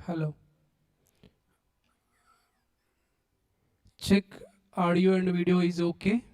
Hello. Check audio and video is okay.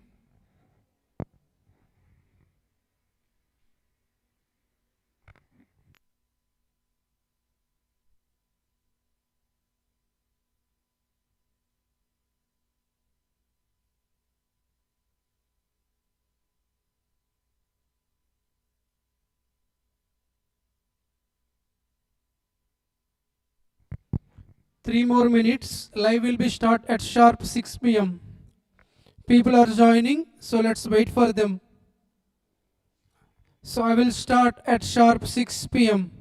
Three more minutes. Live will be start at sharp 6 p.m. People are joining, so let's wait for them. So I will start at sharp 6 p.m.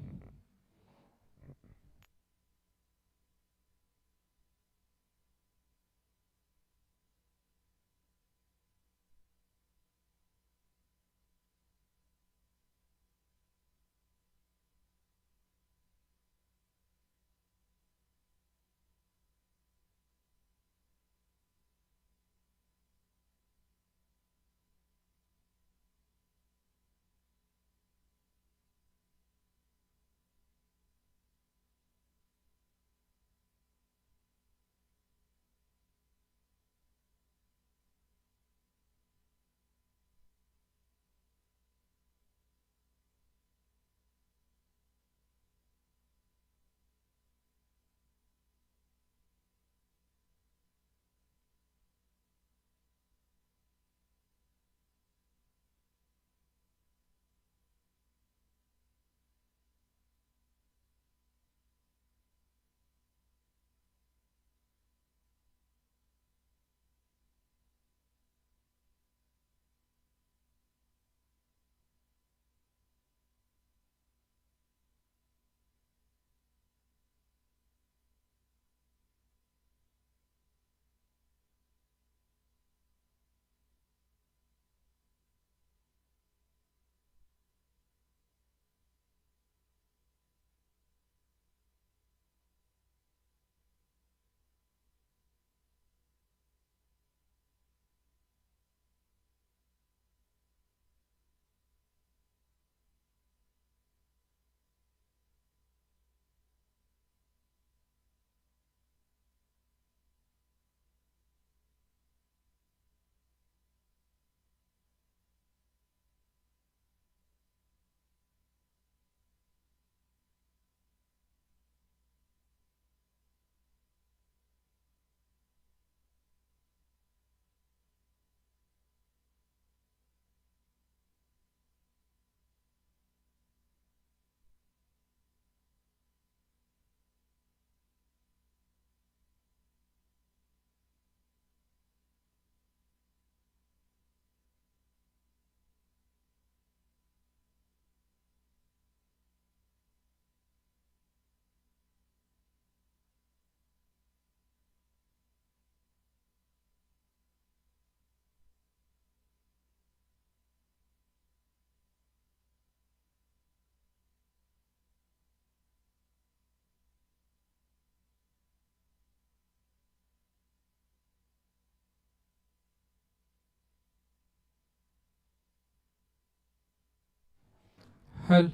Hell.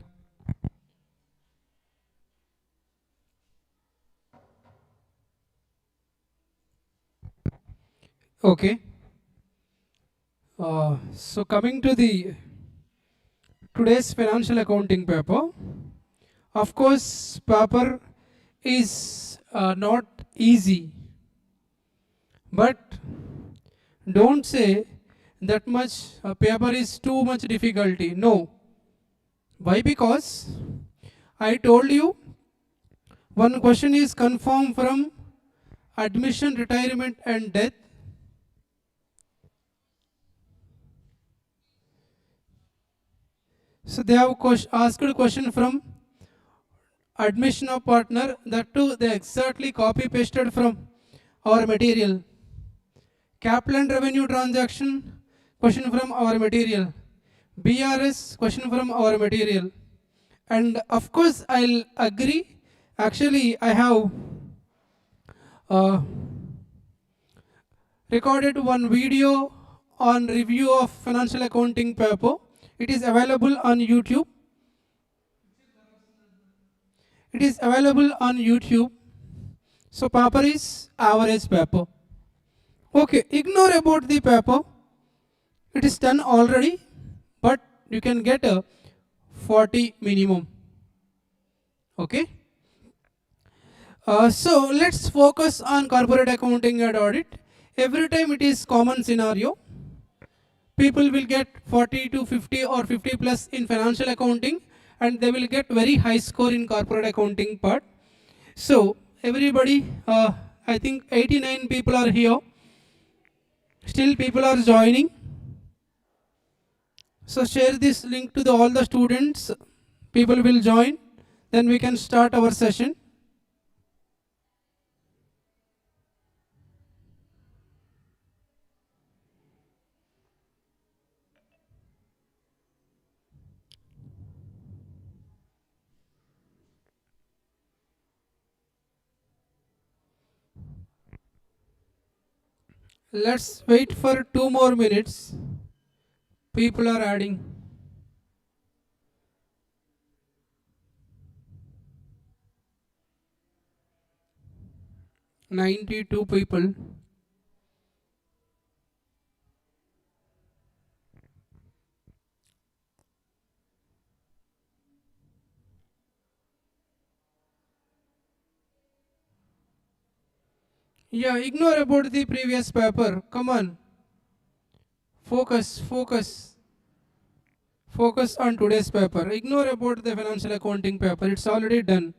Okay. So coming to the today's financial accounting paper. Of course, paper is not easy, but don't say that much paper is too much difficulty. No. Why? Because I told you one question is confirmed from admission, retirement and death. So they have asked a question from admission of partner, that too they exactly copy pasted from our material. Capital and revenue transaction, question from our material. BRS, question from our material. And of course I'll agree, actually I have uh, recorded one video on review of financial accounting paper. It is available on YouTube. It is available on YouTube. So paper is average paper. Okay, ignore about the paper. It is done already, but you can get a 40 minimum. Okay. So let's focus on corporate accounting and audit. Every time it is common scenario. People will get 40 to 50 or 50 plus in financial accounting, and they will get very high score in corporate accounting part. So everybody, I think 89 people are here. Still people are joining. So share this link to all the students. People will join. Then we can start our session. Let's wait for 2 more minutes. People are adding. "92 people. Yeah, ignore about the previous paper. Come on. Focus on today's paper. Ignore about the financial accounting paper. It's already done.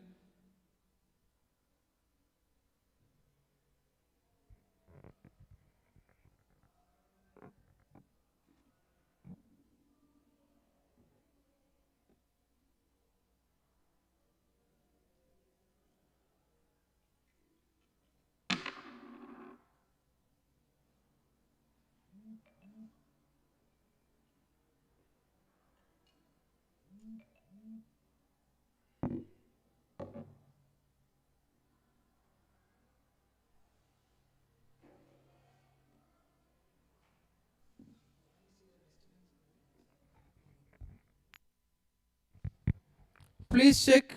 Please check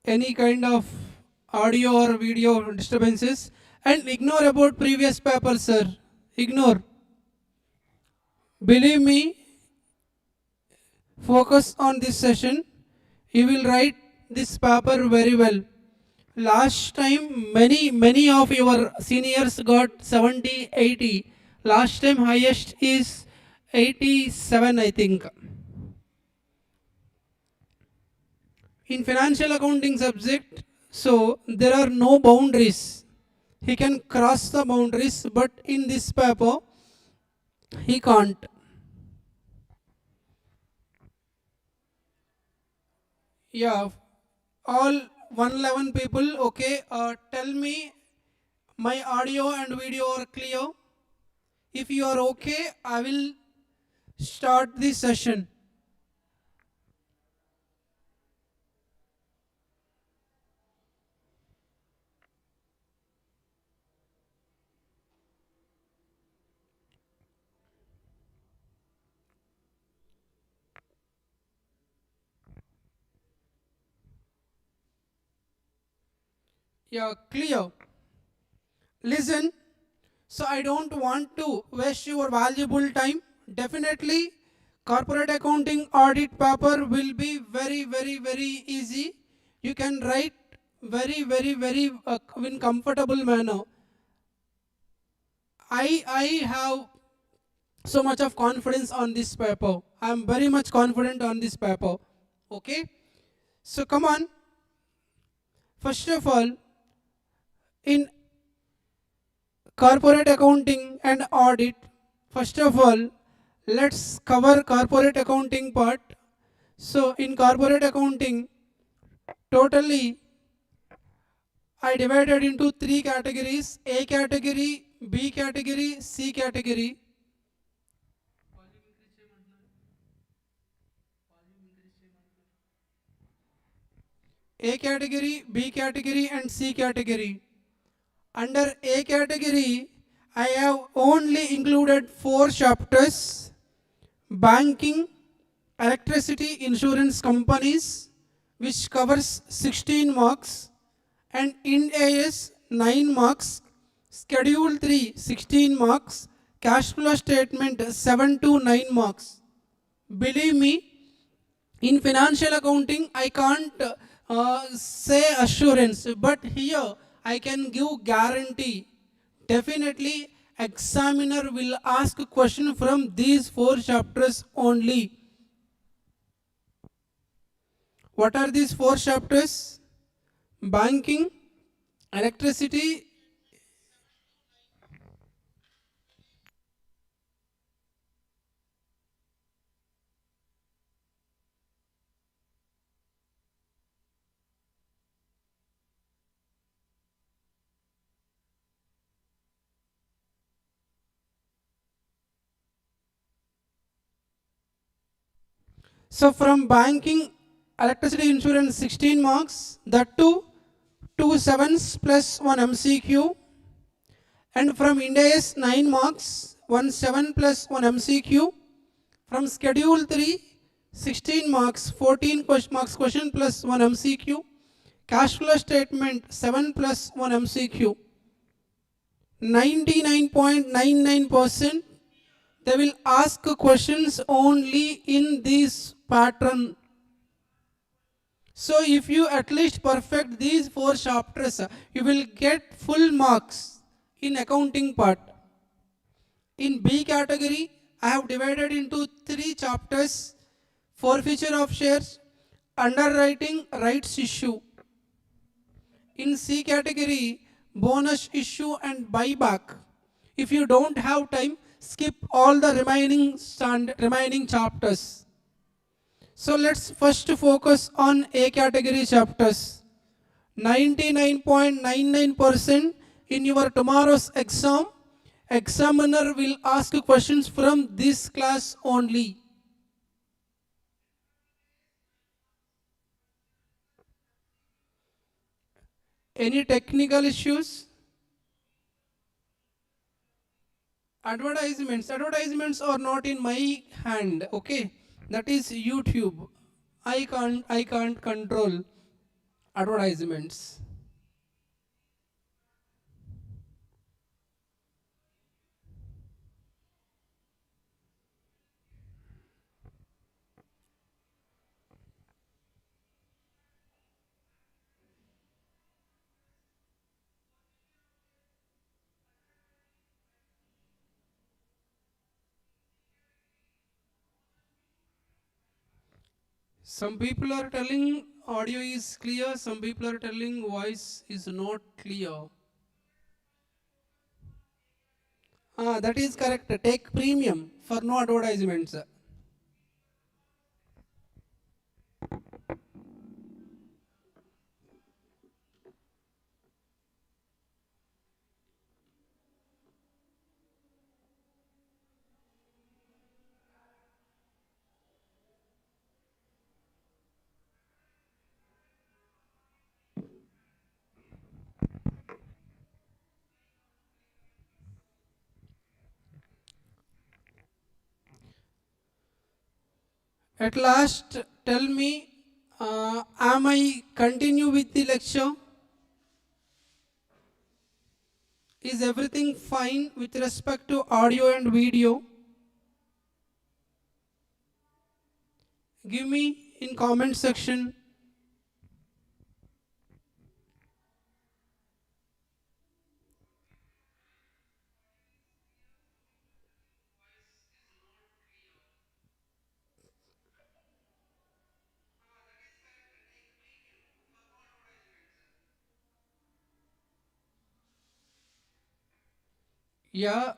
any kind of audio or video disturbances and ignore about previous paper, sir. Ignore. Believe me, focus on this session. You will write this paper very well. Last time many of your seniors got 70, 80. Last time highest is 87, I think. In financial accounting subject, so there are no boundaries. He can cross the boundaries, but in this paper, he can't. Yeah, all 111 people, okay, tell me my audio and video are clear. If you are okay, I will start this session. Yeah, clear. Listen, so I don't want to waste your valuable time. Definitely, corporate accounting audit paper will be very easy. You can write very in comfortable manner. I have so much of confidence on this paper. I am very much confident on this paper. Okay? So come on. First of all, in corporate accounting and audit, first of all, let's cover corporate accounting part. So in corporate accounting, totally I divided into 3 categories: A category, B category, C category. A category, B category and C category. Under A category, I have only included 4 chapters: banking, electricity, insurance companies, which covers 16 marks, and Ind AS 9 marks, Schedule 3 16 marks, cash flow statement 7 to 9 marks. Believe me, in financial accounting, I can't say assurance, but here I can give guarantee. Definitely, examiner will ask a question from these 4 chapters only. What are these 4 chapters? Banking, electricity. So from banking, electricity, insurance 16 marks, that too 2 sevens plus 1 MCQ, and from Ind AS 9 marks, 1 7 plus 1 MCQ, from Schedule 3 16 marks, 14 marks question plus 1 MCQ, cash flow statement 7 plus 1 MCQ. 99.99% they will ask questions only in this pattern. So if you at least perfect these 4 chapters, you will get full marks in accounting part. In B category, I have divided into 3 chapters: forfeiture of shares, underwriting, rights issue. In C category, bonus issue and buyback. If you don't have time, skip all the remaining chapters. So let's first focus on A category chapters. 99.99% in your tomorrow's exam, examiner will ask questions from this class only. Any technical issues? Advertisements are not in my hand, okay? That is YouTube. I can't control advertisements. Some people are telling audio is clear, some people are telling voice is not clear. That is correct. Take premium for no advertisements. At last, tell me, am I continue with the lecture? Is everything fine with respect to audio and video? Give me in comment section. Yeah,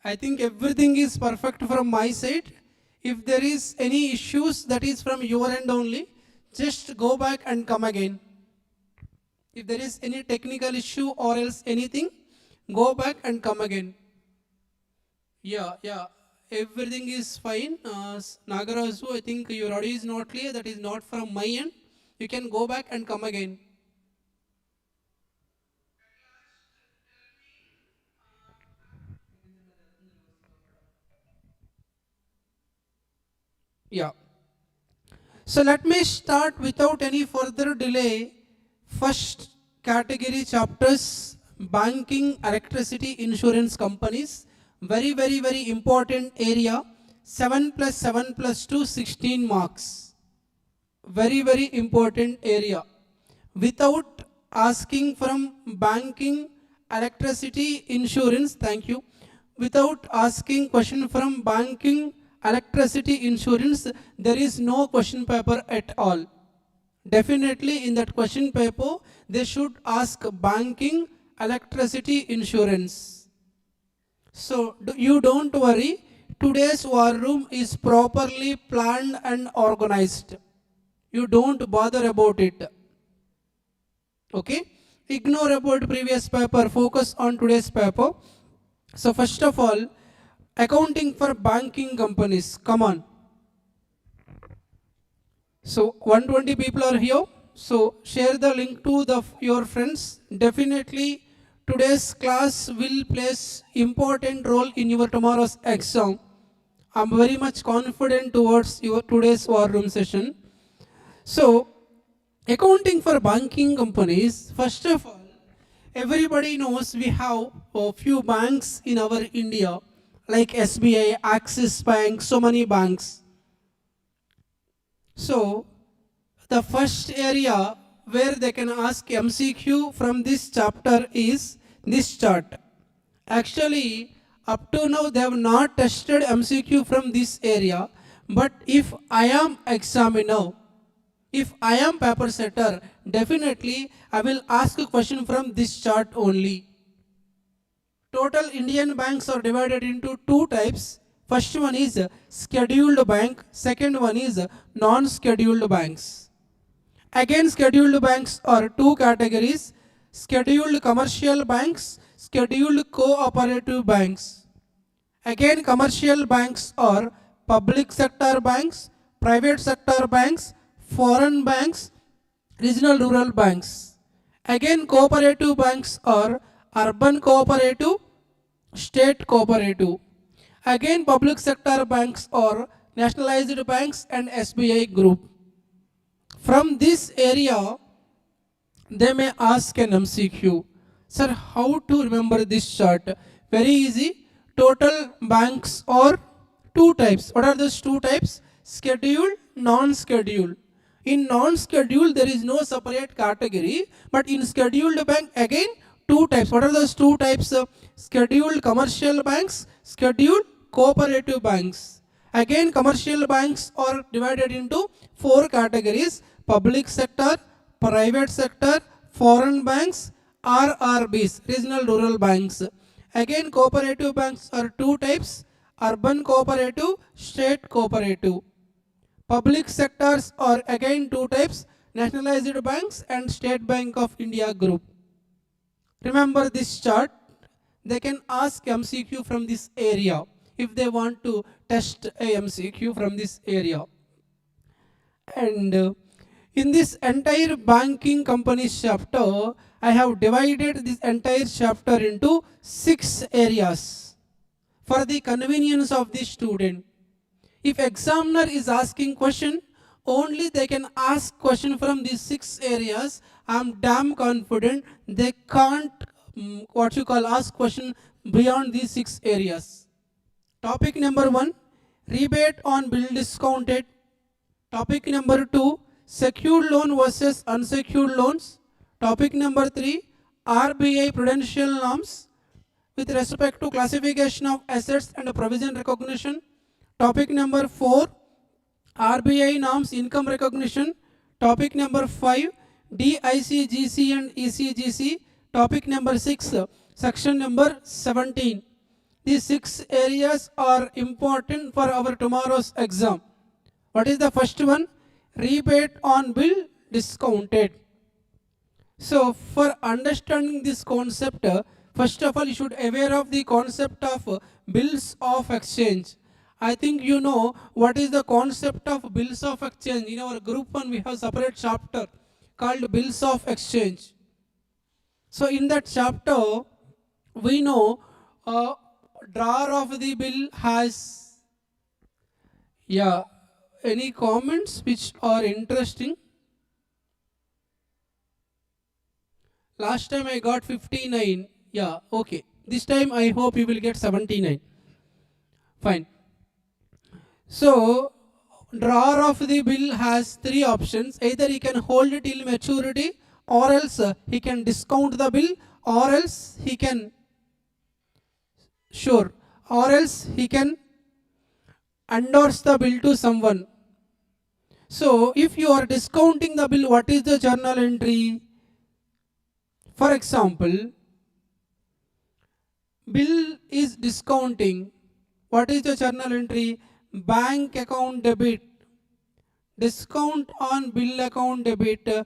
I think everything is perfect from my side. If there is any issues, that is from your end only. Just go back and come again. If there is any technical issue or else anything, go back and come again. Yeah, everything is fine. Nagaraju, I think your audio is not clear. That is not from my end. You can go back and come again. Yeah. So let me start without any further delay. First category chapters, banking, electricity, insurance companies. Very, very, very important area. 7 plus 7 plus 2, 16 marks. Very, very important area. Without asking from banking, electricity, insurance, thank you. Without asking question from banking, electricity, insurance, there is no question paper at all. Definitely in that question paper, they should ask banking, electricity, insurance. So you don't worry, today's war room is properly planned and organized. You don't bother about it. Okay? Ignore about previous paper, focus on today's paper. So first of all, accounting for banking companies, come on. So 120 people are here. So share the link to your friends. Definitely today's class will place important role in your tomorrow's exam. I'm very much confident towards your today's war room session. So accounting for banking companies, first of all, everybody knows we have a few banks in our India, like SBI, Axis Bank, so many banks. So the first area where they can ask MCQ from this chapter is this chart. Actually, up to now they have not tested MCQ from this area, but if I am examiner, if I am paper setter, definitely I will ask a question from this chart only. Total Indian banks are divided into two types. First one is scheduled bank, second one is non-scheduled banks. Again, scheduled banks are two categories: scheduled commercial banks, scheduled cooperative banks. Again, commercial banks are public sector banks, private sector banks, foreign banks, regional rural banks. Again, cooperative banks are urban cooperative, state cooperative. Again, public sector banks are nationalized banks and SBI group. From this area, they may ask an MCQ. Sir, how to remember this chart? Very easy. Total banks are two types. What are those two types? Scheduled, non-scheduled. In non-scheduled, there is no separate category, but in scheduled bank, again, two types. What are those two types? Scheduled commercial banks, scheduled cooperative banks. Again, commercial banks are divided into four categories: public sector, private sector, foreign banks, RRBs, regional rural banks. Again, cooperative banks are two types: urban cooperative, state cooperative. Public sectors are again two types: nationalized banks and State Bank of India group. Remember this chart. They can ask MCQ from this area if they want to test a MCQ from this area. And in this entire banking companies chapter, I have divided this entire chapter into 6 areas for the convenience of the student. If examiner is asking question, only they can ask question from these 6 areas. I am damn confident they can't ask question beyond these 6 areas. Topic number 1, rebate on bill discounted. Topic number 2, secured loan versus unsecured loans. Topic number 3, RBI prudential norms with respect to classification of assets and provision recognition. Topic number 4, RBI norms income recognition. Topic number 5, DICGC and ECGC. Topic number 6, section number 17. These 6 areas are important for our tomorrow's exam. What is the first one? Rebate on bill discounted. So for understanding this concept, first of all you should aware of the concept of bills of exchange. I think you know what is the concept of bills of exchange. In our group 1 we have separate chapter called bills of exchange. So in that chapter we know drawer of the bill has any comments which are interesting? Last time I got 59. Yeah, okay. This time I hope you will get 79. Fine. So, drawer of the bill has three options. Either he can hold it till maturity, or else he can discount the bill, or else he can, or else he can endorse the bill to someone. So, if you are discounting the bill, what is the journal entry? For example, bill is discounting. What is the journal entry? Bank account debit. Discount on bill account debit to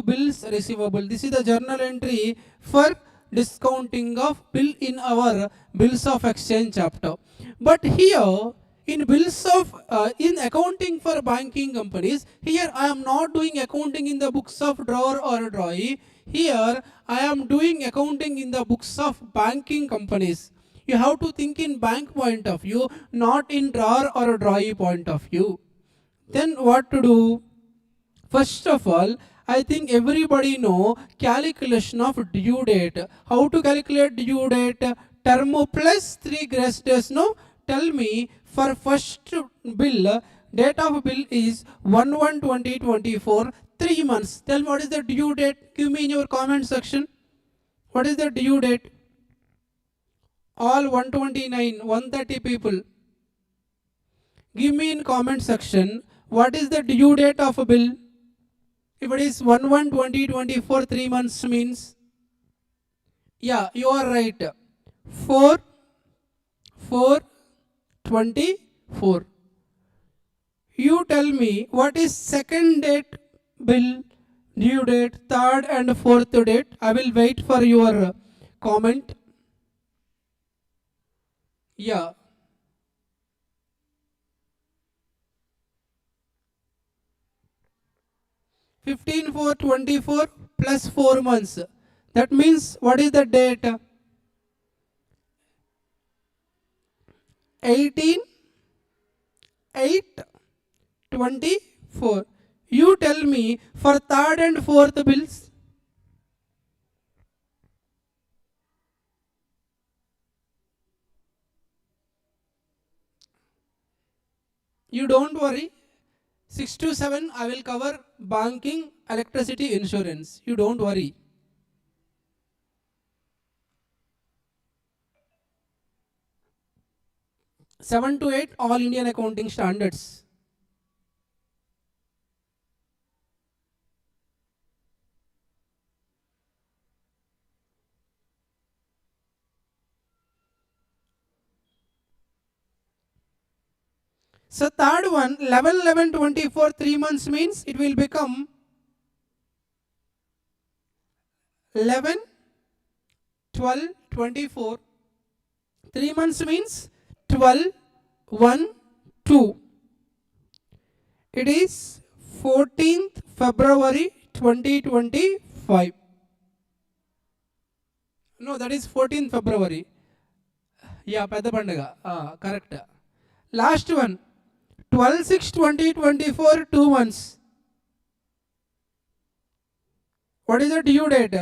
bills receivable. This is the journal entry for discounting of bill in our bills of exchange chapter. But here in bills of in accounting for banking companies, here I am not doing accounting in the books of drawer or drawee. Here I am doing accounting in the books of banking companies. You have to think in bank point of view, not in drawer or drawee point of view. Then what to do? First of all, I think everybody know calculation of due date. How to calculate due date? Term plus 3 grace days. No? Tell me, for first bill, date of bill is 1/1/2024, 3 months. Tell me what is the due date? Give me in your comment section. What is the due date? All 129, 130 people. Give me in comment section, what is the due date of a bill? If it is 1/1/2024, 3 months means, yeah, you are right. 4/4/24. You tell me what is second date bill, due date, third and fourth date. I will wait for your comment. Yeah. (15/4/24) plus 4 months. That means what is the date? 18/8/24. You tell me for third and fourth bills. You don't worry. 6 to 7 I will cover banking, electricity, insurance. You don't worry. Seven to 8 all Indian accounting standards. So third one, 11/11/24, 3 months means it will become 11/12/24. 3 months means 12/1/2. It is 14th February 2025. No, that is 14th February. Yeah, Pedda Pandaga. Correct. Last one, 12/6/2024, 2 months. What is the due date?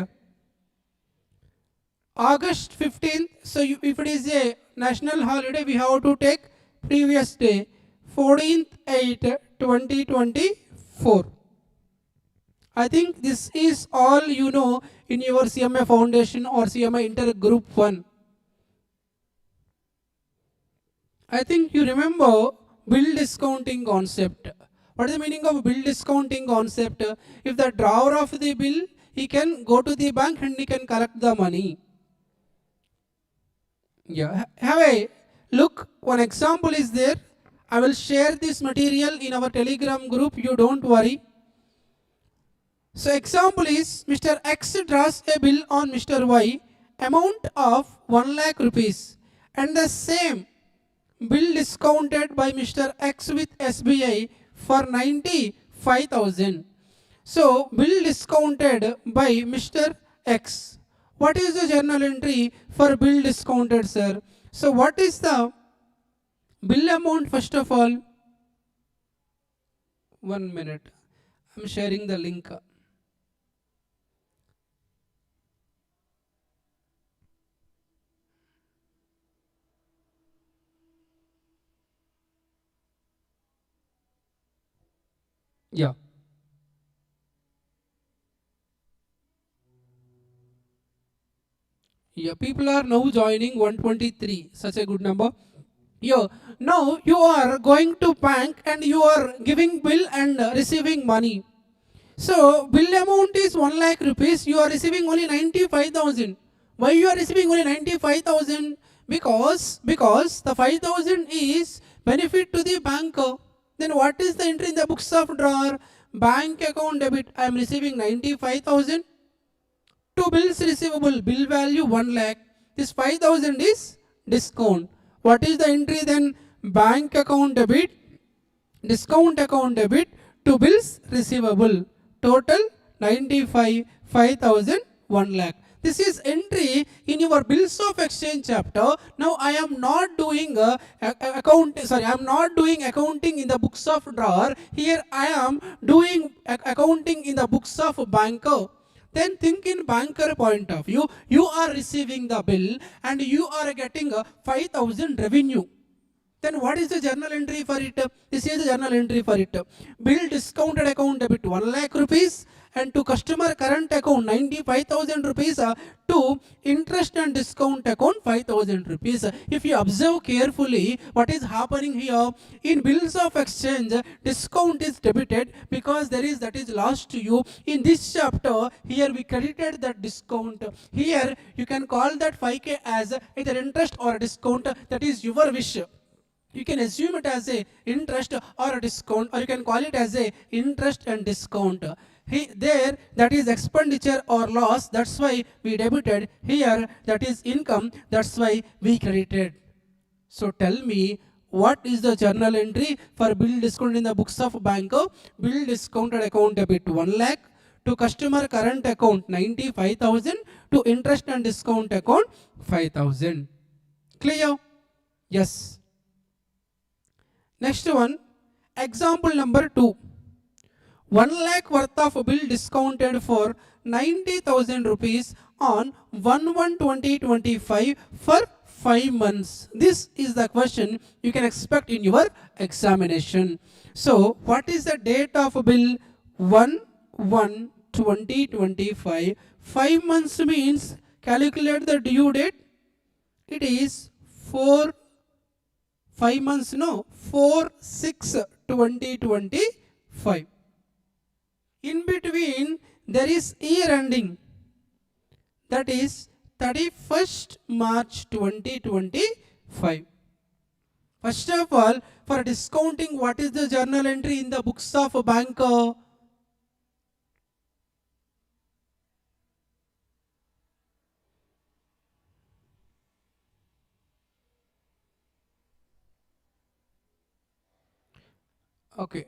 August 15th. So if it is a national holiday, we have to take previous day, 14/8/2024. I think this is all you know in your CMA Foundation or CMA Inter Group 1. I think you remember bill discounting concept. What is the meaning of bill discounting concept? If the drawer of the bill, he can go to the bank and he can collect the money. Yeah, have a look. One example is there. I will share this material in our Telegram group. You don't worry. So example is Mr. X draws a bill on Mr. Y, amount of 1 lakh rupees, and the same bill discounted by Mr. X with SBI for 95,000. So bill discounted by Mr. X. What is the journal entry for bill discounted, sir? So what is the bill amount first of all? 1 minute. I'm sharing the link. Yeah. Yeah, people are now joining 123. Such a good number. Yeah. Now you are going to bank and you are giving bill and receiving money. So bill amount is 1 lakh rupees. You are receiving only 95,000. Why you are receiving only 95,000? Because the 5,000 is benefit to the banker. Then what is the entry in the books of drawer? Bank account debit. I am receiving 95,000. Two bills receivable. Bill value 1 lakh. This 5,000 is discount. What is the entry then? Bank account debit. Discount account debit. Two bills receivable. Total 95, 5,000, 1 lakh. This is entry in your bills of exchange chapter. Now I am not doing I am not doing accounting in the books of drawer. Here I am doing accounting in the books of banker. Then think in banker point of view. You are receiving the bill and you are getting 5,000 revenue. Then what is the journal entry for it? This is the journal entry for it. Bill discounted account debit 1 lakh rupees and to customer current account 95,000 rupees, to interest and discount account 5,000 rupees. If you observe carefully what is happening here, in bills of exchange discount is debited because that is lost to you. In this chapter here we credited that discount. Here you can call that 5k as either interest or a discount, that is your wish. You can assume it as a interest or a discount, or you can call it as a interest and discount. There that is expenditure or loss, that's why we debited. Here that is income, that's why we credited. So tell me, what is the journal entry for bill discount in the books of banker? Bill discounted account debit 1 lakh, to customer current account 95,000, to interest and discount account 5,000. Clear? Yes. Next one, example number 2. 1 lakh worth of bill discounted for 90,000 rupees on 1/1/2025 for 5 months. This is the question you can expect in your examination. So what is the date of bill? 1/1/2025. 5 months means, calculate the due date. It is 4/6/2025. In between there is year ending, that is 31st March 2025. First of all, for discounting, what is the journal entry in the books of a banker? Okay.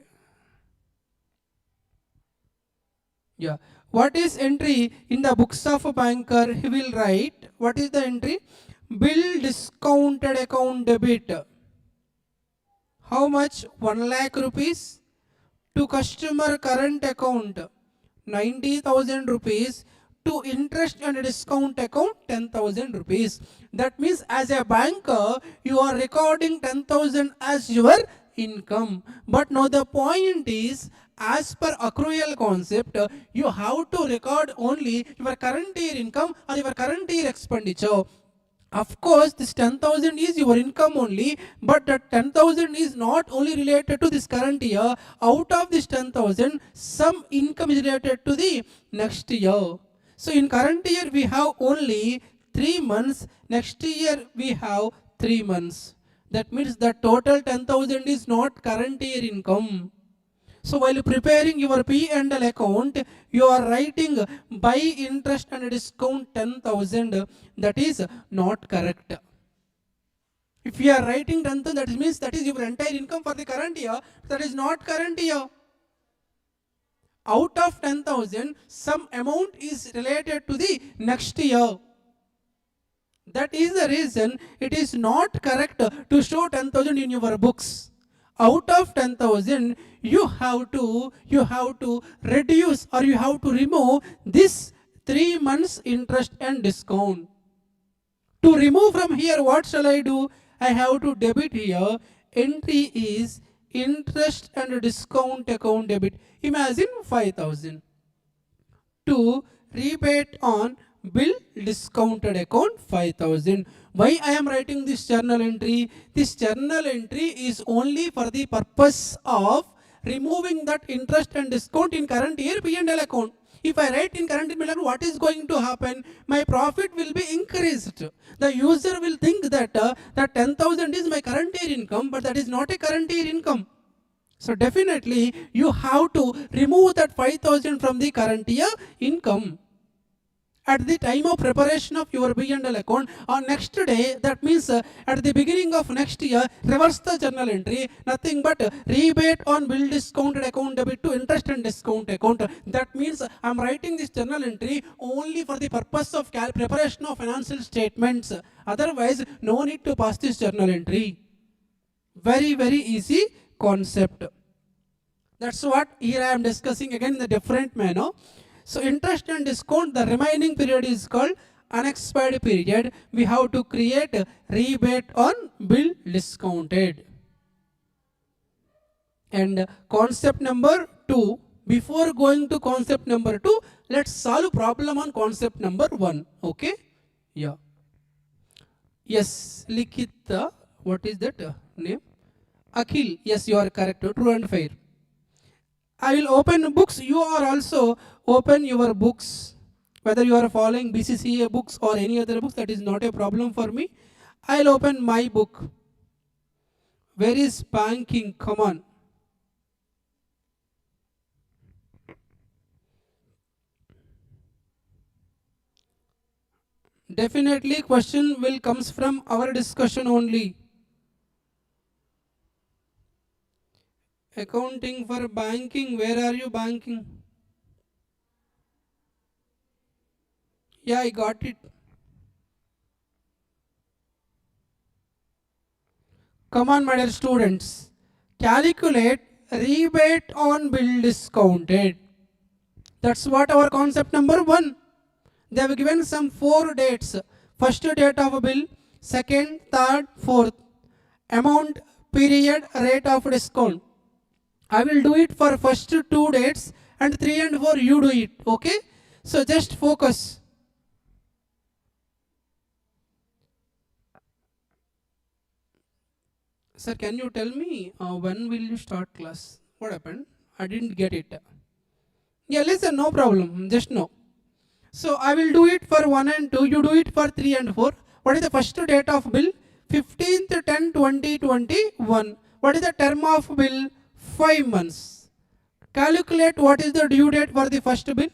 Yeah. What is entry in the books of a banker? He will write, what is the entry? Bill discounted account debit. How much? 1 lakh rupees. To customer current account 90,000 rupees. To interest and discount account 10,000 rupees. That means as a banker, you are recording 10,000 as your income. But now the point is, as per accrual concept, you have to record only your current year income or your current year expenditure. Of course, this 10,000 is your income only, but that 10,000 is not only related to this current year. Out of this 10,000, some income is related to the next year. So in current year, we have only 3 months. Next year, we have 3 months. That means the total 10,000 is not current year income. So while preparing your P&L account, you are writing by interest and discount 10,000. That is not correct. If you are writing 10,000, that means that is your entire income for the current year. That is not current year. Out of 10,000, some amount is related to the next year. That is the reason it is not correct to show 10,000 in your books. Out of 10,000, you have to reduce or you have to remove this 3 months interest and discount. To remove from here, what shall I do? I have to debit here. Entry is interest and discount account debit. Imagine 5,000. To rebate on bill discounted account 5,000. Why I am writing this journal entry? This journal entry is only for the purpose of removing that interest and discount in current year P&L account. If I write in current year, what is going to happen? My profit will be increased. The user will think that that 10,000 is my current year income, but that is not a current year income. So definitely you have to remove that 5,000 from the current year income. At the time of preparation of your P&L account, on next day, that means at the beginning of next year, reverse the journal entry, nothing but rebate on bill discounted account debit to interest and discount account. That means I am writing this journal entry only for the purpose of preparation of financial statements. Otherwise, no need to pass this journal entry. Very, very easy concept. That's what here I am discussing again in a different manner. So interest and discount, the remaining period is called unexpired period. We have to create a rebate on bill discounted. And concept number 2, before going to concept number 2, let's solve problem on concept number 1. Okay? Yeah. Yes, Likita, what is that name? Akhil, yes, you are correct, true and fair. I will open books, you are also open your books, whether you are following BCCA books or any other books, that is not a problem for me. I will open my book. Where is banking? Come on. Definitely question will comes from our discussion only. Accounting for banking, where are you banking? Yeah, I got it. Come on, my dear students. Calculate rebate on bill discounted. That's what our concept number 1. They have given some 4 dates. First date of bill, second, third, fourth. Amount, period, rate of discount. I will do it for first 2 dates and 3 and 4 you do it. Okay? So just focus. Sir, can you tell me when will you start class? What happened? I didn't get it. Yeah, listen, no problem. Just no. So I will do it for 1 and 2. You do it for 3 and 4. What is the first date of bill? 15th 10 2021. What is the term of bill? 5 months. Calculate what is the due date for the first bill.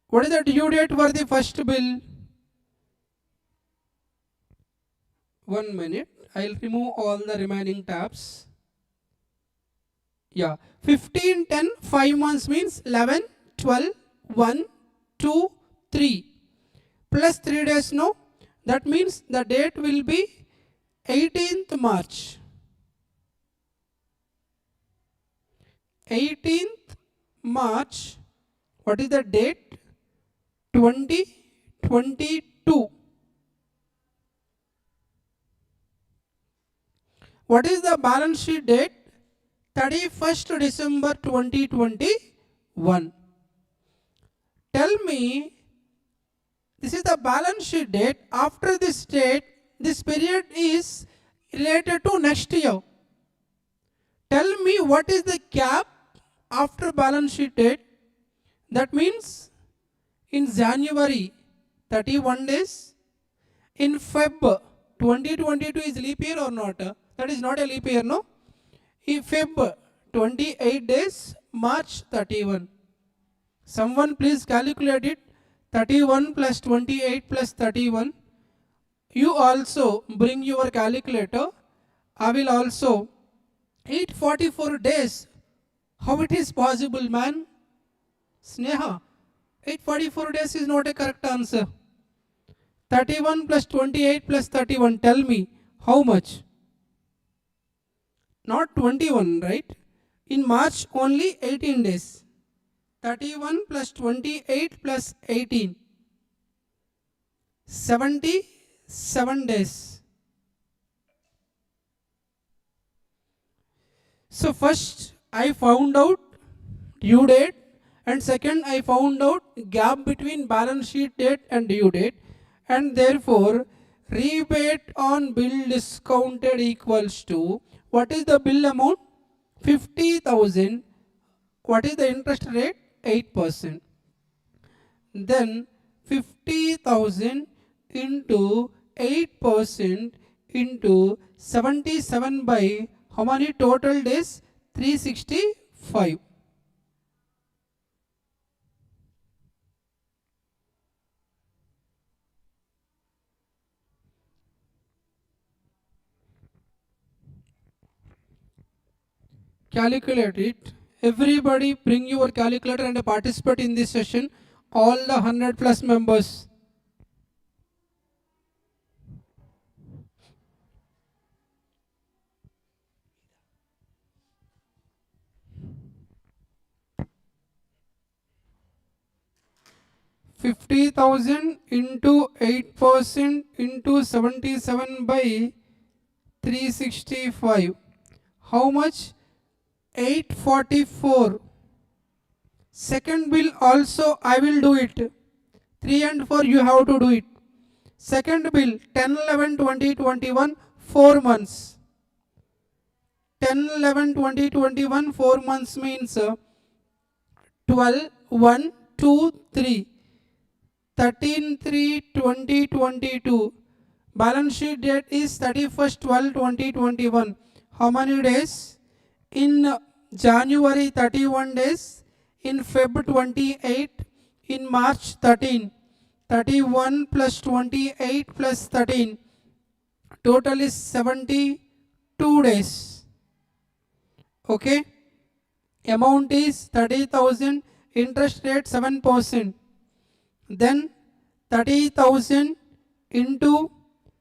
What is the due date for the first bill? 1 minute. I'll remove all the remaining tabs. Yeah, 15, 10, 5 months means 11, 12, 1, 2, 3. Plus 3 days, no? That means the date will be 18th March. 18th March. What is the date? 2022. What is the balance sheet date? 31st December 2021. Tell me, this is the balance sheet date. After this date, this period is related to next year. Tell me what is the gap after balance sheet date. That means in January 31 days. In Feb 2022 is leap year or not? That is not a leap year, no? In Feb 28 days, March 31. Someone please calculate it. 31 plus 28 plus 31. You also bring your calculator. I will also 844 days. How it is possible, man? Sneha, 844 days is not a correct answer. 31 plus 28 plus 31. Tell me, how much? Not 21, right? In March, only 18 days. 31 plus 28 plus 18. 77 days. So first I found out due date, and second I found out gap between balance sheet date and due date, and therefore rebate on bill discounted equals to, what is the bill amount? 50,000. What is the interest rate? 8%. Then 50,000 into 8% into 77 by how many total days? 365. Calculate it. Everybody bring your calculator and participate in this session. All the 100 plus members. $50,000 into 8% into 77 by 365. How much? 844. Second bill also I will do it. 3 and 4 you have to do it. Second bill 10/11/2021, 4 months. 10/11/2021, 4 months means 12/1/2/3. 13/3/2022. Balance sheet date is 31/12/2021. How many days? In January 31 days, in Feb 28, in March 13. 31 plus 28 plus 13. Total is 72 days. Okay. Amount is 30,000. Interest rate 7%. Then 30,000 into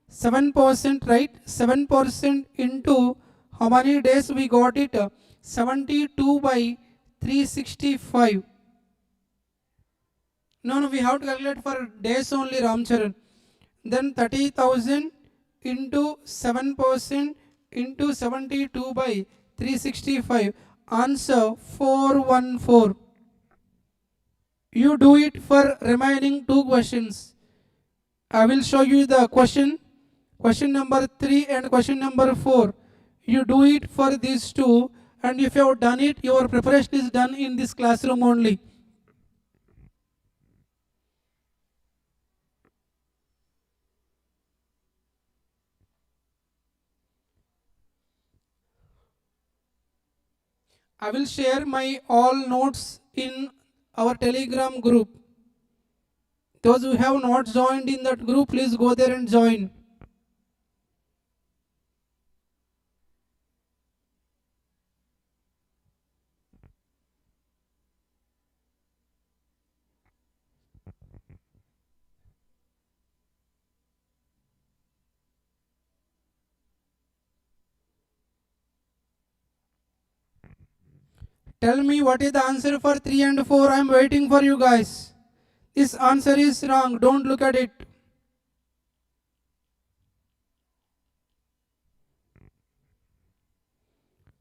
7%, right? 7% into how many days we got it? 72 by 365. No, we have to calculate for days only, Ramcharan. Then 30,000 into 7% into 72 by 365. Answer 414. You do it for remaining 2 questions. I will show you the question number 3 and question number 4. You do it for these 2, and if you have done it, your preparation is done in this classroom only. I will share my all notes in our Telegram group. Those who have not joined in that group, please go there and join. Tell me what is the answer for 3 and 4. I am waiting for you guys. This answer is wrong. Don't look at it.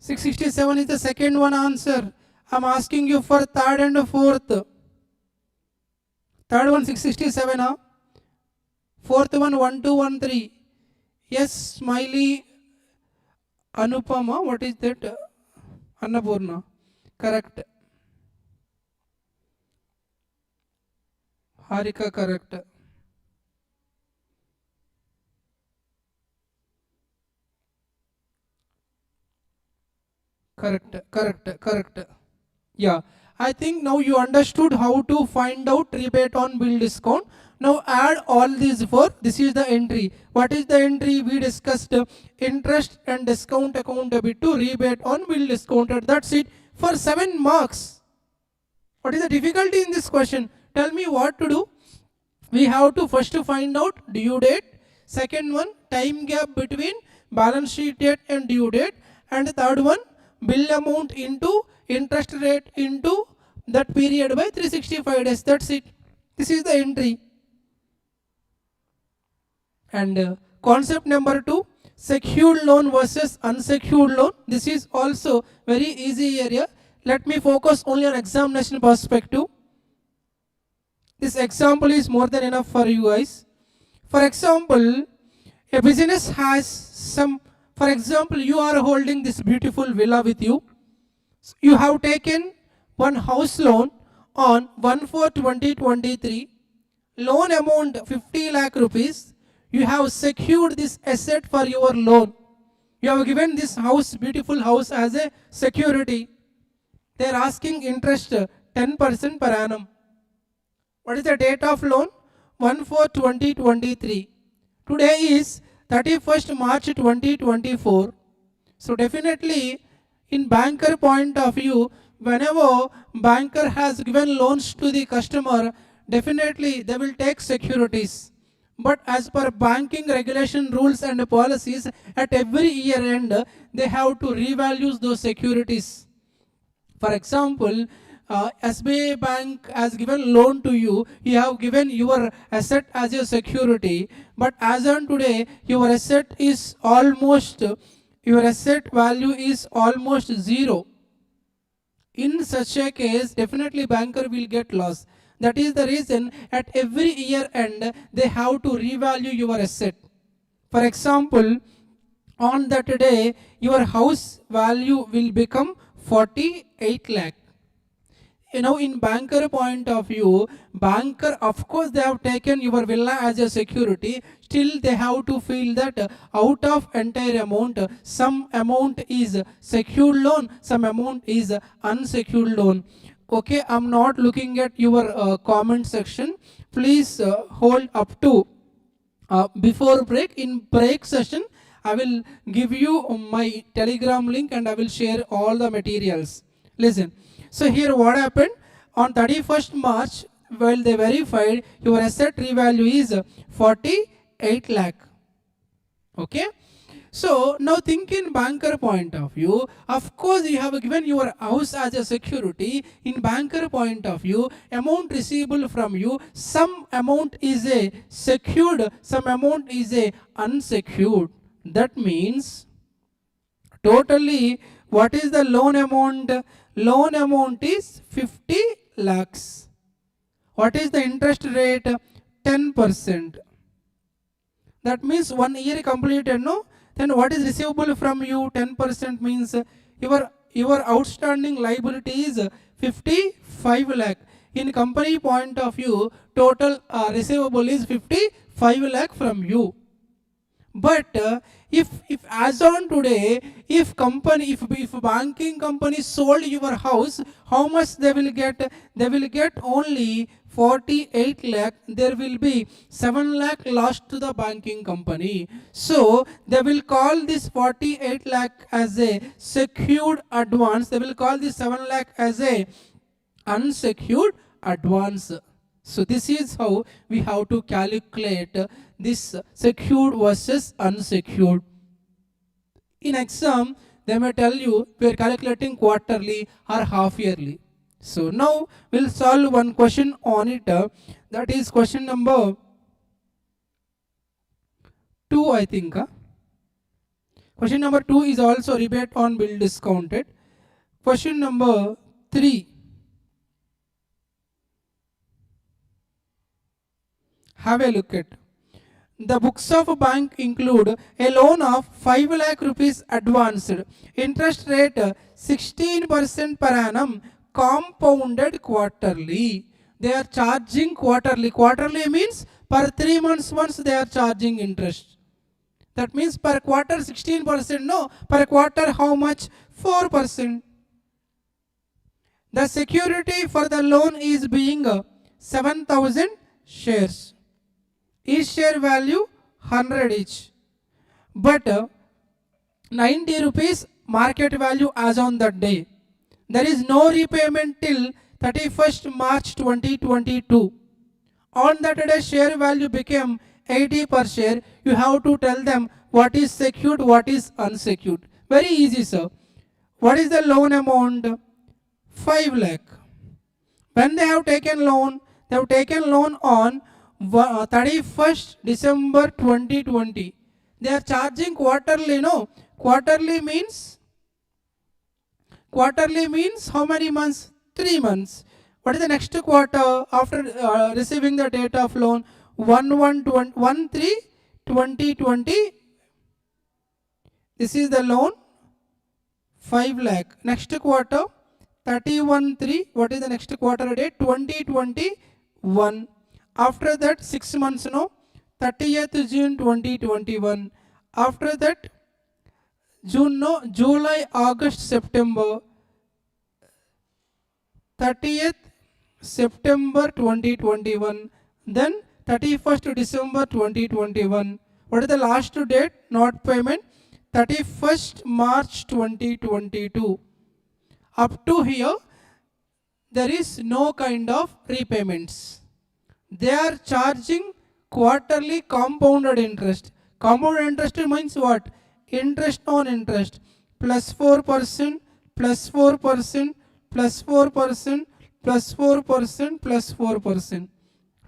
$667 is the second one answer. I am asking you for third and fourth. Third one 667. Huh? Fourth one 1213. Yes, Smiley Anupama. What is that? Annapurna. Correct. Harika, correct. Correct. Yeah. I think now you understood how to find out rebate on bill discount. Now add all these four. This is the entry. What is the entry? We discussed interest and discount account debit to rebate on bill discounted. That's it for 7 marks. What is the difficulty in this question? Tell me what to do. We have to first find out due date. Second one, time gap between balance sheet date and due date. And third one, bill amount into interest rate into that period by 365 days. That's it. This is the entry. And concept number 2, secured loan versus unsecured loan. This is also very easy area. Let me focus only on examination perspective. This example is more than enough for you guys. For example, a business has some, for example, you are holding this beautiful villa with you. You have taken one house loan on 1/4/2023. Loan amount 50 lakh rupees. You have secured this asset for your loan. You have given this house, beautiful house, as a security. They are asking interest 10% per annum. What is the date of loan? 1/4/2023. Today is 31st March 2024. So definitely in banker point of view, whenever banker has given loans to the customer, definitely they will take securities. But as per banking regulation rules and policies, at every year end, they have to revalue those securities. For example, SBI Bank has given loan to you. You have given your asset as a security. But as on today, your asset value is almost zero. In such a case, definitely banker will get loss. That is the reason at every year end, they have to revalue your asset. For example, on that day, your house value will become 48 lakh. In banker point of view, banker, of course, they have taken your villa as a security. Still, they have to feel that out of entire amount, some amount is secured loan, some amount is unsecured loan. Okay, I'm not looking at your comment section. Please hold up to before break. In break session, I will give you my Telegram link and I will share all the materials. Listen. So here what happened? On 31st March, while they verified, your asset revalue is 48 lakh. Okay. So now think in banker point of view. Of course, you have given your house as a security. In banker point of view, amount receivable from you, some amount is a secured, some amount is a unsecured. That means totally what is the loan amount? Loan amount is 50 lakhs. What is the interest rate? 10%. That means 1 year completed, no? Then what is receivable from you? 10% means your outstanding liability is 55 lakh. In company point of view, total receivable is 55 lakh from you. But if as on today, if banking company sold your house, how much they will get? They will get only 48 lakh. There will be 7 lakh lost to the banking company. So they will call this 48 lakh as a secured advance. They will call this 7 lakh as a unsecured advance. So this is how we have to calculate this secured versus unsecured. In exam, they may tell you we are calculating quarterly or half yearly. So now we'll solve one question on it. That is question number 2, I think. Question number 2 is also rebate on bill discounted. Question number 3. Have a look at. The books of a bank include a loan of 5 lakh rupees advanced, interest rate 16% per annum, compounded quarterly. They are charging quarterly. Quarterly means per 3 months once they are charging interest. That means per quarter 16%, no, per quarter how much? 4%. The security for the loan is being 7,000 shares. Each share value 100 each. But 90 rupees market value as on that day. There is no repayment till 31st March 2022. On that day share value became 80 per share. You have to tell them what is secured, what is unsecured. Very easy, sir. What is the loan amount? 5 lakh. When they have taken loan, they have taken loan on 31st December 2020. They are charging quarterly, no? Quarterly means how many months? 3 months. What is the next quarter after receiving the date of loan? 1/3/2020. This is the loan, 5 lakh. Next quarter, 31/3. What is the next quarter date? 2021. After that, 6 months, no? 30th June 2021. After that, June, no? July, August, September. 30th September 2021. Then 31st December 2021. What is the last date? Not payment. 31st March 2022. Up to here, there is no kind of repayments. They are charging quarterly compounded interest. Compounded interest means what? Interest on interest. Plus 4%, plus 4%, plus 4%, plus 4%, plus 4%.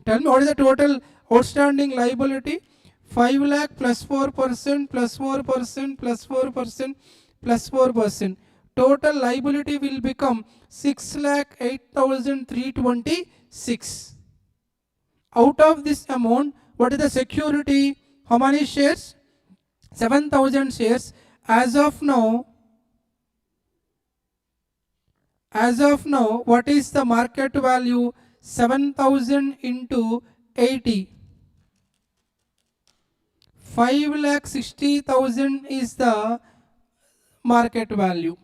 Tell me what is the total outstanding liability? 5 lakh plus 4%, plus 4%, plus 4%, plus 4%. Total liability will become 6,08,326. Out of this amount, what is the security? How many shares? 7,000 shares. As of now, what is the market value? 7,000 into 80. 5,60,000 is the market value.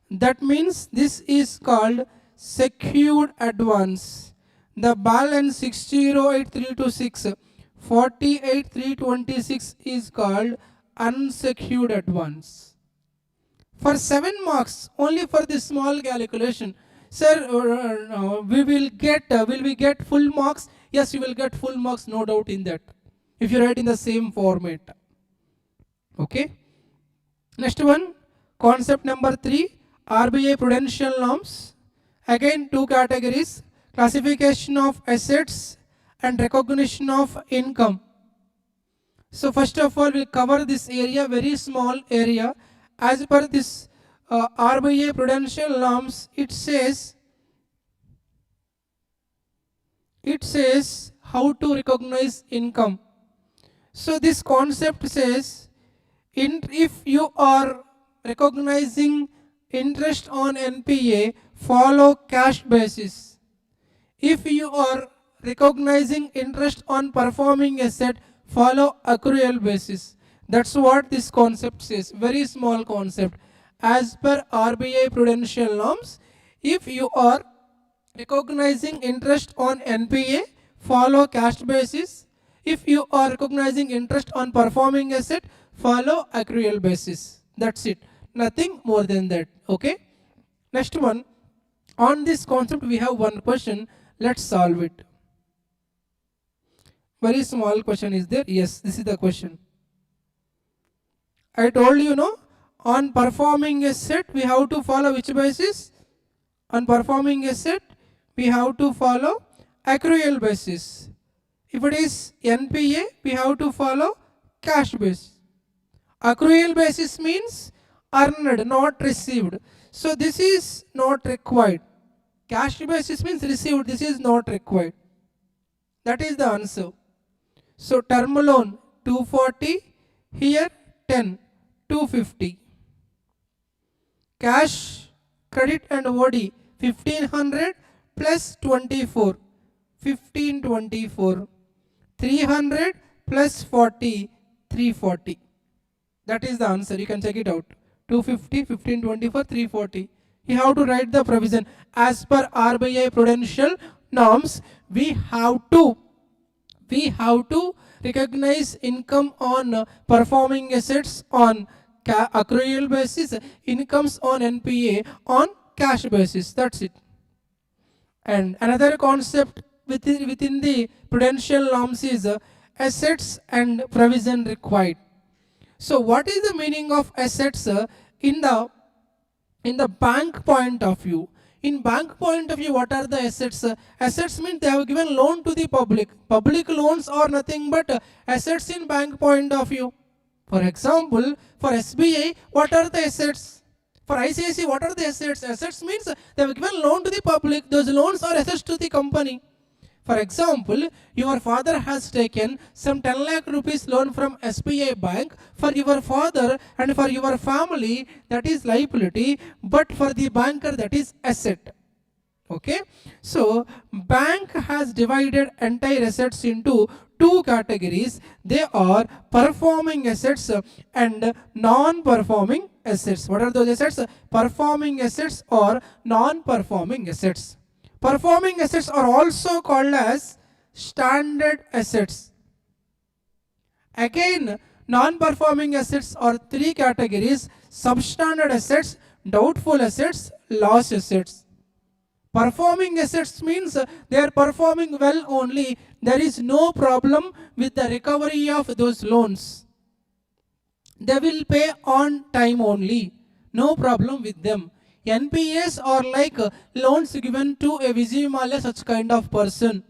That means this is called secured advance. The balance 608,326, 48,326 is called unsecured advance. For 7 marks, only for this small calculation. Sir, will we get full marks? Yes, you will get full marks, no doubt in that, if you write in the same format. Okay. Next one, concept number 3, RBI prudential norms. Again, 2 categories: classification of assets and recognition of income. So first of all, we'll cover this area, very small area. As per this RBI prudential norms, it says how to recognize income. So this concept says, if you are recognizing interest on NPA, follow cash basis. If you are recognizing interest on performing asset, follow accrual basis. That's what this concept says. Very small concept. As per RBI prudential norms, if you are recognizing interest on NPA, follow cash basis. If you are recognizing interest on performing asset, follow accrual basis. That's it. Nothing more than that. Okay. Next one. On this concept, we have one question. Let's solve it. Very small question is there. Yes, this is the question. I told you, no, on performing asset, we have to follow which basis? On performing asset, we have to follow accrual basis. If it is NPA, we have to follow cash basis. Accrual basis means earned, not received. So this is not required. Cash basis means received. This is not required. That is the answer. So term loan 240, here 10, 250. Cash, credit and OD 1500 plus 24, 1524. 300 plus 40, 340. That is the answer. You can check it out. 250, 1524, 340. You have to write the provision. As per RBI prudential norms, we have to we have to recognize income on performing assets on accrual basis, incomes on NPA on cash basis. That's it. And another concept within the prudential norms is assets and provision required. So what is the meaning of assets in the bank point of view? In bank point of view, what are the assets? Assets means they have given loan to the public. Public loans are nothing but assets in bank point of view. For example, for SBI, what are the assets? For ICICI, what are the assets? Assets means they have given loan to the public. Those loans are assets to the company. For example, your father has taken some 10 lakh rupees loan from SBI bank. For your father and for your family, that is liability, but for the banker, that is asset. Okay, so bank has divided entire assets into two categories. They are performing assets and non-performing assets. What are those assets? Performing assets or non-performing assets. Performing assets are also called as standard assets. Again, non-performing assets are three categories: substandard assets, doubtful assets, loss assets. Performing assets means they are performing well only. There is no problem with the recovery of those loans. They will pay on time only. No problem with them. NPAs are like loans given to a Vijayamalla, such kind of person.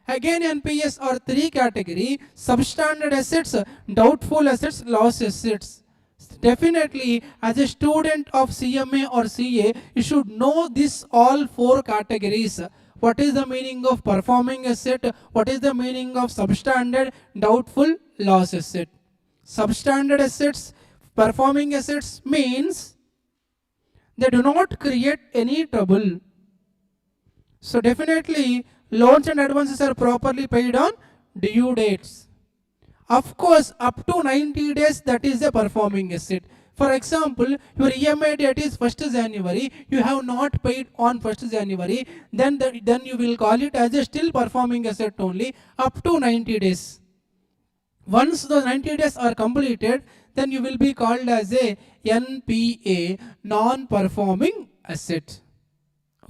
Again, NPAs are three categories: substandard assets, doubtful assets, loss assets. Definitely, as a student of CMA or CA, you should know this all four categories. What is the meaning of performing asset? What is the meaning of substandard, doubtful, loss asset? Substandard assets, performing assets means they do not create any trouble. So definitely, loans and advances are properly paid on due dates. Of course, up to 90 days, that is a performing asset. For example, your EMI date is 1st January, you have not paid on 1st January, then you will call it as a still performing asset only up to 90 days. Once those 90 days are completed, then you will be called as a NPA, non-performing asset.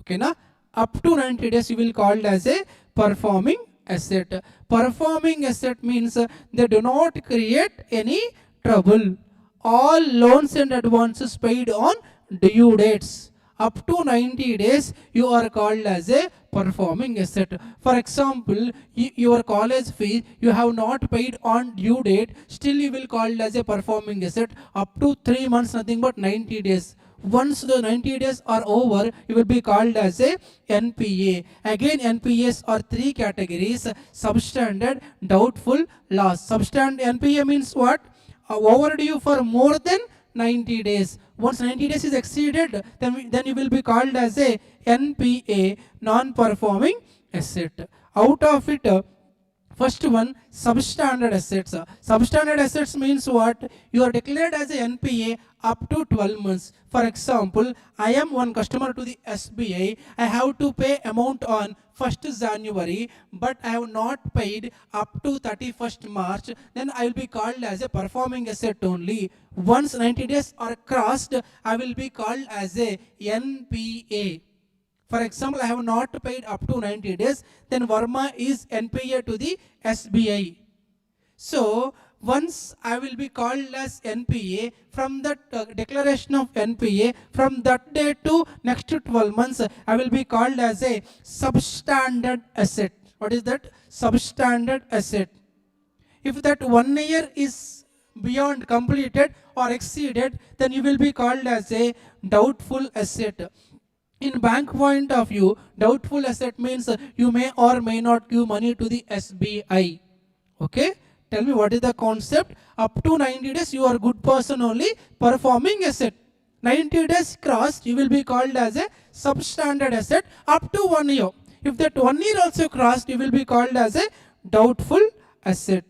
Okay, na? Up to 90 days you will called as a performing asset. Performing asset means they do not create any trouble. All loans and advances paid on due dates. Up to 90 days, you are called as a performing asset. For example, your college fee, you have not paid on due date, still you will called as a performing asset. Up to 3 months, nothing but 90 days. Once the 90 days are over, you will be called as a NPA. Again, NPAs are three categories: substandard, doubtful, loss. Substandard NPA means what? Overdue for more than 90 days. Once 90 days is exceeded, then you will be called as a NPA, non-performing asset. Out of it, first one, substandard assets. Substandard assets means what? You are declared as a NPA up to 12 months. For example, I am one customer to the SBI. I have to pay amount on 1st January, but I have not paid up to 31st March. Then I will be called as a performing asset only. Once 90 days are crossed, I will be called as a NPA. For example, I have not paid up to 90 days, then Varma is NPA to the SBI. So, once I will be called as NPA, from that declaration of NPA, from that day to next 12 months, I will be called as a substandard asset. What is that? Substandard asset. If that 1 year is beyond completed or exceeded, then you will be called as a doubtful asset. In bank point of view, doubtful asset means you may or may not give money to the SBI. Okay? Tell me what is the concept? Up to 90 days, you are good person only, performing asset. 90 days crossed, you will be called as a substandard asset up to 1 year. If that 1 year also crossed, you will be called as a doubtful asset.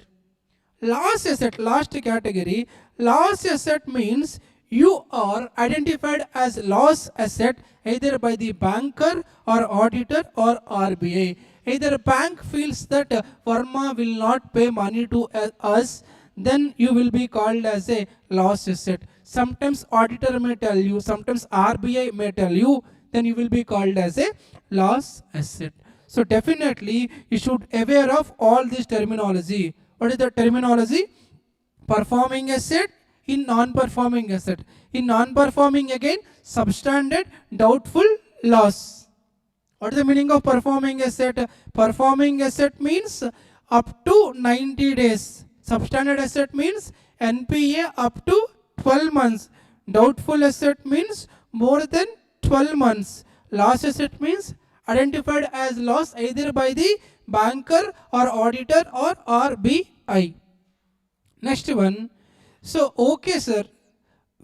Loss asset, last category. Loss asset means you are identified as loss asset either by the banker or auditor or RBI. Either bank feels that Varma will not pay money to us, then you will be called as a loss asset. Sometimes auditor may tell you, sometimes RBI may tell you, then you will be called as a loss asset. So definitely you should aware of all this terminology. What is the terminology? Performing asset, in non-performing asset. In non-performing again, substandard, doubtful, loss. What is the meaning of performing asset? Performing asset means up to 90 days. Substandard asset means NPA up to 12 months. Doubtful asset means more than 12 months. Loss asset means identified as loss either by the banker or auditor or RBI. Next one. So, okay, sir.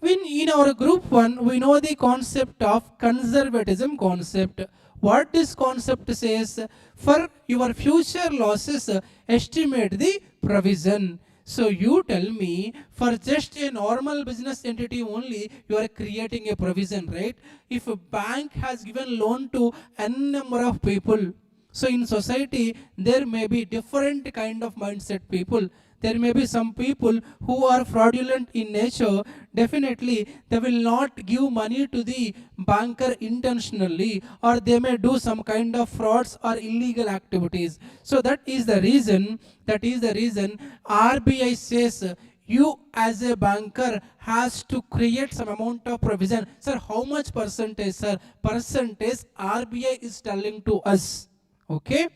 In our group 1, we know the concept of conservatism concept. What this concept says, for your future losses, estimate the provision. So you tell me, for just a normal business entity only, you are creating a provision, right? If a bank has given loan to n number of people, so in society, there may be different kind of mindset people. There may be some people who are fraudulent in nature. Definitely, they will not give money to the banker intentionally, or they may do some kind of frauds or illegal activities. So that is the reason RBI says you as a banker has to create some amount of provision. Sir, how much percentage, sir? Percentage RBI is telling to us. Okay.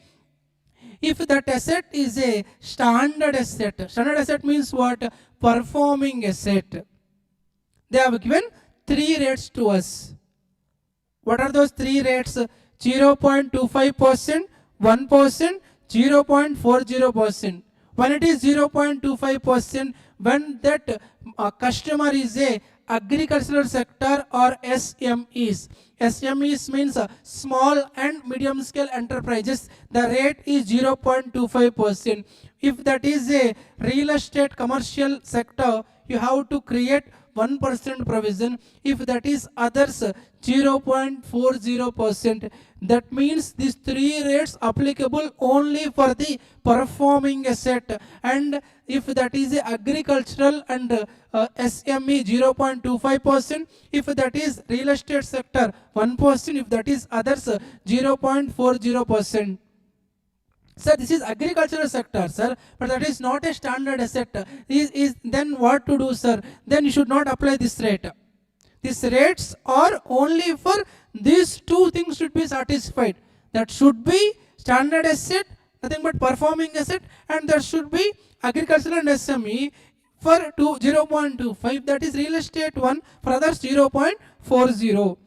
If that asset is a standard asset means what? Performing asset. They have given 3 rates to us. What are those 3 rates? 0.25%, 1%, 0.40%. When it is 0.25%, when that customer is a agricultural sector or SMEs. SMEs means small and medium scale enterprises. The rate is 0.25%. If that is a real estate commercial sector, you have to create 1% provision. If that is others, 0.40%. That means these 3 rates applicable only for the performing asset. And if that is a agricultural and SME, 0.25%. If that is real estate sector, 1%. If that is others, 0.40%. Sir, this is agricultural sector, sir, but that is not a standard asset. Then what to do, sir? Then you should not apply this rate. These rates are only for these 2 things should be satisfied. That should be standard asset, nothing but performing asset, and there should be agricultural and SME for 0.25. That is real estate one, for others 0.40.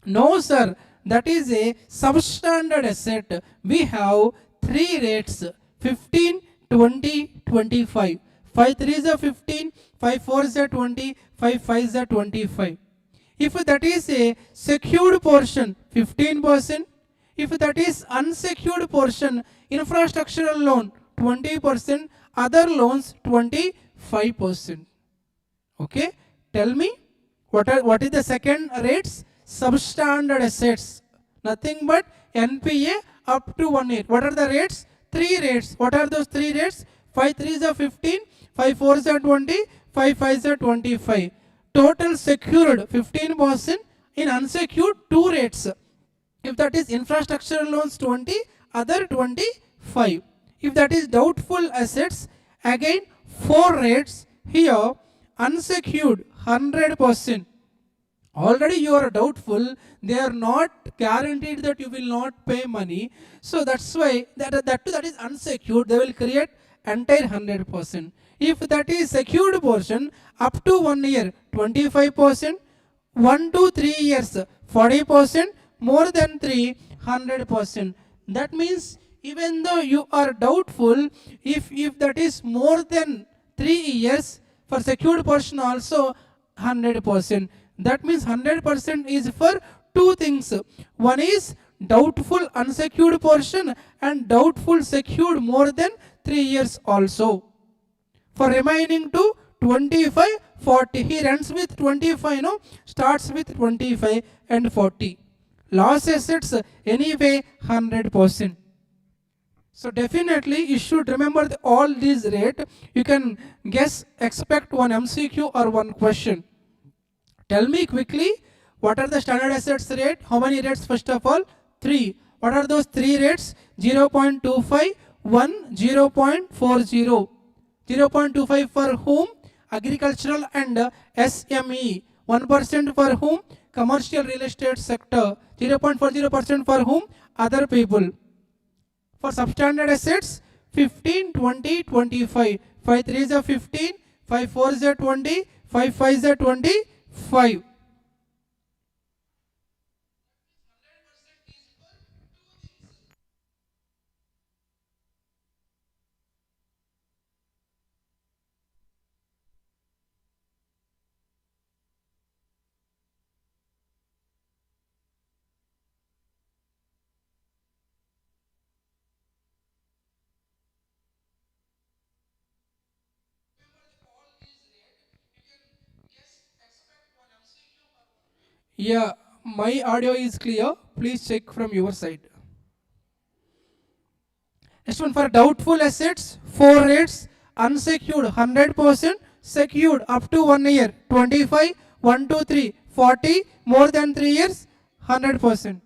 No, sir, that is a substandard asset. We have 3 rates, 15, 20, 25. 5 3s are 15, 5 4s are 20, 5 5s are 25. If that is a secured portion, 15%. If that is unsecured portion, infrastructural loan, 20%. Other loans, 25%. Okay, tell me, what is the second rates? Substandard assets, nothing but NPA up to 1 year. What are the rates? 3 rates. What are those 3 rates? 5 3s are 15, 5 4s are 20, 5 5s are 25. Total secured 15%, in unsecured 2 rates. If that is infrastructure loans 20, other 25. If that is doubtful assets, again 4 rates. Here unsecured 100%. Already you are doubtful, they are not guaranteed that you will not pay money. So that's why that is unsecured, they will create entire 100%. If that is secured portion, up to 1 year, 25%, 1 to 3 years, 40%, more than 3, 100%. That means even though you are doubtful, if that is more than 3 years, for secured portion also 100%. That means 100% is for 2 things. One is doubtful unsecured portion and doubtful secured more than 3 years also. For remaining to 25, 40. He runs with 25, no? Starts with 25 and 40. Loss assets anyway 100%. So definitely you should remember all these rate. You can guess, expect one MCQ or one question. Tell me quickly, what are the standard assets rate? How many rates first of all? 3. What are those 3 rates? 0.25, 1, 0.40. 0.25 for whom? Agricultural and SME. 1% for whom? Commercial real estate sector. 0.40% for whom? Other people. For substandard assets, 15, 20, 25. 5 3s are 15, 5 4s are 20, 5 5s are 25. Yeah, my audio is clear. Please check from your side. Next one, for doubtful assets, 4 rates, unsecured 100%, secured up to 1 year 25, 1 to 3 40, more than 3 years 100%.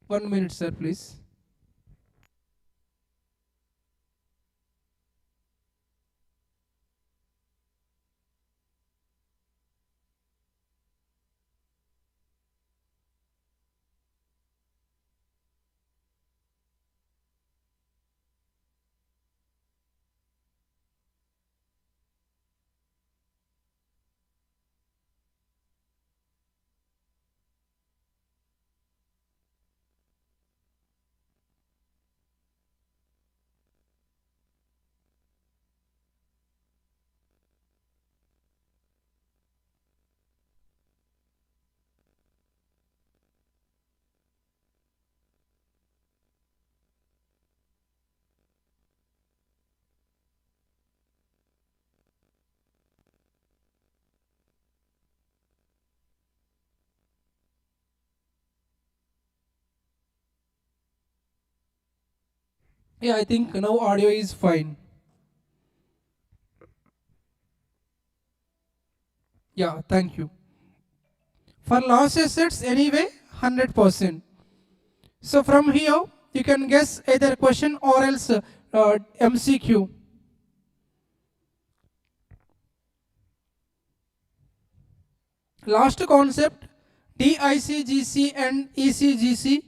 One minute, sir, please. Yeah, I think now audio is fine. Yeah, thank you. For loss assets anyway 100%. So from here you can guess either question or else MCQ. Last concept, DICGC and ECGC.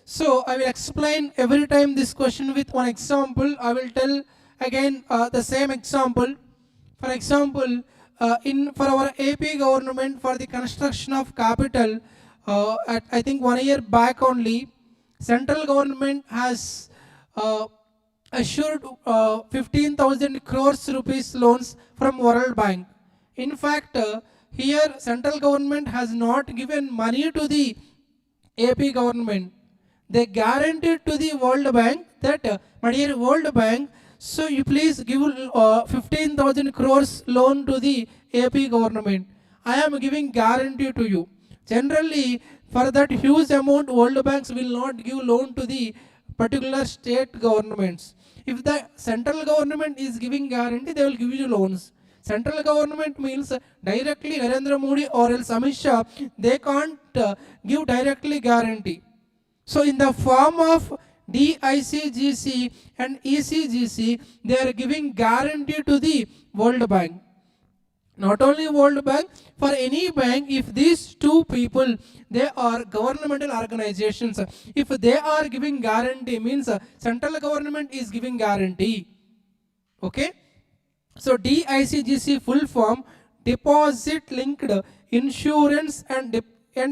So I will explain every time this question with one example. I will tell again the same example. For example, for our AP government, for the construction of capital, at I think 1 year back only, central government has assured 15,000 crores rupees loans from World Bank. In fact, here central government has not given money to the AP government. They guaranteed to the World Bank that, my dear World Bank, so you please give 15,000 crores loan to the AP government. I am giving guarantee to you. Generally, for that huge amount, World Banks will not give loan to the particular state governments. If the central government is giving guarantee, they will give you loans. Central government means directly Narendra Modi or else Amit Shah, they can't give directly guarantee. So in the form of DICGC and ECGC, they are giving guarantee to the World Bank. Not only World Bank, for any bank, if these two people, they are governmental organizations, if they are giving guarantee, means central government is giving guarantee. Okay? So DICGC full form, Deposit Linked Insurance and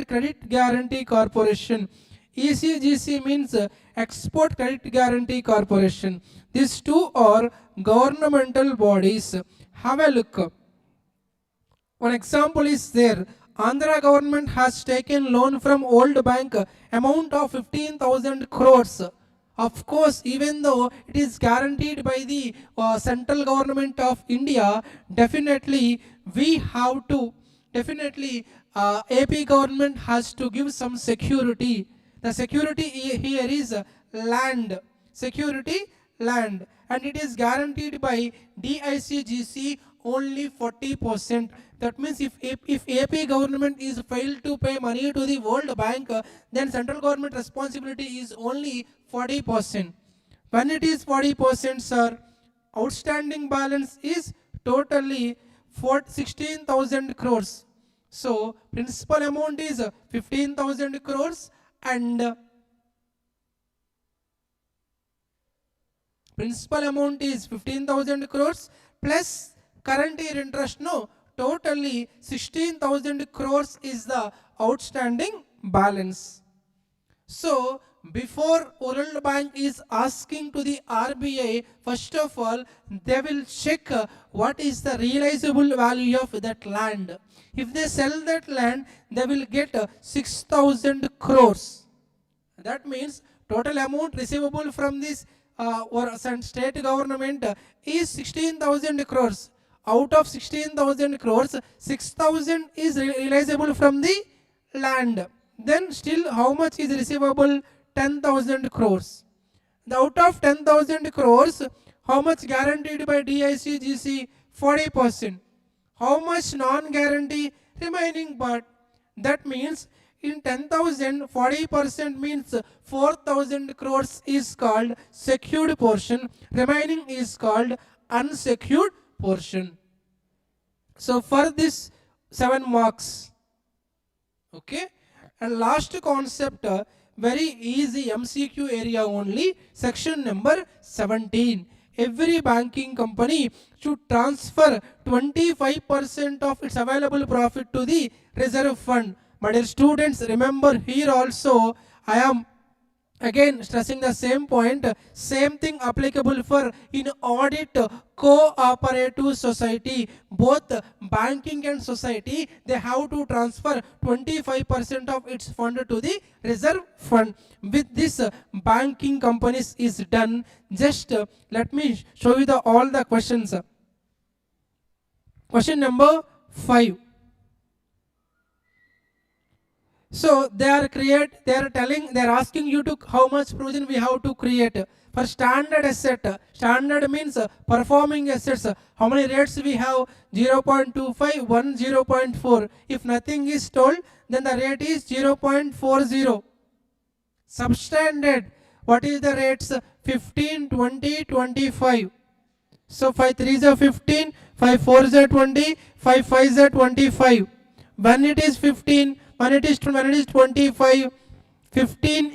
Credit Guarantee Corporation. ECGC means Export Credit Guarantee Corporation. These two are governmental bodies. Have a look. One example is there. Andhra government has taken loan from old bank amount of 15,000 crores. Of course, even though it is guaranteed by the central government of India, definitely we have to, AP government has to give some security. The security here is land, security land, and it is guaranteed by DICGC only 40%. That means if AP government is failed to pay money to the World Bank, then central government responsibility is only 40%. When it is 40%, sir, outstanding balance is totally 16,000 crores. So principal amount is 15,000 crores and principal amount is 15,000 crores plus current year interest, no, totally 16,000 crores is the outstanding balance. So before World Bank is asking to the RBI, first of all, they will check what is the realizable value of that land. If they sell that land, they will get 6,000 crores. That means total amount receivable from this or state government is 16,000 crores. Out of 16,000 crores, 6,000 is realizable from the land. Then still how much is receivable? 10,000 crores. Out of 10,000 crores, how much guaranteed by DICGC? 40%. How much non-guarantee? Remaining part. That means in 10,000, 40% means 4,000 crores is called secured portion. Remaining is called unsecured portion. So for this 7 marks. Okay. And last concept, very easy MCQ area only, section number 17. Every banking company should transfer 25% of its available profit to the reserve fund. My dear students, remember here also I am again stressing the same point. Same thing applicable for in audit cooperative society. Both banking and society, they have to transfer 25% of its fund to the reserve fund. With this banking companies is done. Just let me show you all the questions. Question number 5. So they are asking you to how much provision we have to create. For standard asset, standard means performing assets. How many rates we have? 0.25, 1, 0.4. If nothing is told, then the rate is 0.40. Substandard, what is the rates? 15, 20, 25. So 5 3s are 15, 5 4s are 20, 5 5s are 25. When it is 15, when it is 25, 15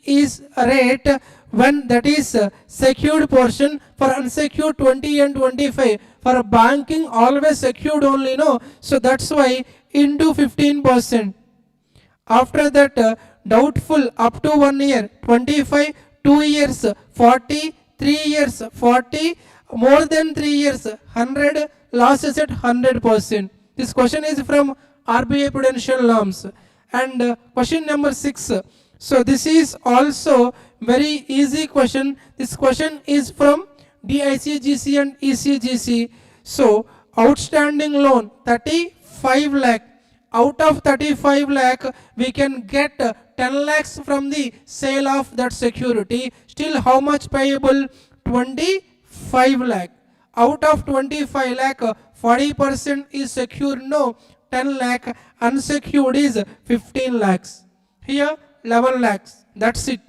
is a rate when that is secured portion. For unsecured 20 and 25. For banking always secured only, no. So that's why into 15%. After that doubtful up to 1 year 25, 2 years 40, 3 years 40, more than 3 years 100, losses at 100%. This question is from RBI Prudential Norms. And question number 6. So this is also very easy question. This question is from DICGC and ECGC. So outstanding loan 35 lakh. Out of 35 lakh, we can get 10 lakhs from the sale of that security. Still how much payable? 25 lakh. Out of 25 lakh, 40% is secured, no. 10 lakh, unsecured is 15 lakhs. Here 11 lakhs. That's it.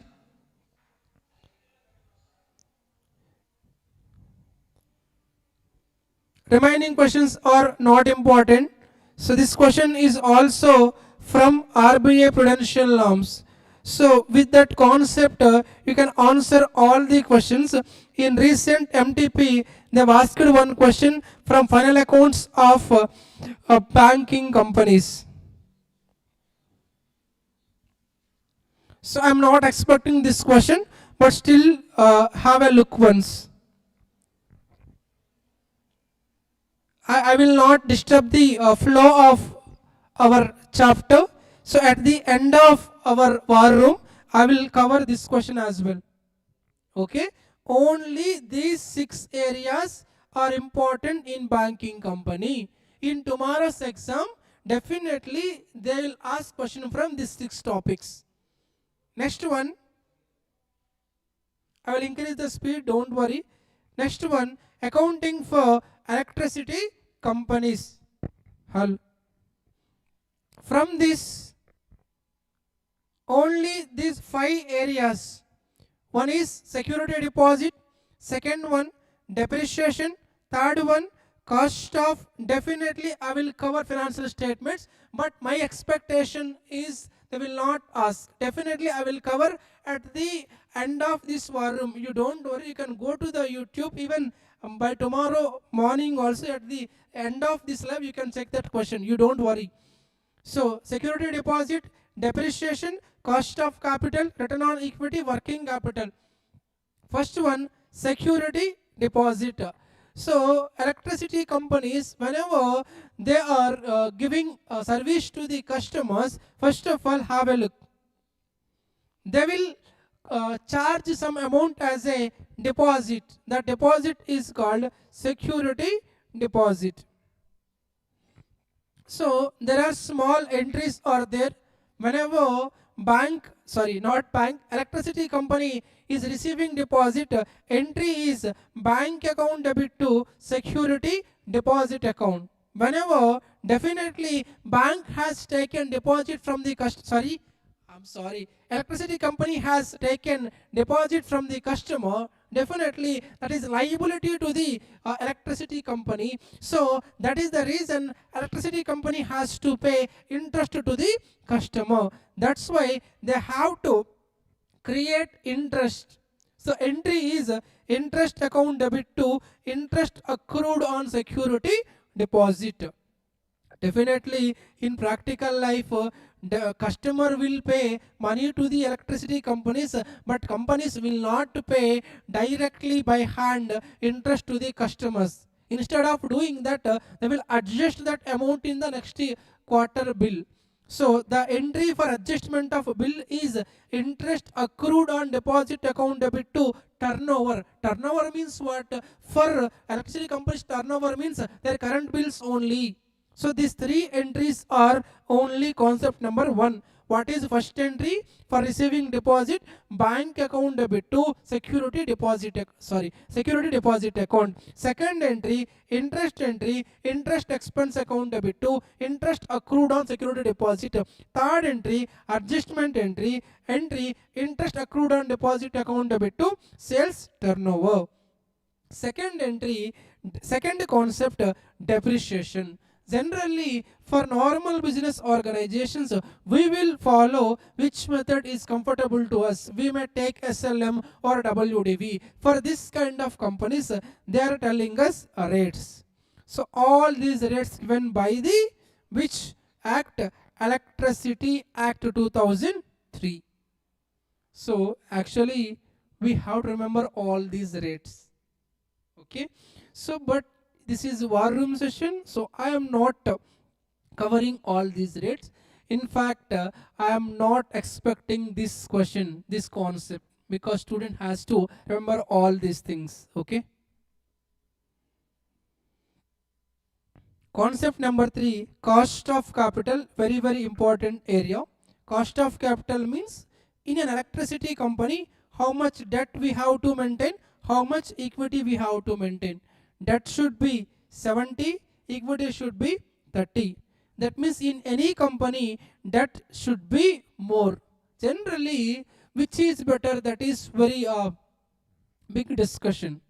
Remaining questions are not important. So this question is also from RBI Prudential Norms. So with that concept, you can answer all the questions. In recent MTP, they have asked one question from final accounts of banking companies. So I'm not expecting this question, but still have a look once. I will not disturb the flow of our chapter. So at the end of our war room, I will cover this question as well. Okay, only these 6 areas are important in banking company. In tomorrow's exam, definitely they will ask question from these 6 topics. Next one, I will increase the speed, don't worry. Next one, accounting for electricity companies. From this, only these 5 areas. One is security deposit, second one depreciation, third one cost of, definitely I will cover financial statements, but my expectation is they will not ask. Definitely I will cover at the end of this war room. You don't worry, you can go to the YouTube even by tomorrow morning also. At the end of this lab you can check that question, you don't worry. So security deposit, depreciation, cost of capital, return on equity, working capital. First one, security deposit. So electricity companies, whenever they are giving service to the customers, first of all have a look. They will charge some amount as a deposit. That deposit is called security deposit. So there are small entries are there. Whenever electricity company is receiving deposit, entry is bank account debit to security deposit account. Whenever definitely bank has taken deposit from the electricity company has taken deposit from the customer, definitely that is liability to the electricity company. So that is the reason electricity company has to pay interest to the customer. That's why they have to create interest. So entry is interest account debit to interest accrued on security deposit. Definitely in practical life, the customer will pay money to the electricity companies, but companies will not pay directly by hand interest to the customers. Instead of doing that, they will adjust that amount in the next quarter bill. So the entry for adjustment of bill is interest accrued on deposit account debit to turnover. Turnover means what? For electricity companies, turnover means their current bills only. So these 3 entries are only concept number 1. What is first entry? For receiving deposit, bank account debit to security deposit account. Second entry, interest expense account debit to interest accrued on security deposit. Third entry, adjustment entry, interest accrued on deposit account debit to sales turnover. Second entry, second concept, depreciation. Generally, for normal business organizations, we will follow which method is comfortable to us. We may take SLM or WDV. For this kind of companies, they are telling us rates. So all these rates given by the which act? Electricity Act 2003. So actually, we have to remember all these rates. Okay. So but this is war room session, so I am not covering all these rates. In fact, I am not expecting this question, this concept, because student has to remember all these things. Okay. Concept number 3, cost of capital, very important area. Cost of capital means in an electricity company, how much debt we have to maintain, how much equity we have to maintain. Debt should be 70, equity should be 30. That means in any company, debt should be more. Generally, which is better, that is very big discussion.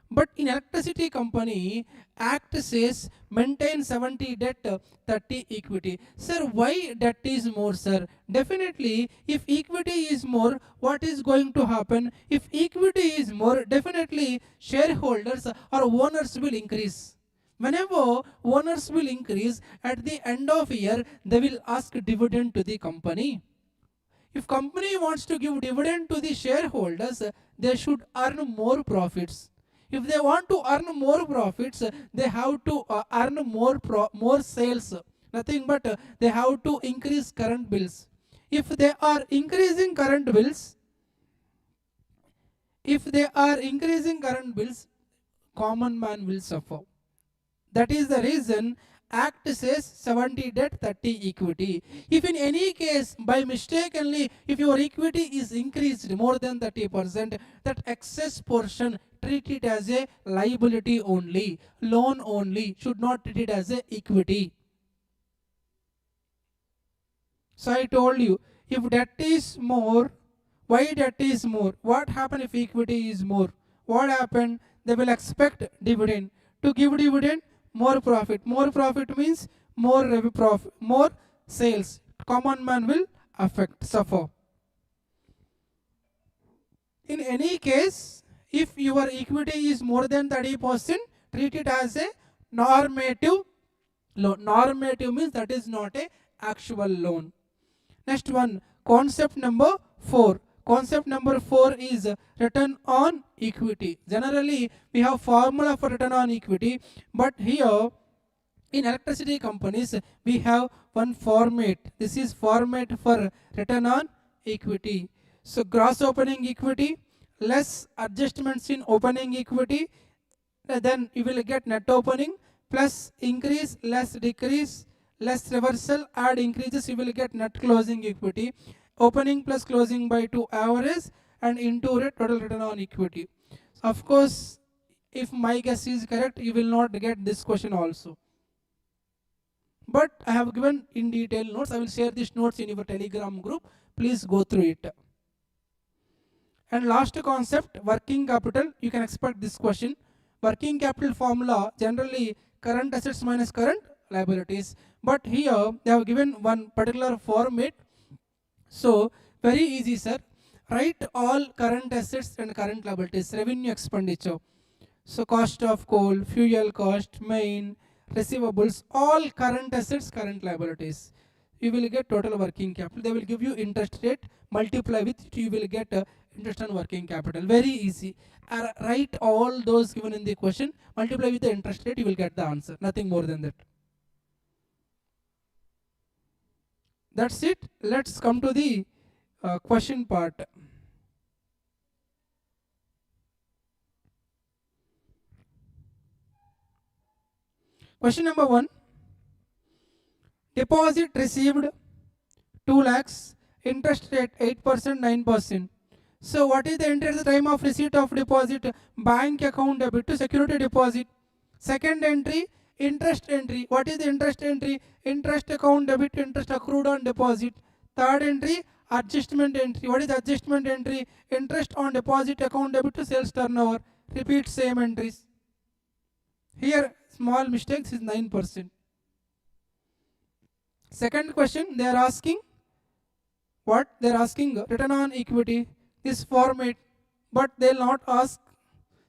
But in electricity company, Act says maintain 70 debt, 30 equity. Sir, why debt is more, sir? Definitely, if equity is more, what is going to happen? If equity is more, definitely shareholders or owners will increase. Whenever owners will increase, at the end of year, they will ask dividend to the company. If company wants to give dividend to the shareholders, they should earn more profits. If they want to earn more profits, they have to earn more sales. Nothing but they have to increase current bills. If they are increasing current bills, common man will suffer. That is the reason Act says 70 debt, 30 equity. If in any case, by mistakenly, if your equity is increased more than 30%, that excess portion treat it as a liability only, loan only, should not treat it as a equity. So I told you, if debt is more, why debt is more? What happen if equity is more? What happened? They will expect dividend. To give dividend, more profit. More profit means more sales. Common man will suffer. In any case, if your equity is more than 30%, treat it as a normative loan. Normative means that is not a actual loan. Next one, concept number 4. Concept number 4 is return on equity. Generally, we have formula for return on equity, but here in electricity companies, we have one format. This is format for return on equity. So gross opening equity less adjustments in opening equity, then you will get net opening plus increase less decrease less reversal add increases, you will get net closing equity. Opening plus closing by 2 average and into rate total return on equity. So of course, if my guess is correct, you will not get this question also. But I have given in detail notes. I will share these notes in your Telegram group. Please go through it. And last concept, working capital. You can expect this question. Working capital formula, generally current assets minus current liabilities. But here they have given one particular format. So very easy, sir. Write all current assets and current liabilities, revenue expenditure. So cost of coal, fuel cost, main, receivables, all current assets, current liabilities. You will get total working capital. They will give you interest rate, multiply with it, you will get interest on working capital. Very easy. Write all those given in the question, multiply with the interest rate, you will get the answer. Nothing more than that. That's it. Let's come to the question part. Question number 1. Deposit received 2 lakhs, interest rate 8%, 9%. So what is the interest at the time of receipt of deposit? Bank account debit to security deposit. Second entry, interest entry. What is the interest entry? Interest account debit, interest accrued on deposit. Third entry, adjustment entry. What is adjustment entry? Interest on deposit account debit to sales turnover. Repeat same entries. Here small mistakes is 9%. Second question, they are asking what? They are asking return on equity, this format, but they will not ask.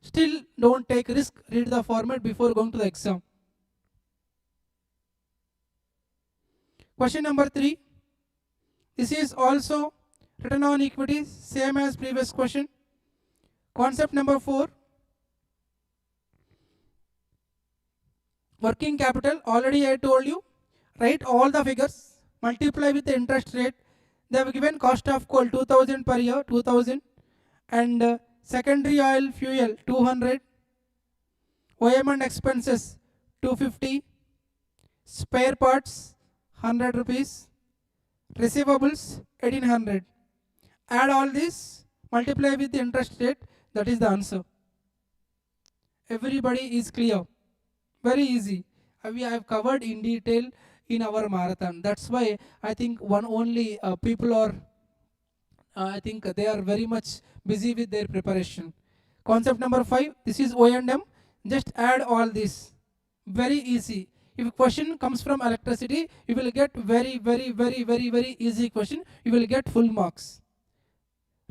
Still don't take risk, read the format before going to the exam. Question number 3. This is also return on equity, same as previous question. Concept number 4. Working capital, already I told you. Write all the figures, multiply with the interest rate. They have given cost of coal 2000 per year, 2000, and secondary oil fuel 200, OM and expenses 250, spare parts 100 rupees, receivables 1800. Add all this, multiply with the interest rate, that is the answer. Everybody is clear. Very easy. We have covered in detail in our marathon. That's why I think people are, I think they are very much busy with their preparation. Concept number 5, this is O&M. Just add all this. Very easy. If a question comes from electricity, you will get very easy question. You will get full marks.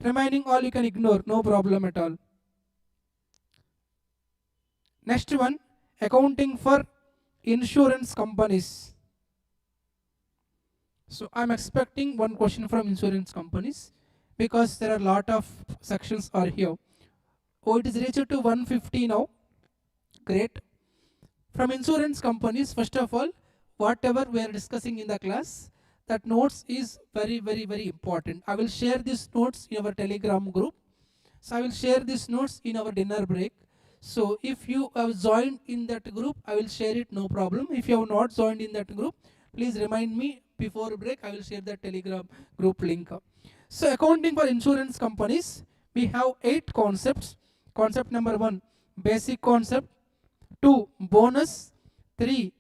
Remaining all you can ignore, no problem at all. Next one, accounting for insurance companies. So I'm expecting one question from insurance companies because there are a lot of sections are here. Oh, it is reached to 150 now. Great. From insurance companies, first of all, whatever we are discussing in the class, that notes is very important. I will share these notes in our Telegram group. So I will share these notes in our dinner break. So if you have joined in that group, I will share it, no problem. If you have not joined in that group, please remind me before break. I will share the Telegram group link. So accounting for insurance companies, we have 8 concepts. Concept number 1, basic concept. 2, bonus. 3,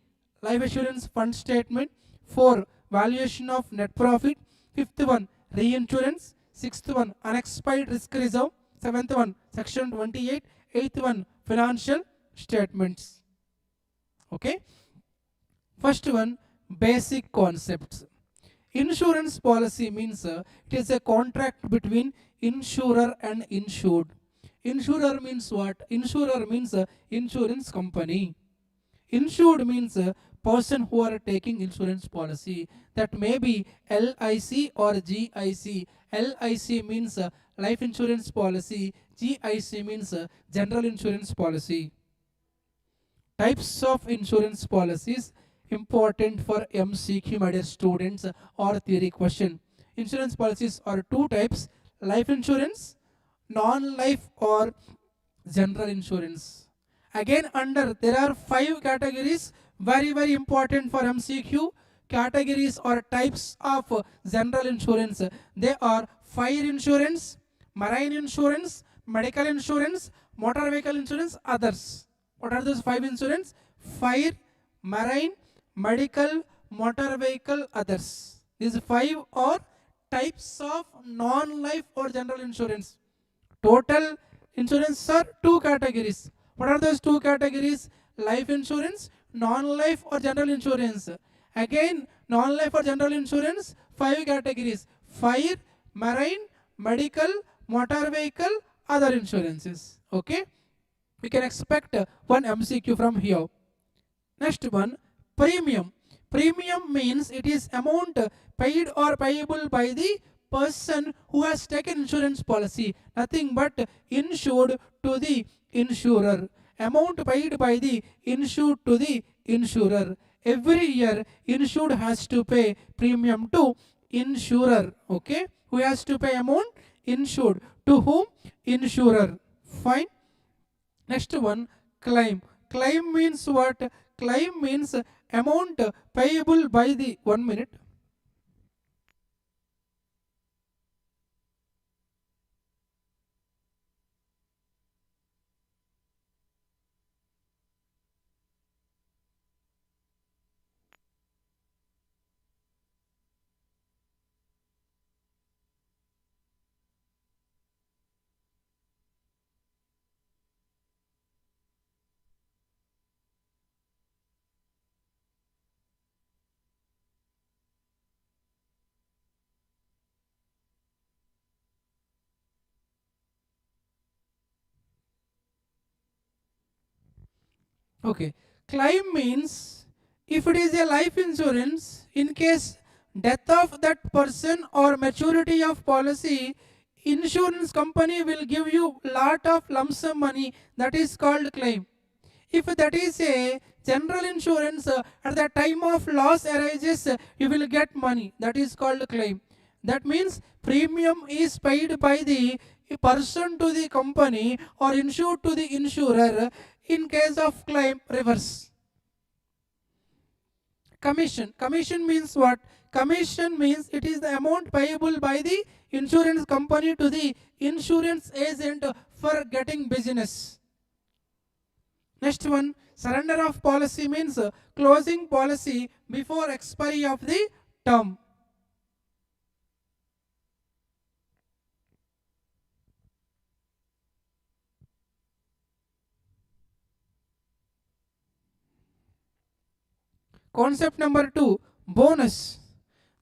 life assurance fund statement. 4, valuation of net profit. 5th one, reinsurance. 6th one, unexpired risk reserve. 7th one, section 28. 8th one, financial statements. Okay. First one, basic concepts. Insurance policy means it is a contract between insurer and insured. Insurer means what? Insurer means insurance company. Insured means person who are taking insurance policy. That may be LIC or GIC. LIC means life insurance policy. GIC means general insurance policy. Types of insurance policies important for MCQ, my dear students, or theory question. Insurance policies are 2 types: life insurance, non-life or general insurance. Again, under there are 5 categories, very important for MCQ. Categories or types of general insurance. They are fire insurance, marine insurance, medical insurance, motor vehicle insurance, others. What are those 5 insurance? Fire, marine, medical, motor vehicle, others. These 5 are types of non-life or general insurance. Total insurance are 2 categories. What are those 2 categories? Life insurance, non-life or general insurance. Again, non-life or general insurance, 5 categories: fire, marine, medical, motor vehicle, other insurances. Okay. We can expect one MCQ from here. Next one, premium. Premium means it is amount paid or payable by the person who has taken insurance policy. Nothing but insured to the insurer. Amount paid by the insured to the insurer. Every year, insured has to pay premium to insurer. Okay. Who has to pay amount? Insured. To whom? Insurer. Fine. Next one, claim. Claim means what? Claim means amount payable by the 1 minute. Okay. Claim means if it is a life insurance, in case death of that person or maturity of policy, insurance company will give you lot of lump sum money. That is called claim. If that is a general insurance, at the time of loss arises, you will get money. That is called claim. That means premium is paid by the person to the company or insured to the insurer. In case of claim, reverse. Commission. Commission means what? Commission means it is the amount payable by the insurance company to the insurance agent for getting business. Next one, surrender of policy means closing policy before expiry of the term. Concept number 2, bonus.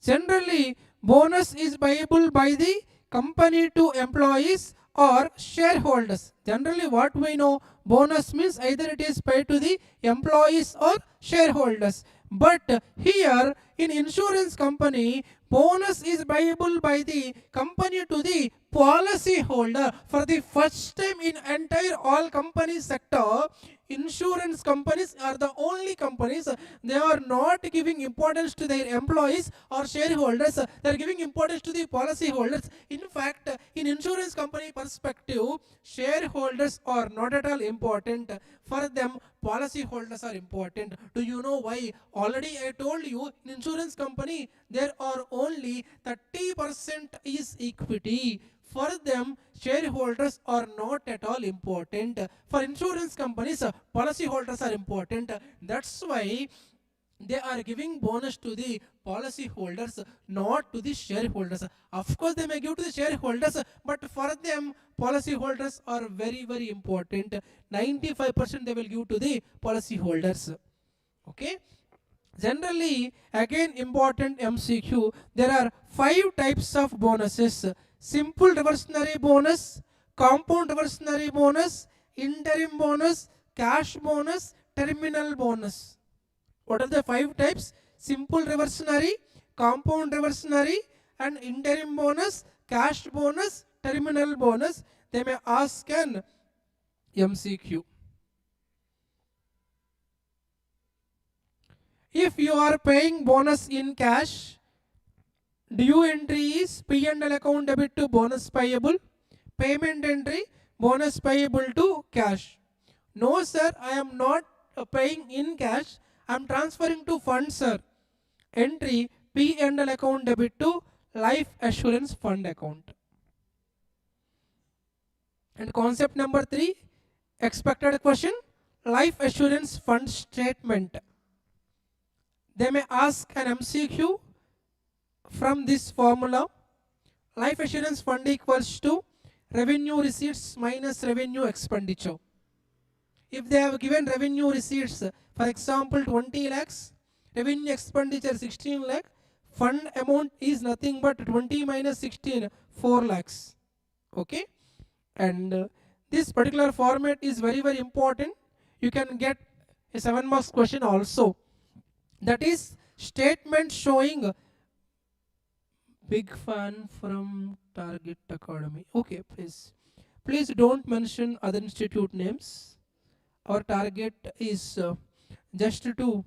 Generally, bonus is payable by the company to employees or shareholders. Generally, what we know, bonus means either it is paid to the employees or shareholders. But here in insurance company, bonus is payable by the company to the policy holder. For the first time in entire all company sector, insurance companies are the only companies, they are not giving importance to their employees or shareholders, they are giving importance to the policy holders. In fact, in insurance company perspective, shareholders are not at all important. For them, policy holders are important. Do you know why? Already I told you, in insurance company there are only 30% is equity. For them, shareholders are not at all important. For insurance companies, policy holders are important. That's why they are giving bonus to the policy holders, not to the shareholders. Of course, they may give to the shareholders, but for them, policy holders are very, very important. 95% they will give to the policy holders. Okay. Generally, again important MCQ, there are 5 types of bonuses: simple reversionary bonus, compound reversionary bonus, interim bonus, cash bonus, terminal bonus. What are the 5 types? Simple reversionary, compound reversionary, and interim bonus, cash bonus, terminal bonus. They may ask an MCQ. If you are paying bonus in cash, due entry is P&L account debit to bonus payable. Payment entry, bonus payable to cash. No sir, I am not paying in cash, I am transferring to fund sir. Entry, P&L account debit to life assurance fund account. And concept number 3, expected question, life assurance fund statement. They may ask an MCQ from this formula. Life assurance fund equals to revenue receipts minus revenue expenditure. If they have given revenue receipts, for example 20 lakhs, revenue expenditure 16 lakh, fund amount is nothing but 20 minus 16, 4 lakhs. Okay. And this particular format is very, very important. You can get a 7 marks question also. That is statement showing. Big fan from Target Academy. Okay, please don't mention other institute names. Our target is just to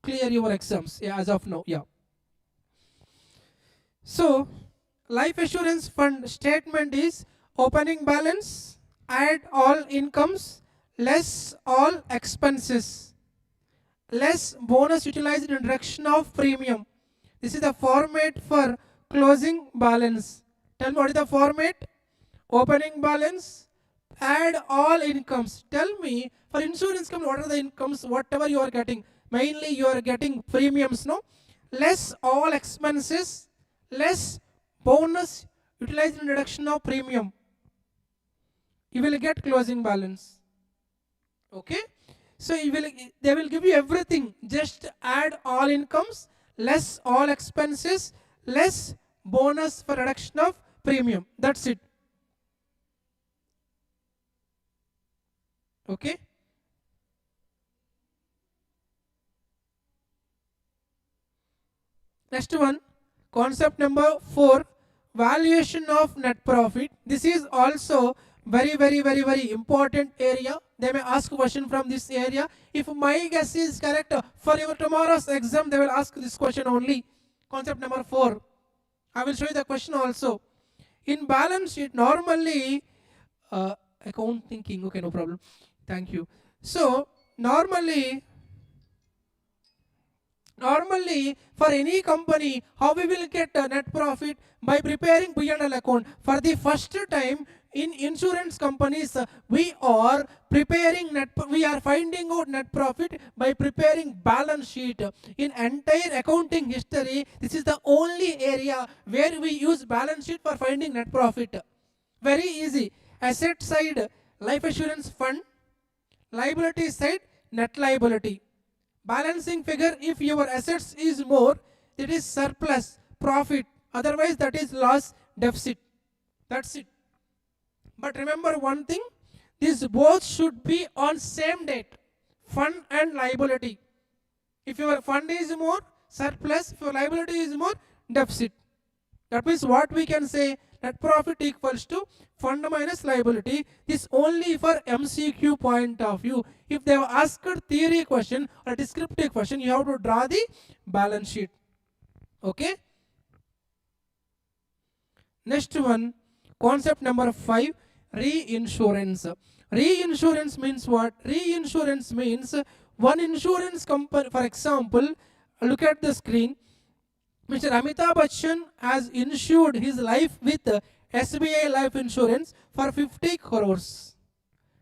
clear your exams. Yeah, as of now. Yeah. So life assurance fund statement is opening balance, add all incomes, less all expenses, less bonus utilized in reduction of premium. This is the format for closing balance. Tell me what is the format? Opening balance, add all incomes. Tell me, for insurance company, what are the incomes? Whatever you are getting, mainly you are getting premiums, no? Less all expenses, less bonus utilized in reduction of premium. You will get closing balance. Okay. So they will give you everything. Just add all incomes, less all expenses, less bonus for reduction of premium. That's it. Okay. Next one, concept number 4, valuation of net profit. This is also very, very, very, very important area. They may ask question from this area. If my guess is correct, for your tomorrow's exam, they will ask this question only. Concept number 4. I will show you the question also. In balance sheet, normally, account thinking, okay, no problem. Thank you. So, normally, for any company, how we will get a net profit? By preparing P&L account. For the first time, in insurance companies, we are finding out net profit by preparing balance sheet. In entire accounting history, this is the only area where we use balance sheet for finding net profit. Very easy. Asset side, life assurance fund. Liability side, net liability. Balancing figure, if your assets is more, it is surplus, profit. Otherwise, that is loss, deficit. That's it. But remember one thing, these both should be on same date. fund and liability. If your fund is more, surplus. If your liability is more, deficit. That means what we can say, net profit equals to fund minus liability. This only for MCQ point of view. If they have asked theory question or descriptive question, you have to draw the balance sheet. Okay. Next one, concept number 5, reinsurance. Reinsurance means what? Reinsurance means one insurance company, for example, look at the screen. Mr. Amitabh Bachchan has insured his life with SBI life insurance for 50 crores.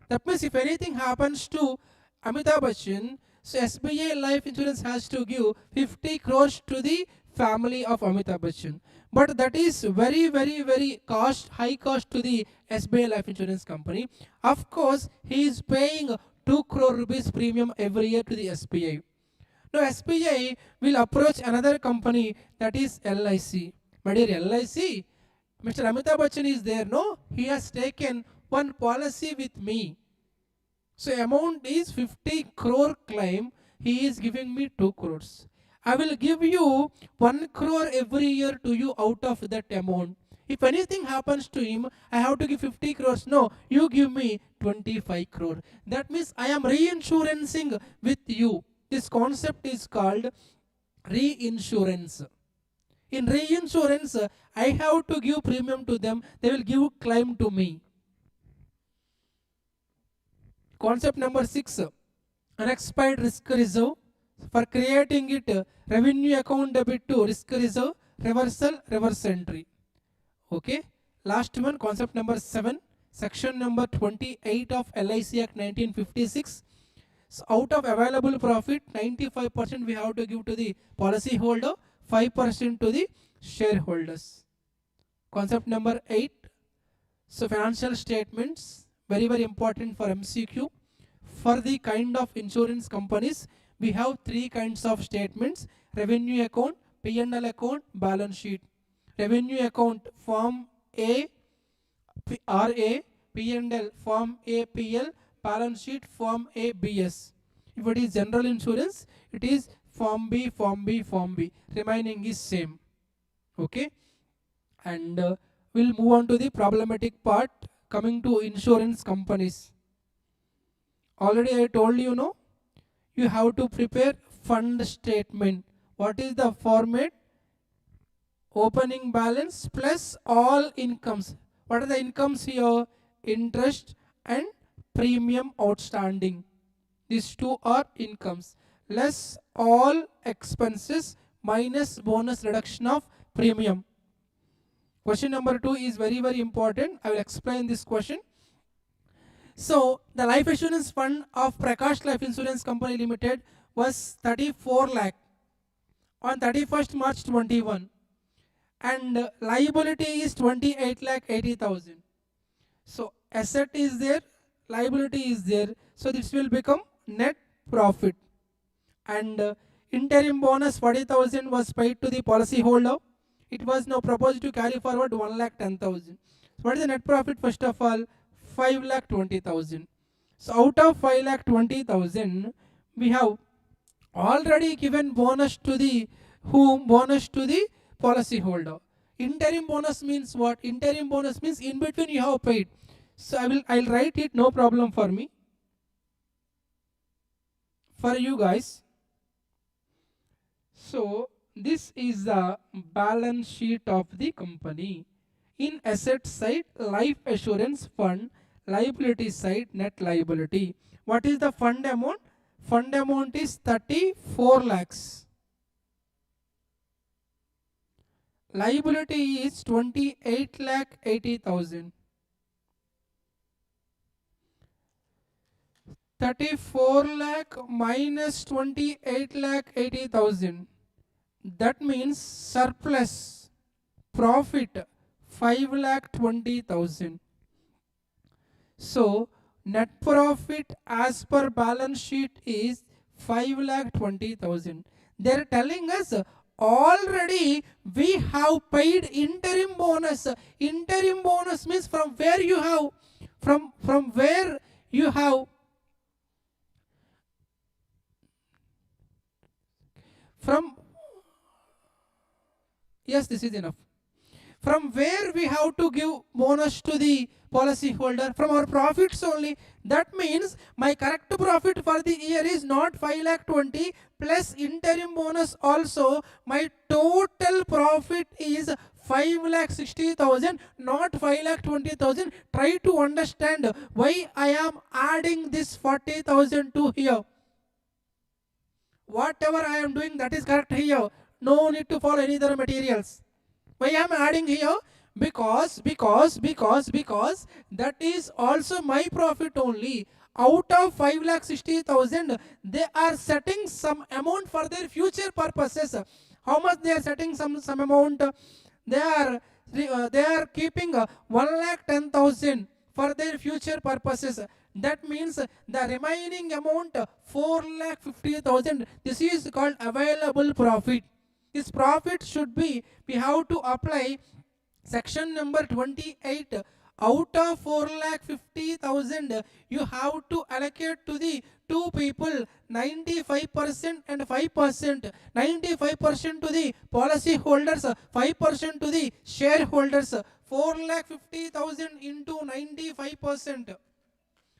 That means if anything happens to Amitabh Bachchan, so SBI life insurance has to give 50 crores to the family of Amitabh Bachchan. But that is very high cost to the SBI life insurance company. Of course, he is paying 2 crore rupees premium every year to the SBI. Now SBI will approach another company, that is LIC. My dear LIC, Mr. Amitabh Bachchan is there, no? He has taken one policy with me. So amount is 50 crore claim. He is giving me 2 crores. I will give you 1 crore every year to you out of that amount. If anything happens to him, I have to give 50 crores. No, you give me 25 crore. That means I am reinsuring with you. This concept is called reinsurance. In reinsurance, I have to give premium to them. They will give claim to me. Concept number 6, unexpired risk reserve. For creating it, revenue account debit to risk reserve, reversal, reverse entry. Okay. Last one, concept number 7, section number 28 of LIC Act 1956. So out of available profit, 95% we have to give to the policy holder, 5% to the shareholders. Concept number 8. So financial statements, very important for MCQ. For the kind of insurance companies, we have 3 kinds of statements: revenue account, P&L account, balance sheet. Revenue account form A, RA, P&L form A, PL, balance sheet form A, BS. If it is general insurance, it is form B, form B, form B. Remaining is same. Okay. And we'll move on to the problematic part, coming to insurance companies. Already I told you, no, you have to prepare fund statement. What is the format? Opening balance plus all incomes. What are the incomes here? Interest and premium outstanding. These 2 are incomes. Less all expenses minus bonus reduction of premium. Question number 2 is very important. I will explain this question. So the life insurance fund of Prakash Life Insurance Company Limited was 34 lakh on 31st March 21, and liability is 28 lakh 80,000. So asset is there, liability is there, so this will become net profit. And interim bonus 40,000 was paid to the policy holder. It was now proposed to carry forward 1 lakh 10,000. So what is the net profit? First of all, 5 lakh 20,000. So out of 5 lakh 20,000, we have already given bonus to the whom? Bonus to the policy holder. Interim bonus means what? Interim bonus means in between you have paid. So I'll write it, no problem for me. For you guys. So this is the balance sheet of the company. In asset side, life assurance fund. Liability side, net liability. What is the fund amount? Fund amount is 34 lakhs. Liability is 28 lakh 80,000. 34 lakh minus 28 lakh 80,000. That means surplus profit 5 lakh 20,000. So net profit as per balance sheet is 5 lakh 20,000. They are telling us already we have paid interim bonus. Interim bonus means from where you have, from where you have From, yes, this is enough. From where we have to give bonus to the policy holder? From our profits only. That means my correct profit for the year is not 5,20,000 plus interim bonus also. My total profit is 5,60,000, not 5,20,000. Try to understand why I am adding this 40,000 to here. Whatever I am doing, that is correct here. No need to follow any other materials. Why I am adding here? Because that is also my profit only. Out of 5,60,000, they are setting some amount for their future purposes. How much they are setting? Some amount. They are keeping 1,10,000 for their future purposes. That means the remaining amount 4,50,000. This is called available profit. This profit should be, we have to apply section number 28. Out of 4,50,000, you have to allocate to the two people 95% and 5%. 95% to the policy holders, 5% to the shareholders. 4,50,000 into 95%.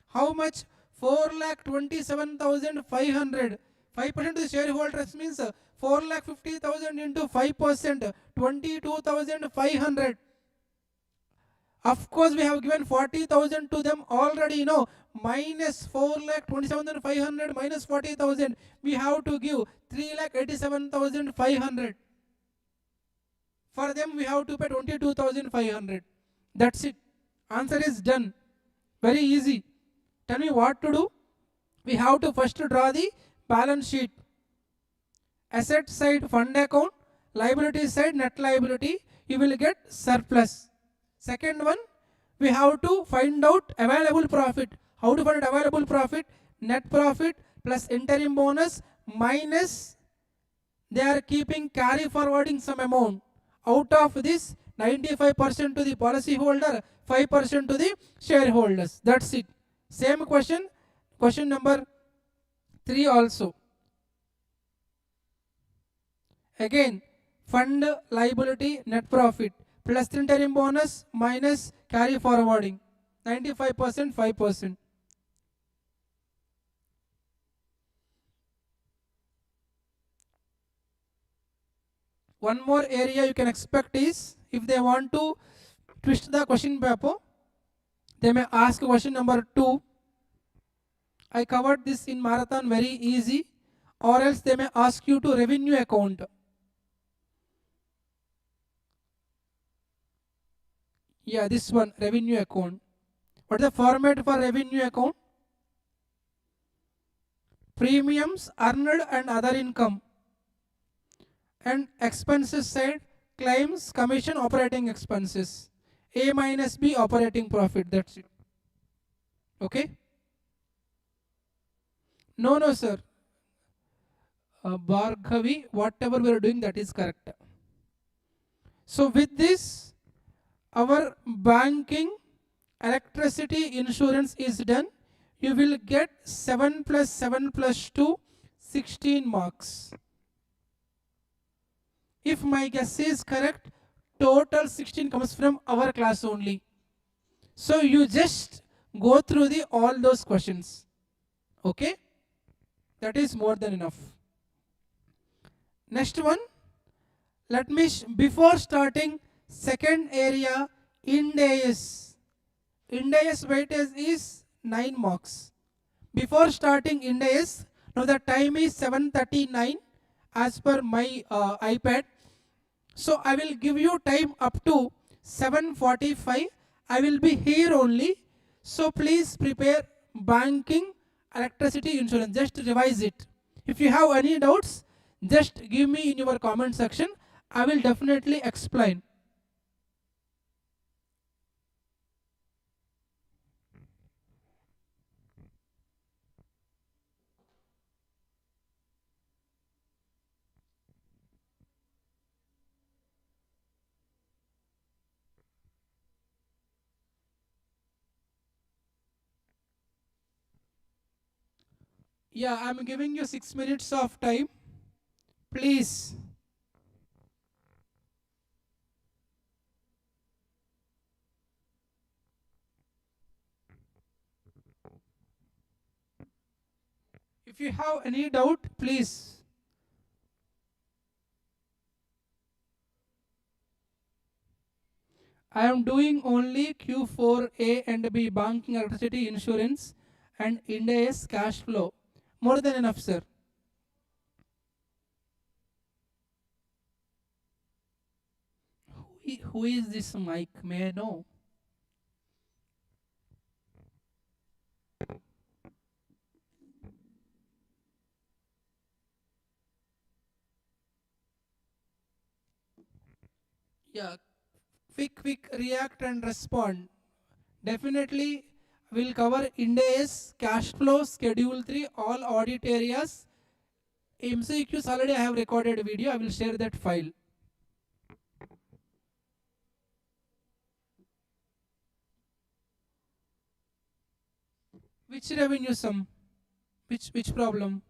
How much? 4,27,500. 5% to the shareholders means 4,50,000 into 5%, 22,500. Of course, we have given 40,000 to them already, minus 4,27,500 minus 40,000. We have to give 3,87,500. For them, we have to pay 22,500. That's it. Answer is done. Very easy. Tell me what to do. We have to first draw the balance sheet. Asset side fund account, liability side net liability, you will get surplus. Second one, we have to find out available profit. How to find available profit? Net profit plus interim bonus minus they are keeping carry forwarding some amount. Out of this, 95% to the policy holder, 5% to the shareholders. That's it. Same question number 3 also. Again, fund liability net profit plus interim bonus minus carry forwarding. 95%, 5%. One more area you can expect is, if they want to twist the question paper, they may ask question number 2. I covered this in marathon, very easy. Or else they may ask you to revenue account. Yeah, this one, revenue account. What is the format for revenue account? Premiums earned and other income. And expenses side, claims, commission, operating expenses. A minus B operating profit. That's it. Okay? No, sir. Bhargavi, whatever we are doing, that is correct. So with this, our banking, electricity, insurance is done. You will get 7 plus 7 plus 2, 16 marks. If my guess is correct, total 16 comes from our class only. So you just go through all those questions. Okay? That is more than enough. Next one, let me, before starting second area, Ind AS. Ind AS weightage is 9 marks. Before starting Ind AS, now the time is 7:39 as per my iPad. So I will give you time up to 7:45. I will be here only. So please prepare banking, electricity, insurance. Just revise it. If you have any doubts, just give me in your comment section. I will definitely explain. Yeah, I'm giving you 6 minutes of time Please. If you have any doubt, please. I am doing only Q4A and B, banking, electricity, insurance, and Ind AS cash flow. More than enough, sir. Who is this Mike? May I know? Yeah, quick react and respond. Definitely we'll cover Ind AS, cash flow, schedule 3, all audit areas. MCQs already I have recorded video. I will share that file. Which revenue sum? Which problem?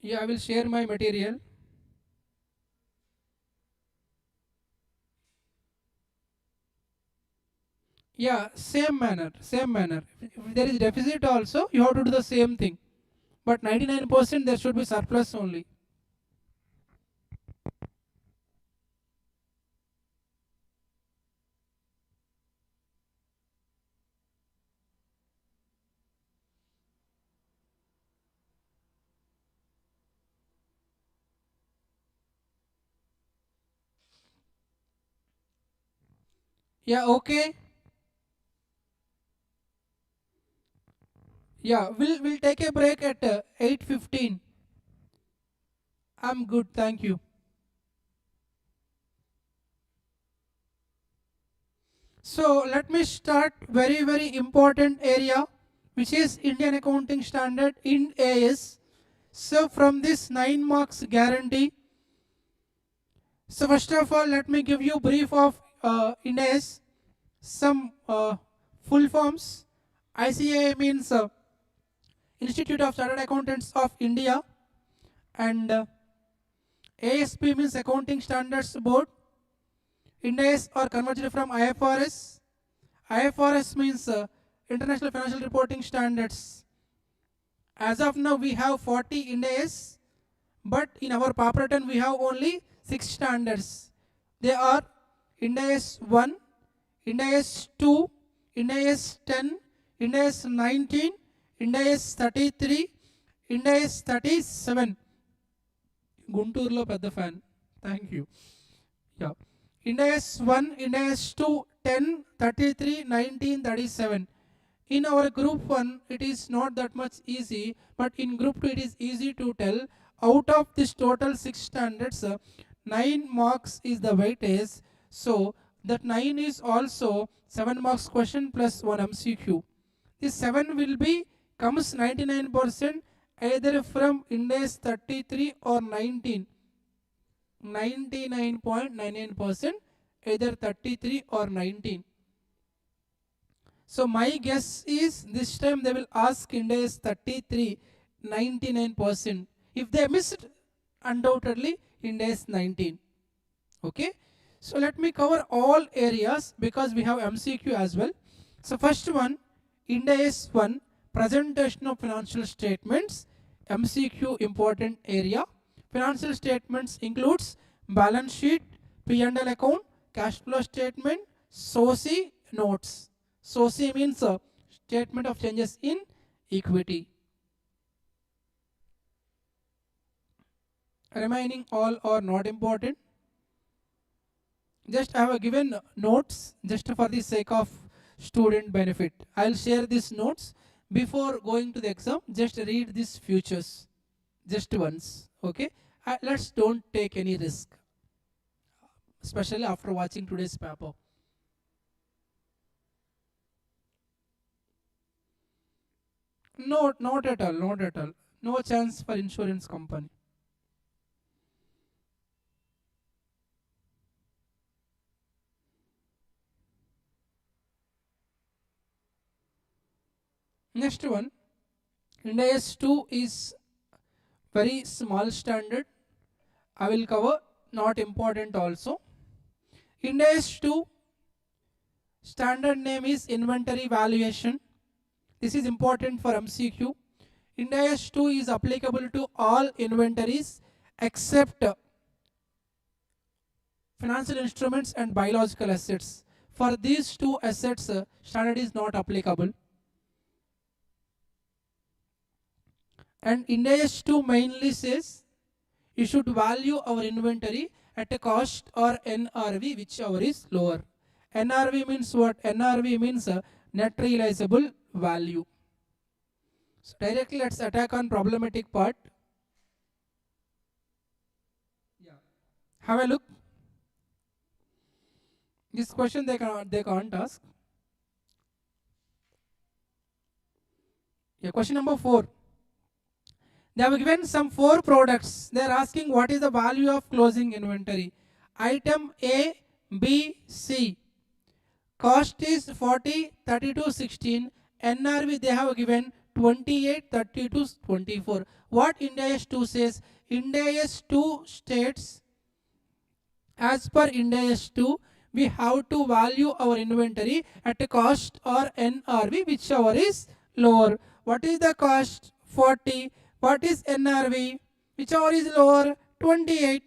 Yeah, I will share my material. Yeah, same manner. If there is deficit also, you have to do the same thing. But 99% there should be surplus only. Yeah, okay. Yeah, we'll take a break at 8:15. I'm good, thank you. So let me start very important area, which is Indian Accounting Standard Ind AS. So from this 9 marks guarantee. So first of all, let me give you brief of Ind AS. Some full forms. ICAI means Institute of Chartered Accountants of India, and ASP means Accounting Standards Board. Ind AS are converted from IFRS. IFRS means International Financial Reporting Standards. As of now, we have 40 Ind AS, but in our PAP return we have only 6 standards. They are Ind AS 1, Ind AS 2, Ind AS 10, Ind AS 19, Ind AS 33, Ind AS 37. Gunturlo pedda fan. Thank you. Yeah. Ind AS 1, Ind AS 2, 10, 33, 19, 37. In our group 1, it is not that much easy, but in group 2, it is easy to tell. Out of this total 6 standards, 9 marks is the weightage. So that 9 is also 7 marks question plus 1 MCQ. This 7 will be comes 99% either from Ind AS 33 or 19. 99.99%, either 33 or 19. So my guess is this time they will ask Ind AS 33, 99%. If they missed, undoubtedly Ind AS 19. Okay. So let me cover all areas because we have MCQ as well. So first one, Ind AS 1, presentation of financial statements, MCQ important area. Financial statements includes balance sheet, P&L account, cash flow statement, SOCI, notes. SOCI means statement of changes in equity. Remaining all are not important. Just I have given notes just for the sake of student benefit. I'll share these notes before going to the exam. Just read these futures just once. Okay. Let's don't take any risk, especially after watching today's paper. No, not at all, not at all. No chance for insurance company. Next one, Ind AS 2 is very small standard. I will cover, not important also. Ind AS 2 standard name is inventory valuation. This is important for MCQ. Ind AS 2 is applicable to all inventories except financial instruments and biological assets. For these two assets, standard is not applicable. And Ind AS 2 mainly says you should value our inventory at a cost or NRV, whichever is lower. NRV means what? NRV means net realizable value. So directly let's attack on problematic part. Yeah. Have a look. This question they can't ask. Yeah, question number 4. They have given some 4 products. They are asking what is the value of closing inventory. Item A, B, C. Cost is 40, 32, 16. NRV they have given 28, 32, 24. What Ind AS 2 says? Ind AS 2 states, as per Ind AS 2, we have to value our inventory at a cost or NRV, whichever is lower. What is the cost? 40. What is NRV? Whichever is lower? 28.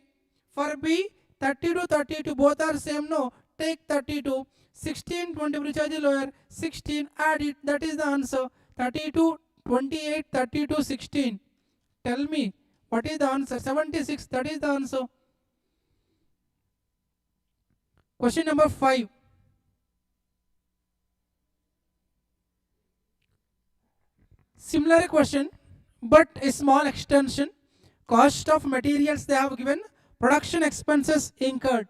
For B, 32, 32, both are same, no? Take 32. 16, 20, which is lower? 16, add it, that is the answer. 32, 28, 32, 16. Tell me, what is the answer? 76, that is the answer. Question number 5. Similar question, but a small extension. Cost of materials they have given, production expenses incurred.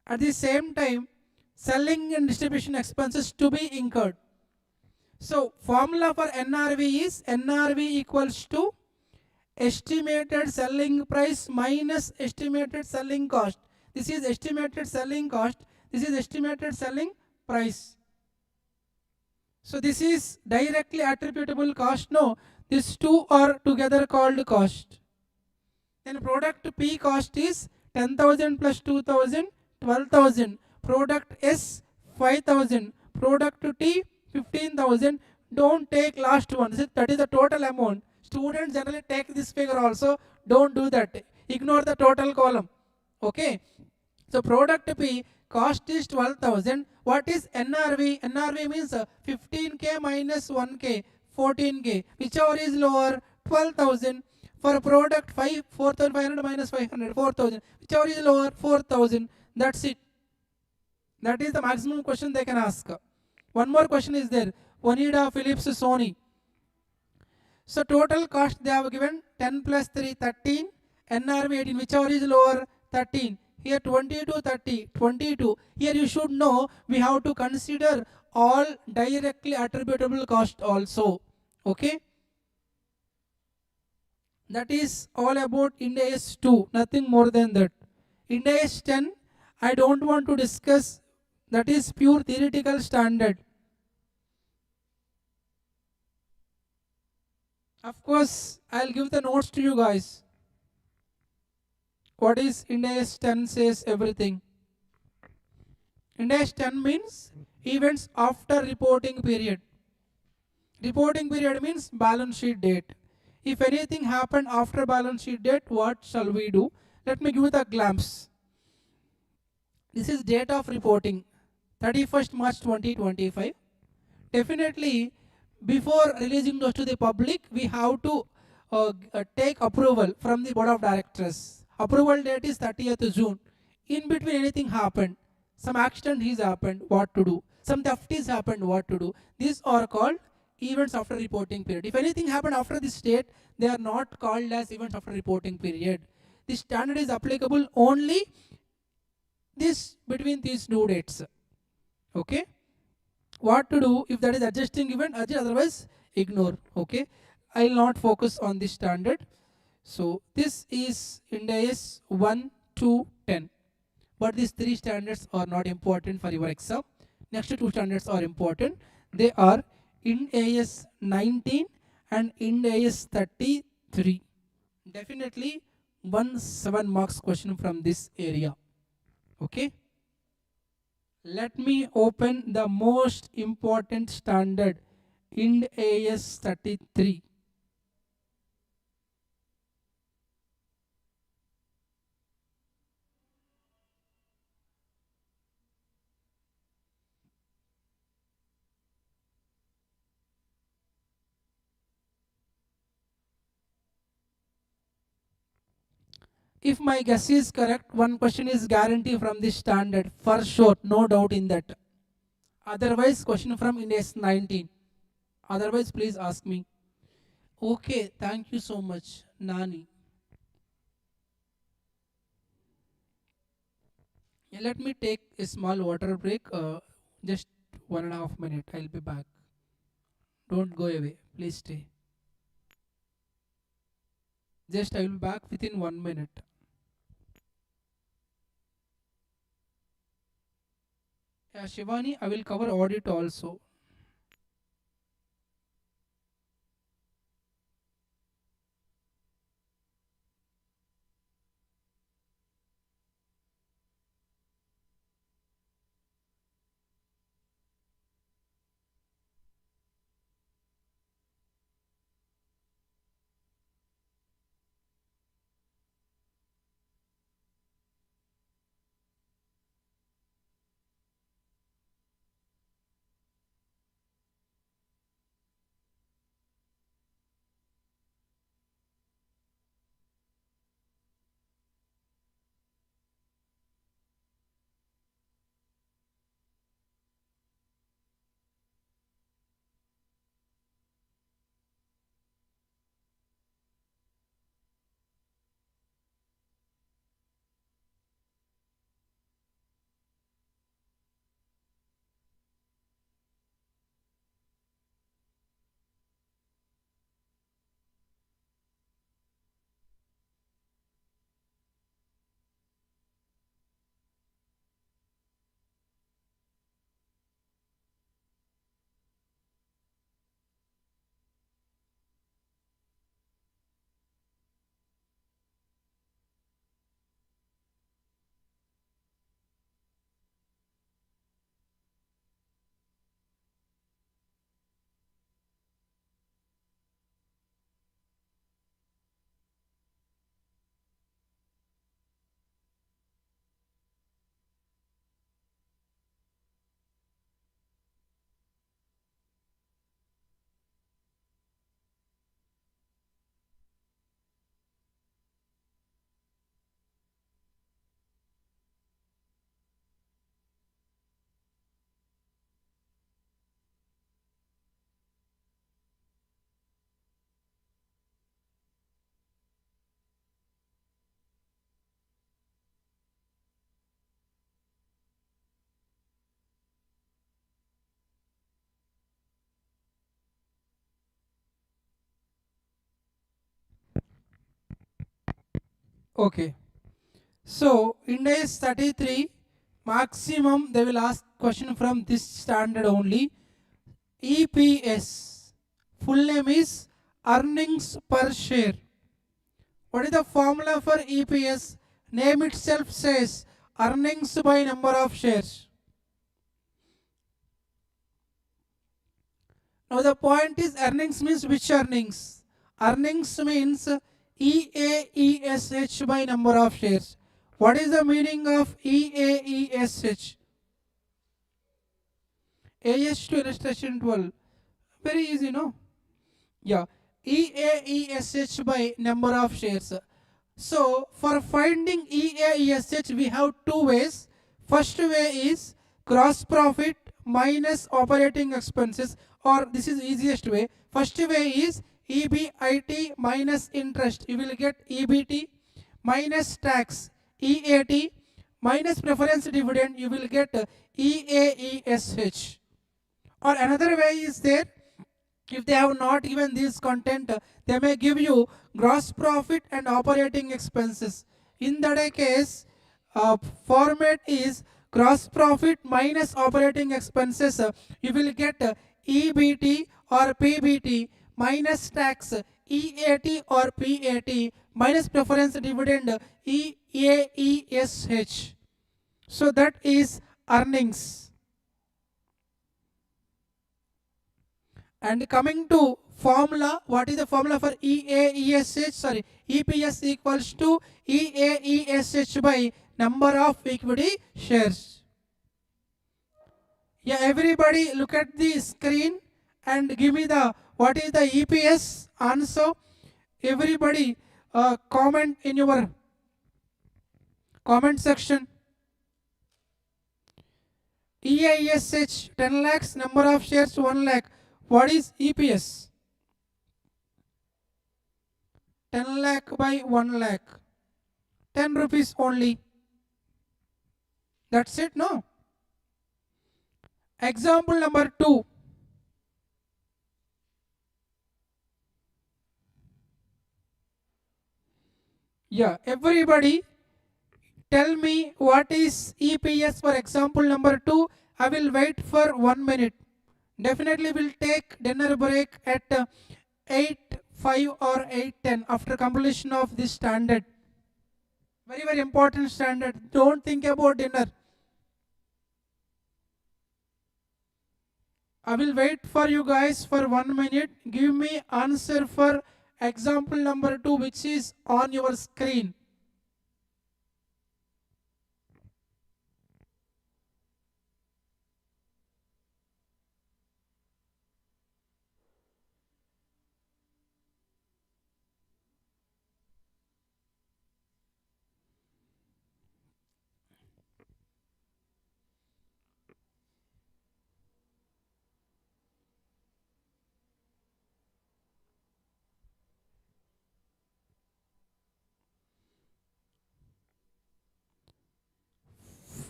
At the same time, selling and distribution expenses to be incurred. So formula for NRV is NRV equals to estimated selling price minus estimated selling cost. This is estimated selling cost. This is estimated selling price. So this is directly attributable cost. No, these two are together called cost. Then product P cost is 10,000 plus 2,000, 12,000. Product S 5,000. Product T 15,000. Don't take last one. That is the total amount. Students generally take this figure also. Don't do that. Ignore the total column. Okay. So product P cost is 12,000. What is NRV? NRV means 15K minus 1K, 14K. Whichever is lower? 12,000. For product 4,500 minus 500, 4,000. Whichever is lower? 4,000. That's it. That is the maximum question they can ask. One more question is there. Oneida, Philips, Sony. So total cost they have given 10 plus 3, 13. NRV 18. Whichever is lower? 13. Here 22, 30, 22. Here you should know we have to consider all directly attributable cost also. Okay. That is all about Ind AS 2, nothing more than that. Ind AS 10, I don't want to discuss, that is pure theoretical standard. Of course, I'll give the notes to you guys. What is Ind AS 10 says everything. Ind AS 10 means events after reporting period. Reporting period means balance sheet date. If anything happened after balance sheet date, what shall we do? Let me give you the glance. This is date of reporting, 31st March 2025. Definitely, before releasing those to the public, we have to take approval from the board of directors. Approval date is 30th June. In between anything happened, some accident has happened, what to do? Some theft is happened, what to do? These are called events after reporting period. If anything happened after this date, they are not called as events after reporting period. This standard is applicable only this between these due dates. Okay. What to do if that is adjusting event, adjust, otherwise ignore. Okay, I will not focus on this standard. So this is Ind AS 1 to 10, but these three standards are not important for your exam. Next two standards are important. They are Ind AS 19 and Ind AS 33. Definitely 7 marks question from this area. Okay, let me open the most important standard, Ind AS 33. If my guess is correct, one question is guaranteed from this standard for sure, no doubt in that. Otherwise, question from Ind AS 19. Otherwise, please ask me. Okay, thank you so much, Nani. Yeah, let me take a small water break. Just 1.5 minutes. I'll be back. Don't go away. Please stay. Just I will be back within 1 minute. Yeah, Shivani, I will cover audit also. Okay. So Ind AS 33 maximum they will ask question from this standard only. EPS full name is earnings per share. What is the formula for EPS? Name itself says earnings by number of shares. Now the point is earnings means which earnings? Earnings means EAESH by number of shares. What is the meaning of EAESH? AS to illustration 12. Very easy, no? Yeah. EAESH by number of shares. So for finding EAESH we have two ways. First way is gross profit minus operating expenses, or this is easiest way. First way is EBIT minus interest. You will get EBT minus tax EAT minus preference dividend. You will get EAESH. Or another way is there, if they have not given this content, they may give you gross profit and operating expenses. In that case, format is gross profit minus operating expenses. You will get EBT or PBT minus tax EAT or PAT minus preference dividend EAESH. So that is earnings. And coming to formula, what is the formula for EAESH? Sorry, EPS equals to EAESH by number of equity shares. Yeah, everybody look at the screen and give me the what is the EPS answer. Everybody comment in your comment section. EAESH 10 lakhs, number of shares 1 lakh. What is EPS? 10 lakh by 1 lakh. 10 rupees only. That's it, no? Example number 2. Yeah, everybody tell me what is EPS for example number 2. I will wait for 1 minute. Definitely will take dinner break at 8:05 or 8:10 after completion of this standard. Very, very important standard. Don't think about dinner. I will wait for you guys for 1 minute. Give me answer for example number 2, which is on your screen.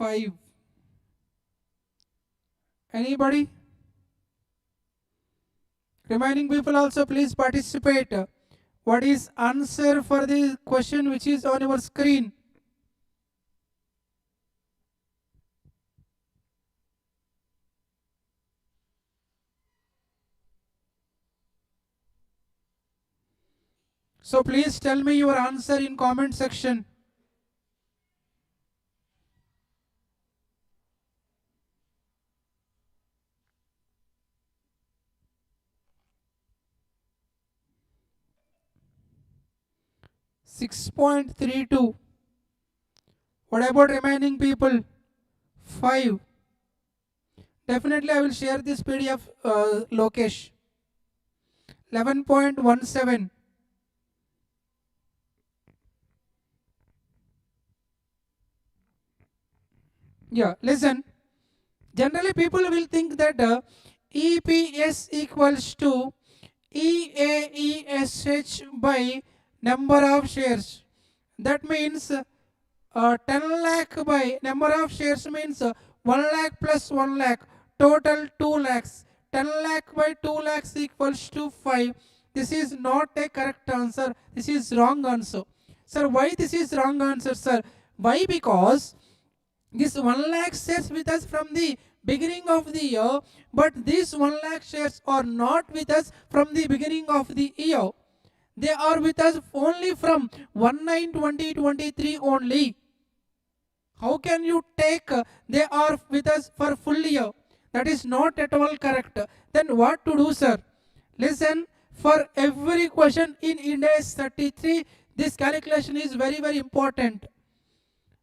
Five. Anybody? Remaining people also please participate. What is answer for the question which is on your screen? So please tell me your answer in comment section. $6.32. What about remaining people? 5. Definitely I will share this PDF, Lokesh. 11.17. Yeah, listen. Generally people will think that EPS equals to EAESH by number of shares. That means 10 lakh by number of shares means 1 lakh plus 1 lakh, total 2 lakhs. 10 lakh by 2 lakhs equals to 5. This is not a correct answer. This is wrong answer. Sir, why this is wrong answer, sir? Why? Because this 1 lakh shares with us from the beginning of the year, but these 1 lakh shares are not with us from the beginning of the year. They are with us only from 1/9/2023 only. How can you take they are with us for full year? That is not at all correct. Then what to do, sir? Listen, for every question in Ind AS 33, this calculation is very, very important.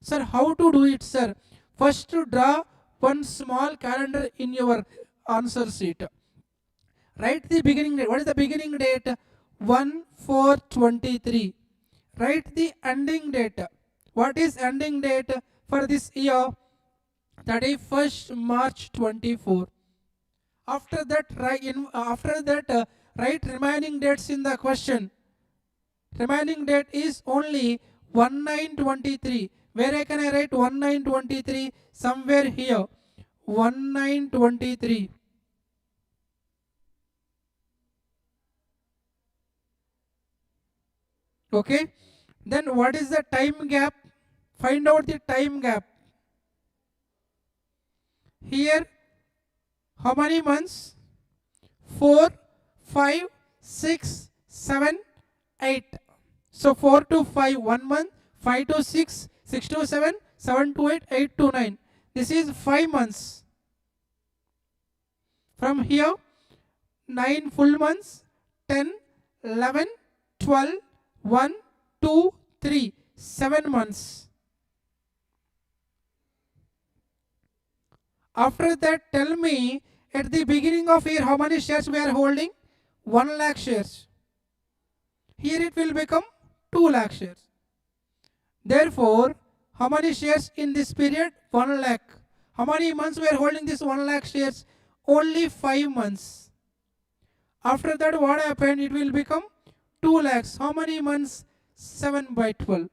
Sir, how to do it, sir? First, to draw one small calendar in your answer sheet. Write the beginning date. What is the beginning date? 1/4/23. Write the ending date. What is ending date for this year? 31st March 24. After that, write remaining dates in the question. Remaining date is only 1/9/23. Where can I write 1/9/23? Somewhere here. 1/9/23. Okay. Then what is the time gap? Find out the time gap. Here, how many months? 4, 5, 6, 7, 8. So 4 to 5, 1 month. 5 to 6, 6 to 7, 7 to 8, 8 to 9. This is 5 months. From here, 9 full months, 10, 11, 12, 1, 2, 3, 7 months. After that, tell me at the beginning of year how many shares we are holding? 1 lakh shares. Here it will become 2 lakh shares. Therefore, how many shares in this period? 1 lakh. How many months we are holding this 1 lakh shares? Only 5 months. After that, what happened? It will become 2 lakhs. How many months? 7/12.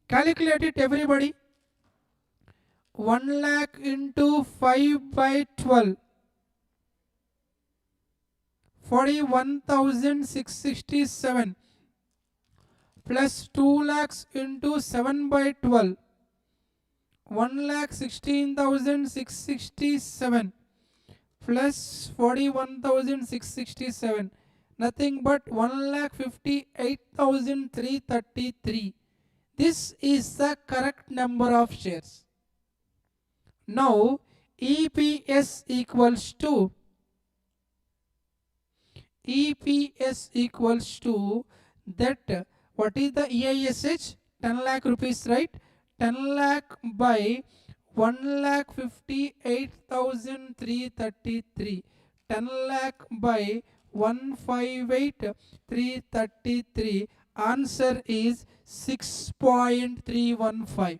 Calculate it, everybody. 1 lakh into 5/12. 41,667. Plus 2 lakhs into 7/12. 1,16,667 plus 41,667. Nothing but 1,58,333. This is the correct number of shares. Now EPS equals to that. What is the EISH? 10 lakh rupees, right? 10 lakh by 1,58,333. 10 lakh by 158,333. Answer is 6.315.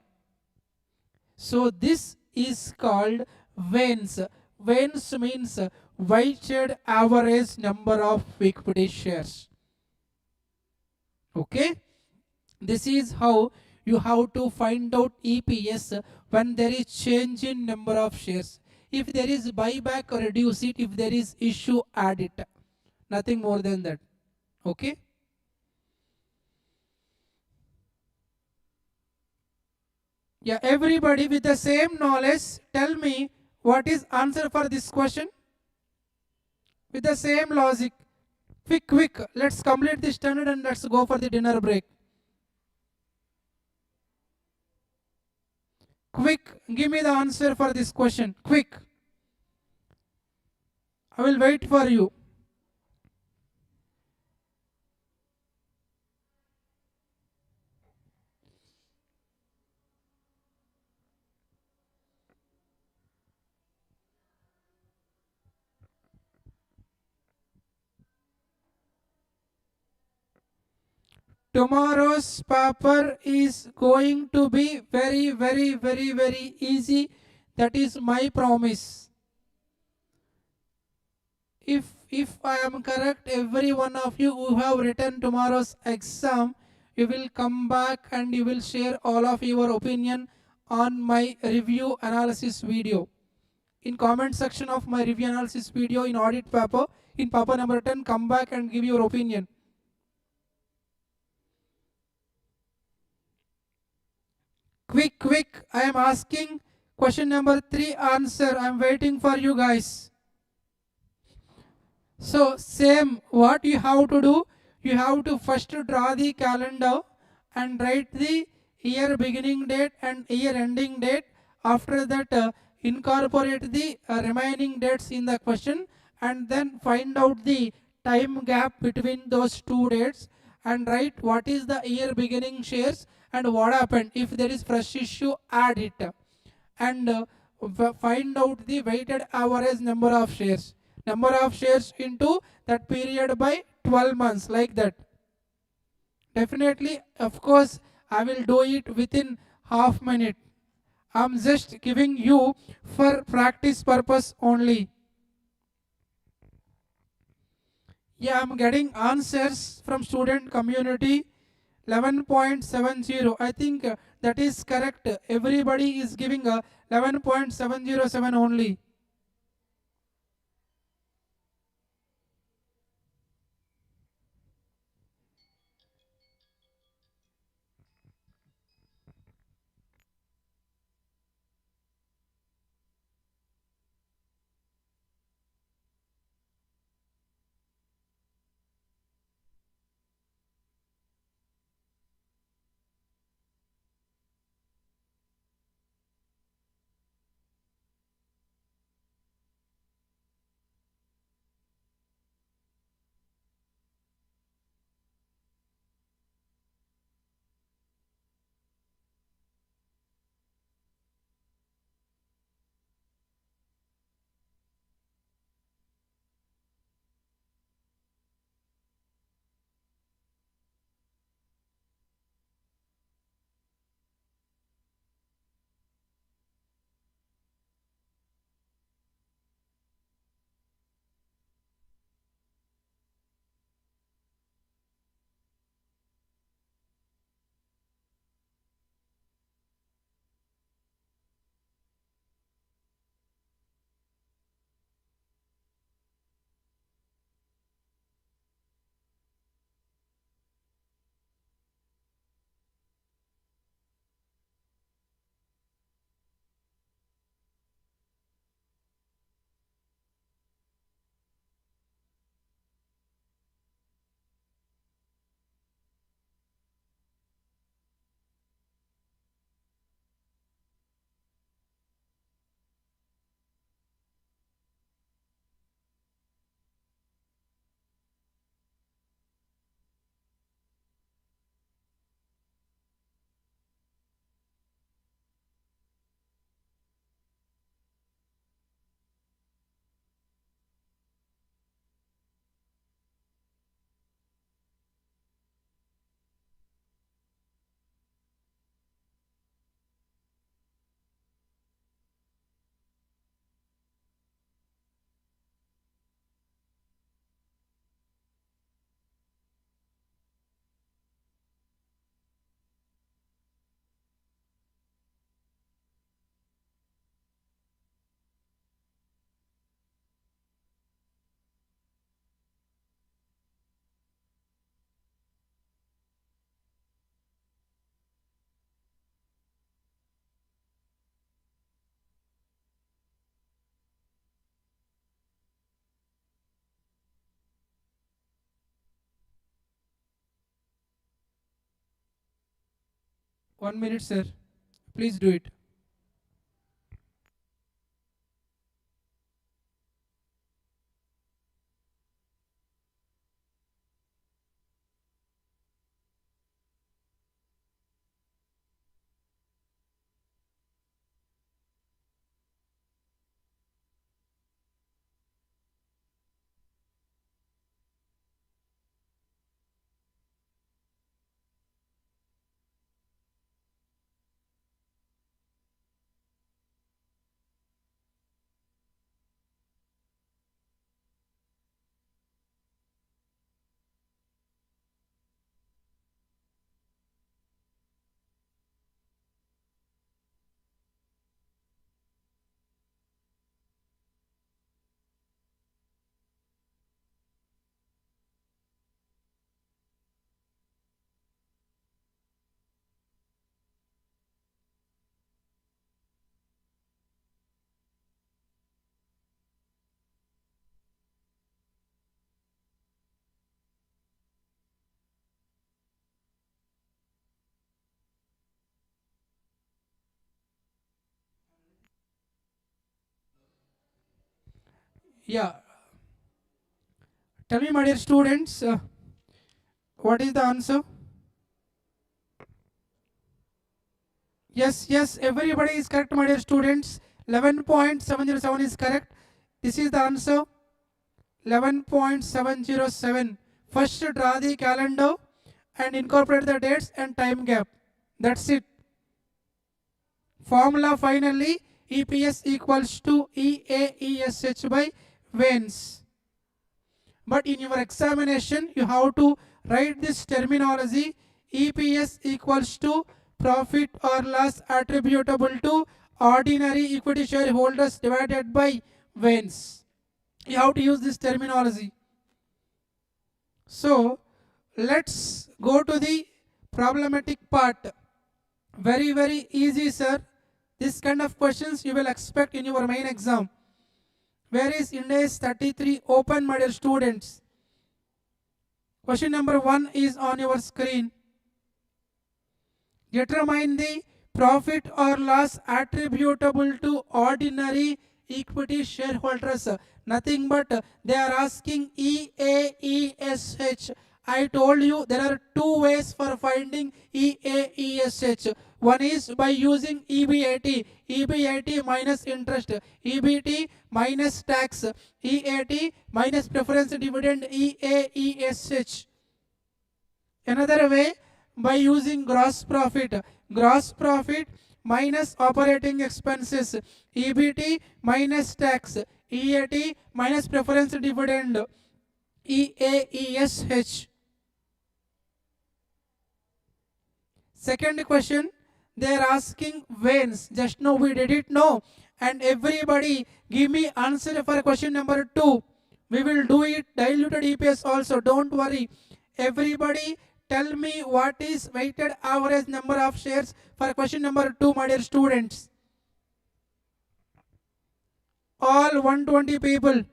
So this is called VANS. VANS means weighted average number of equity shares. Okay, this is how you have to find out EPS when there is change in number of shares. If there is buyback, reduce it. If there is issue, add it. Nothing more than that. Okay. Yeah, everybody with the same knowledge, tell me what is answer for this question. With the same logic. Quick. Let's complete this standard and let's go for the dinner break. Quick, give me the answer for this question. Quick. I will wait for you. Tomorrow's paper is going to be very easy. That is my promise. If I am correct, every one of you who have written tomorrow's exam, you will come back and you will share all of your opinion on my review analysis video. In comment section of my review analysis video in audit paper, in paper number 10, come back and give your opinion. quick, I am asking question number 3 answer. I am waiting for you guys. So same, what you have to do, you have to first draw the calendar and write the year beginning date and year ending date. After that, incorporate the remaining dates in the question, and then find out the time gap between those two dates and write what is the year beginning shares and what happened. If there is fresh issue, add it, and find out the weighted average number of shares. Number of shares into that period by 12 months, like that. Definitely, of course, I will do it within half minute. I'm just giving you for practice purpose only. Yeah, I'm getting answers from student community. 11.70. I think that is correct. Everybody is giving a 11.707 only. One minute, sir. Please do it. Yeah. Tell me, my dear students, what is the answer? Yes, everybody is correct, my dear students. 11.707 is correct. This is the answer. 11.707. First, draw the calendar and incorporate the dates and time gap. That's it. Formula finally, EPS equals to EAESH by Vance. But in your examination, you have to write this terminology. EPS equals to profit or loss attributable to ordinary equity shareholders divided by Vance. You have to use this terminology. So let's go to the problematic part. Very easy, sir. This kind of questions you will expect in your main exam. Where is Ind AS 33 open, my dear students? Question number 1 is on your screen. Determine the profit or loss attributable to ordinary equity shareholders. Nothing but they are asking EAESH. I told you there are two ways for finding EAESH. One is by using EBIT, EBIT minus interest, EBT minus tax, EAT minus preference dividend, EAESH. Another way, by using gross profit minus operating expenses, EBT minus tax, EAT minus preference dividend, EAESH. Second question, they are asking Vance. Just now we did it, no? And everybody give me answer for question number 2. We will do it diluted EPS also, don't worry. Everybody tell me what is weighted average number of shares for question number 2, my dear students. All 120 people.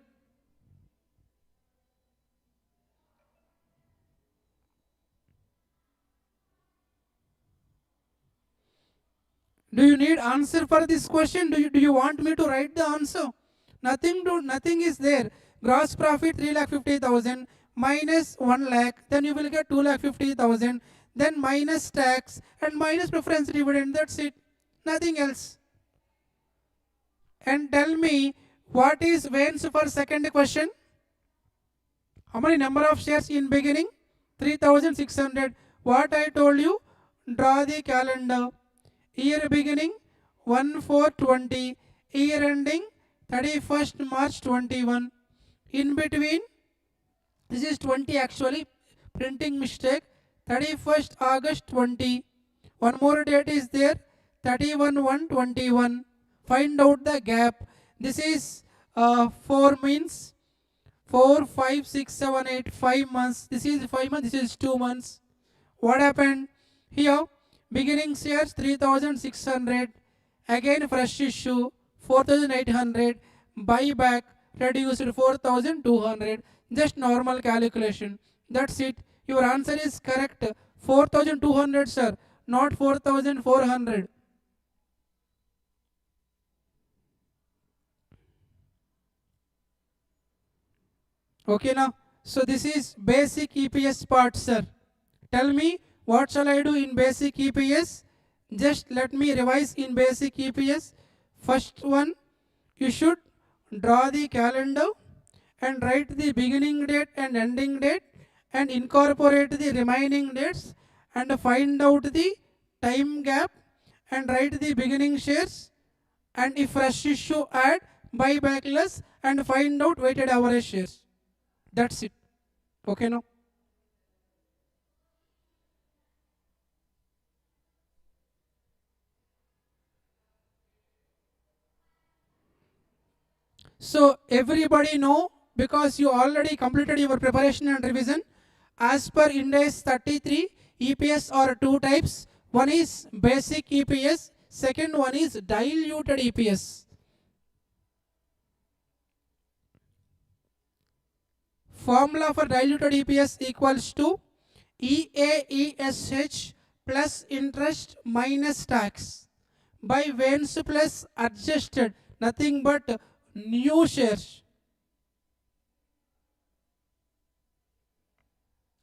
Do you need answer for this question? Do you want me to write the answer? Nothing is there. Gross profit 3,50,000 minus 1 lakh, then you will get 2,50,000, then minus tax and minus preference dividend. That's it. Nothing else. And tell me what is Vance for second question? How many number of shares in beginning? 3,600. What I told you? Draw the calendar. Year beginning 1/4/20, year ending 31st March 21. In between, this is 20 actually, printing mistake, 31st August 20. One more date is there, 31/1/21. Find out the gap. This is 4 means 4, 5, 6, 7, 8, 5 months. This is 5 months, this is 2 months. What happened? Here, beginning shares 3,600, again fresh issue 4,800, buyback reduced 4,200, just normal calculation. That's it. Your answer is correct. 4,200, sir, not 4,400. Okay now. So this is basic EPS part, sir. Tell me, what shall I do in basic EPS? Just let me revise in basic EPS. First one, you should draw the calendar and write the beginning date and ending date and incorporate the remaining dates and find out the time gap and write the beginning shares, and if fresh issue add buyback less and find out weighted average shares. That's it. Okay now. So everybody know, because you already completed your preparation and revision. As per Ind AS 33, EPS are two types. One is basic EPS, second one is diluted EPS. Formula for diluted EPS equals to EAESH plus interest minus tax by Vance plus adjusted, nothing but new shares.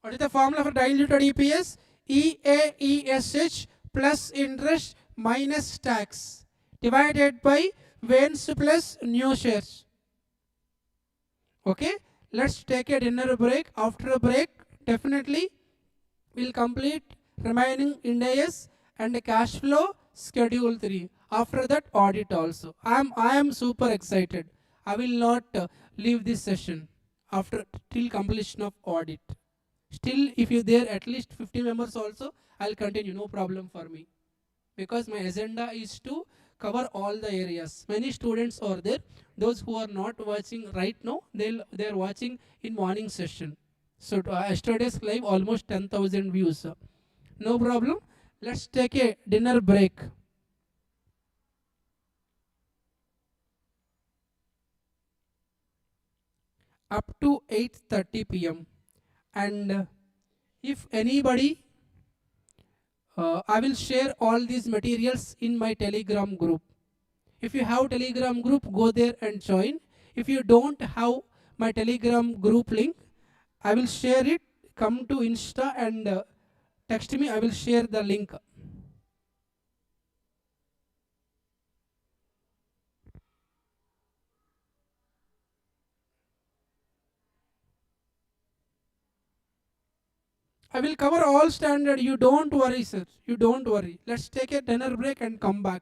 What is the formula for diluted EPS? EAESH plus interest minus tax divided by Vance plus new shares. Okay, let's take a dinner break. After a break, definitely we'll complete remaining Ind AS and cash flow schedule 3. After that, audit also. I am super excited. I will not leave this session after till completion of audit. Still, if you there at least 50 members also, I'll continue. No problem for me, because my agenda is to cover all the areas. Many students are there. Those who are not watching right now, they're watching in morning session. So yesterday's live almost 10,000 views. No problem. Let's take a dinner break. Up to 8:30 p.m. And if anybody, I will share all these materials in my Telegram group. If you have Telegram group, go there and join. If you don't have my Telegram group link, I will share it. Come to Insta and text me. I will share the link. I will cover all standard. You don't worry, sir. You don't worry. Let's take a dinner break and come back.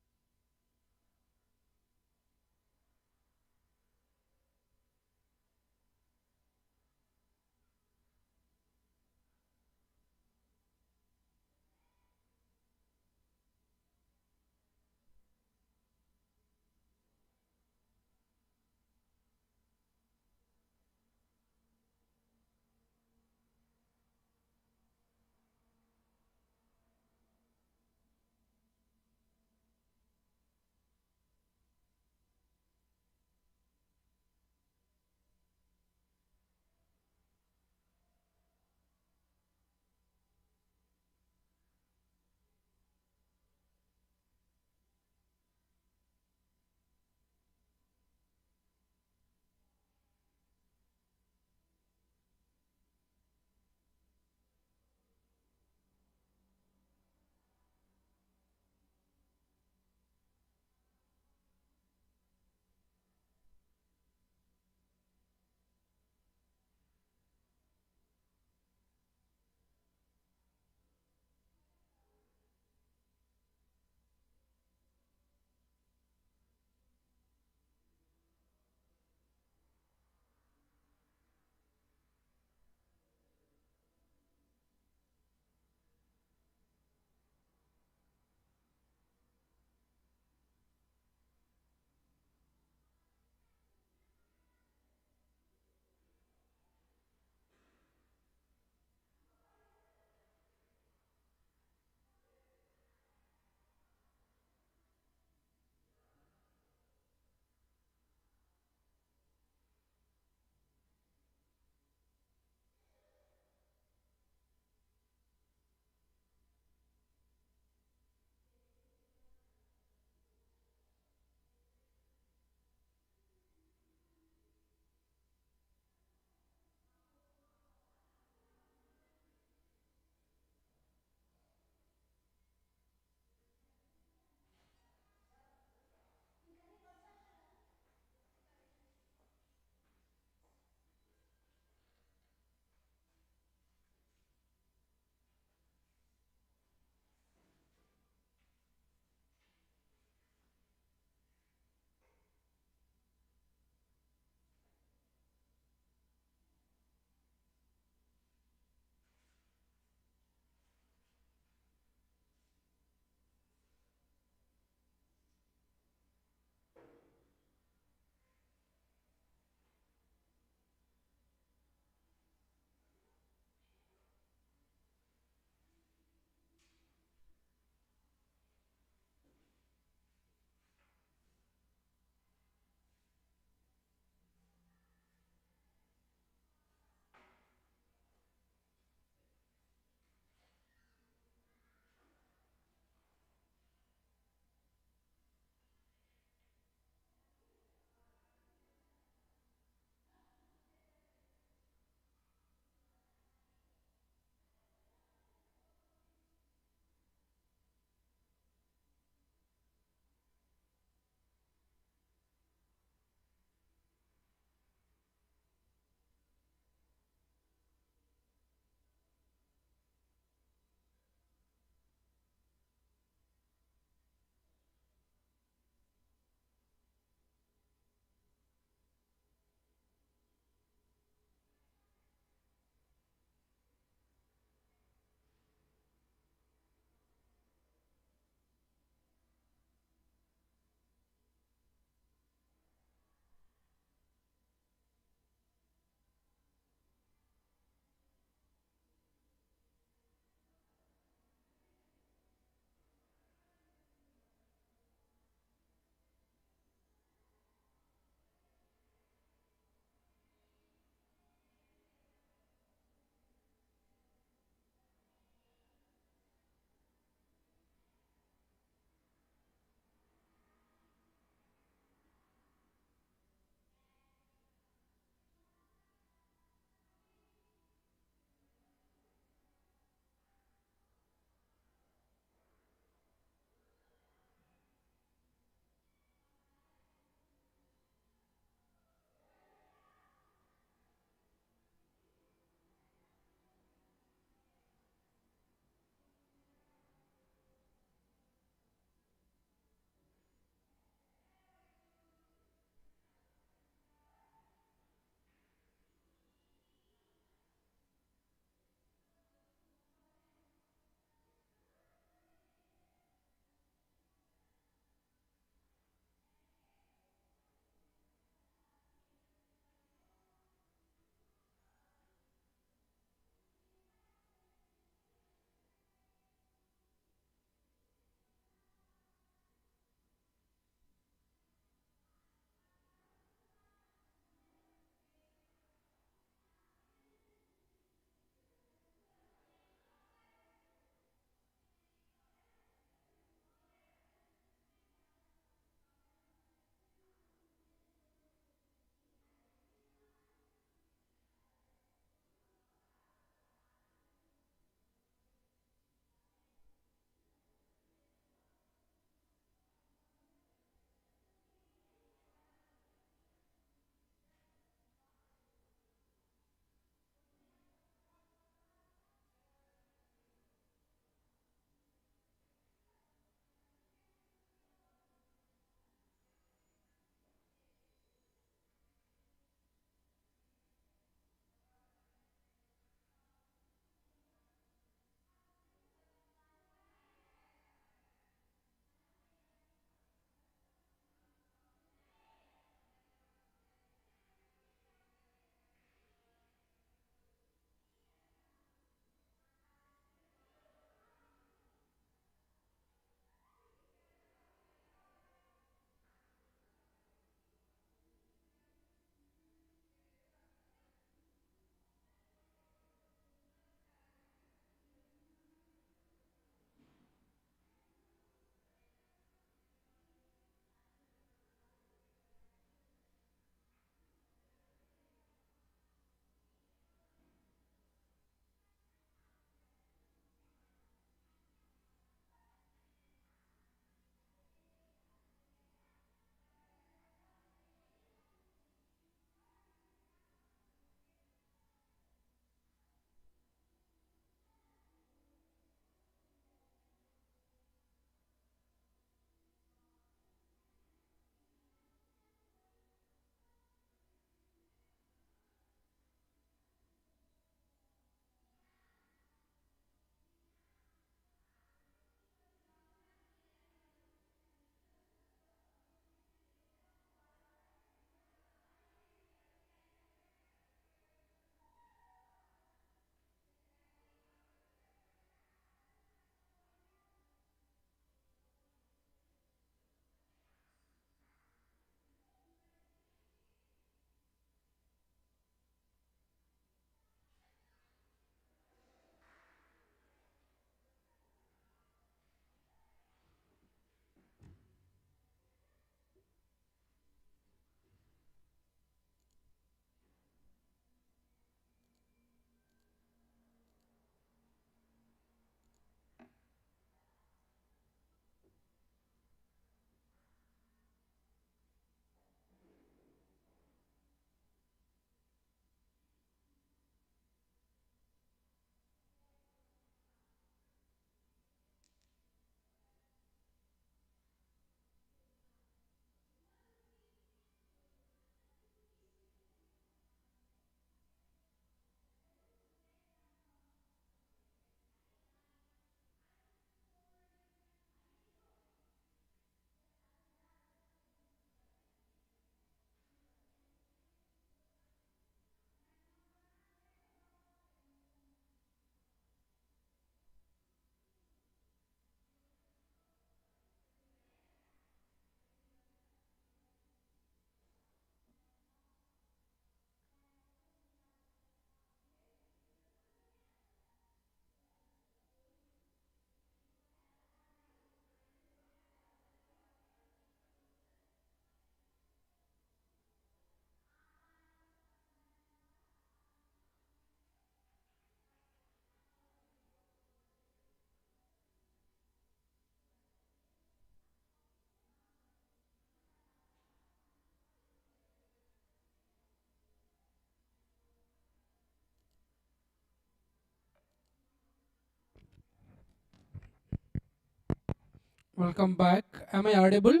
Welcome back. Am I audible?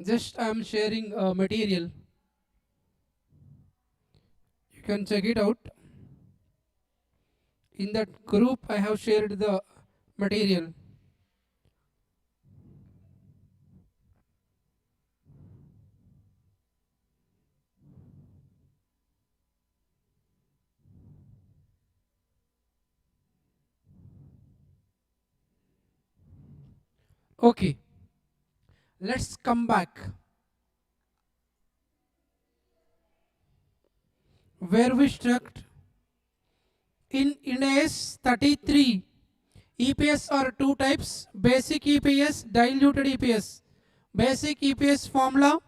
Just I am sharing material. You can check it out. In that group, I have shared the material. Okay, let's come back. Where we struck in Ind AS 33, EPS are two types: basic EPS, diluted EPS. Basic EPS formula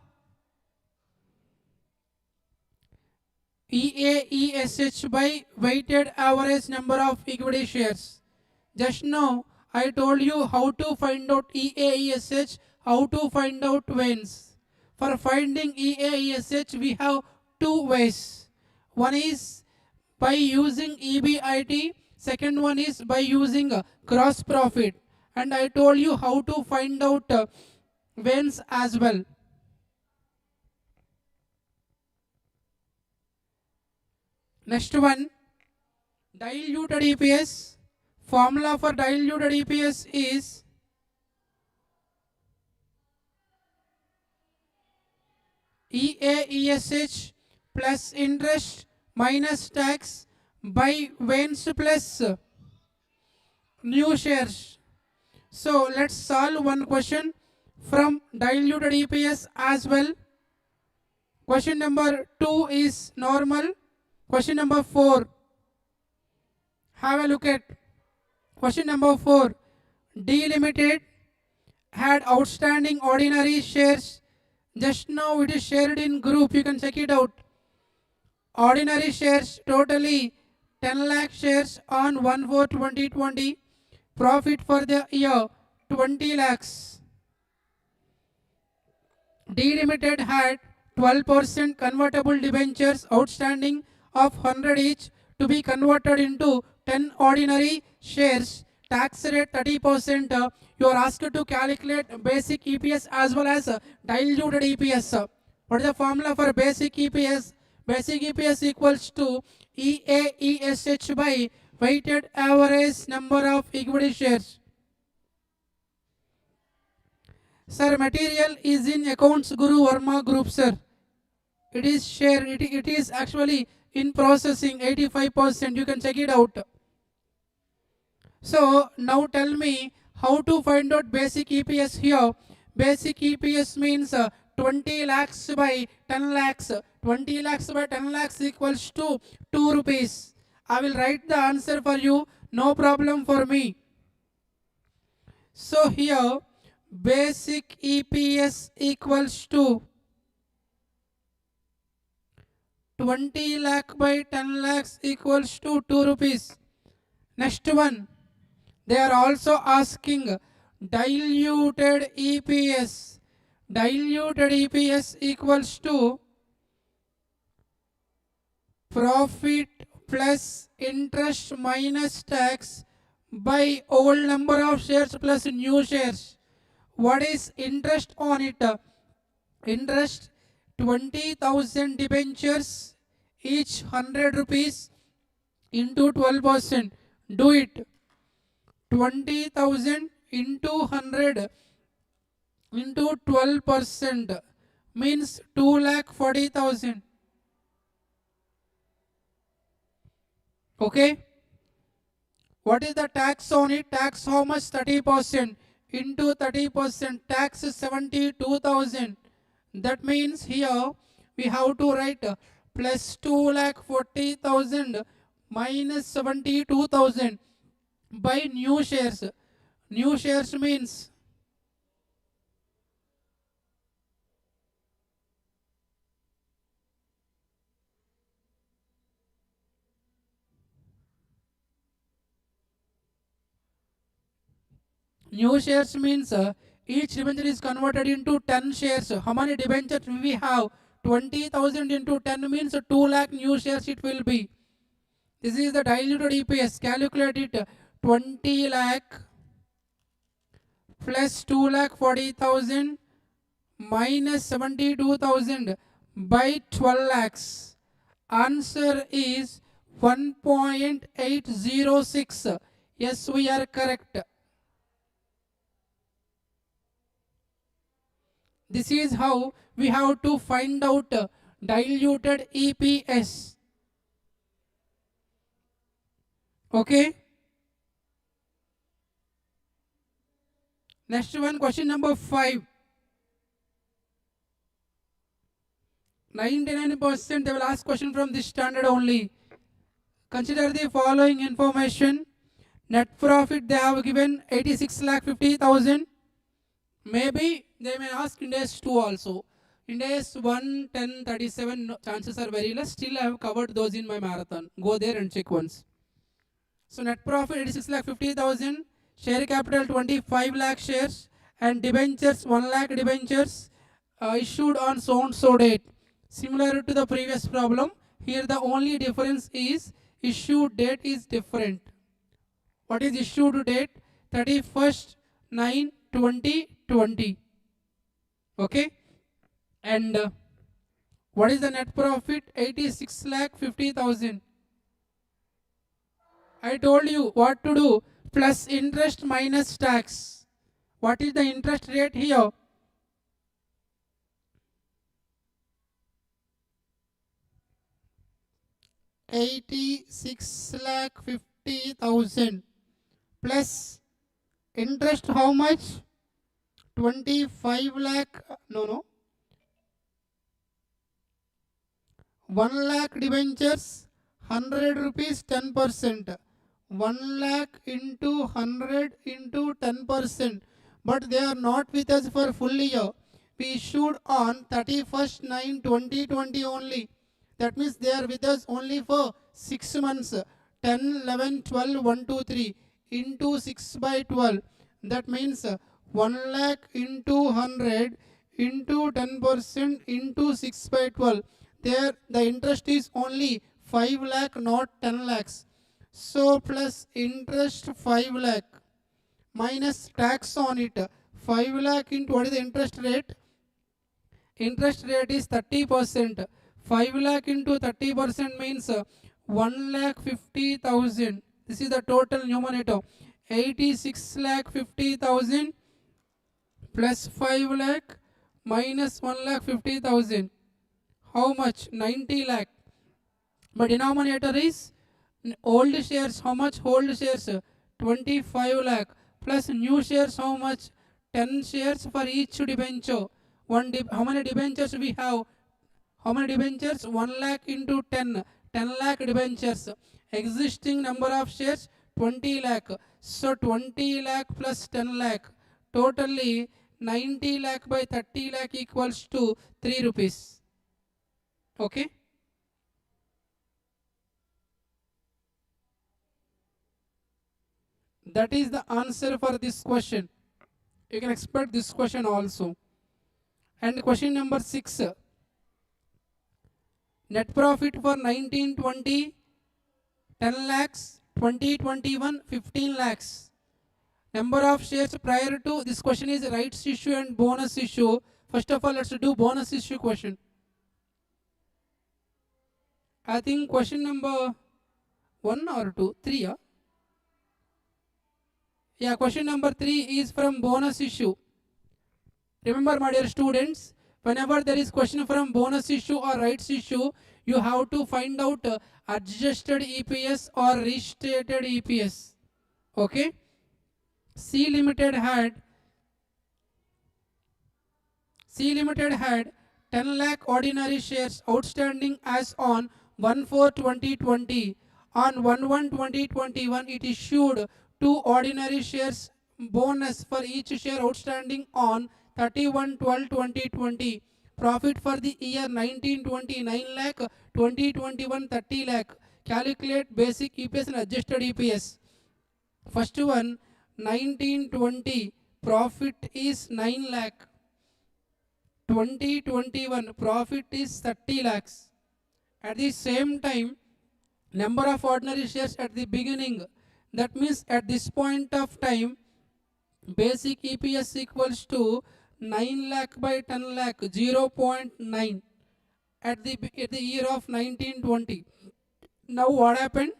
EAESH by weighted average number of equity shares. Just now I told you how to find out EAESH, how to find out wins. For finding EAESH we have two ways. One is by using EBIT, second one is by using gross profit. And I told you how to find out wins as well. Next one, diluted EPS. Formula for diluted EPS is EAESH plus interest minus tax by wins plus new shares. So let's solve one question from diluted EPS as well. Question number 2 is normal. Question number 4. Have a look at question number 4. D Limited had outstanding ordinary shares. Just now it is shared in group. You can check it out. Ordinary shares totally 10 lakh shares on 1/4/2020. Profit for the year 20 lakhs. D Limited had 12% convertible debentures outstanding of 100 each to be converted into 10 ordinary shares. Tax rate 30%. You are asked to calculate basic EPS as well as diluted EPS. What is the formula for basic EPS? Basic EPS equals to EAESH by weighted average number of equity shares. Sir, material is in accounts Guru Varma group, sir. It is shared, it is actually in processing 85%. You can check it out. So now tell me how to find out basic EPS here. Basic EPS means 20 lakhs by 10 lakhs. 20 lakhs by 10 lakhs equals to 2 rupees. I will write the answer for you. No problem for me. So here basic EPS equals to 20 lakh by 10 lakhs equals to 2 rupees. Next one, they are also asking diluted EPS. Diluted EPS equals to profit plus interest minus tax by old number of shares plus new shares. What is interest on it? Interest 20,000 debentures, each 100 rupees into 12%. Do it. 20,000 into 100 into 12% means 2,40,000. Okay. What is the tax on it? Tax how much? 30% into 30%. Tax is 72,000. That means here we have to write plus 2,40,000 minus 72,000 by new shares. New shares means each debenture is converted into 10 shares. How many debentures we have? 20,000 into 10 means 2 lakh new shares it will be. This is the diluted EPS. Calculate it. 20 lakh plus 2,40,000 minus 72,000 by 12 lakhs. Answer is 1.806. Yes, we are correct. This is how we have to find out diluted EPS. Okay. Next one, question number 5. 99% they will ask question from this standard only. Consider the following information. Net profit they have given 86,50,000. Maybe they may ask Ind AS 2 also. Ind AS 1, 10, 37, no, chances are very less. Still I have covered those in my marathon. Go there and check once. So net profit 86,50,000. Share capital 25 lakh shares. And debentures 1 lakh debentures issued on so and so date. Similar to the previous problem. Here the only difference is issue date is different. What is issued date? 31st/9/2020. Okay. And what is the net profit? 86,50,000. I told you what to do. Plus interest minus tax. What is the interest rate here? 86,50,000 plus interest how much? 25 lakh. No. 1 lakh debentures, 100 rupees, 10%. 1 lakh into 100 into 10%. But they are not with us for full year. We issued on 31st/9/2020 only. That means they are with us only for 6 months. 10, 11, 12, 1, 2, 3 into 6 by 12. That means 1 lakh into 100 into 10% into 6 by 12. There the interest is only 5 lakh, not 10 lakhs. So plus interest 5 lakh minus tax on it. 5 lakh into what is the interest rate? Interest rate is 30%. 5 lakh into 30% means 1,50,000. This is the total numerator. 86,50,000 plus 5 lakh minus 1,50,000. How much? 90 lakh. But denominator is old shares. How much old shares? 25 lakh. Plus new shares how much? 10 shares for each debenture. How many debentures we have? How many debentures? 1 lakh into 10. 10 lakh debentures. Existing number of shares 20 lakh. So 20 lakh plus 10 lakh. Totally 90 lakh by 30 lakh equals to 3 rupees. Okay. That is the answer for this question. You can expect this question also. And question number 6. Net profit for 1920, 10 lakhs, 2021, 15 lakhs. Number of shares prior to this question is rights issue and bonus issue. First of all, let's do bonus issue question. I think question number 1 or 2, 3. Yeah? Yeah, question number 3 is from bonus issue. Remember, my dear students, whenever there is question from bonus issue or rights issue, you have to find out adjusted EPS or restated EPS. Okay. C Limited had 10 lakh ordinary shares outstanding as on 1/4/2020. On 1/1/2021, it issued 2 ordinary shares bonus for each share outstanding on 31/12/2020. Profit for the year 1920 9 lakh, 2021 30 lakh. Calculate basic EPS and adjusted EPS. First one, 1920 profit is 9 lakh. 2021 profit is 30 lakhs. At the same time, number of ordinary shares at the beginning. That means at this point of time, basic EPS equals to 9 lakh by 10 lakh 0.9 at the year of 1920. Now what happened?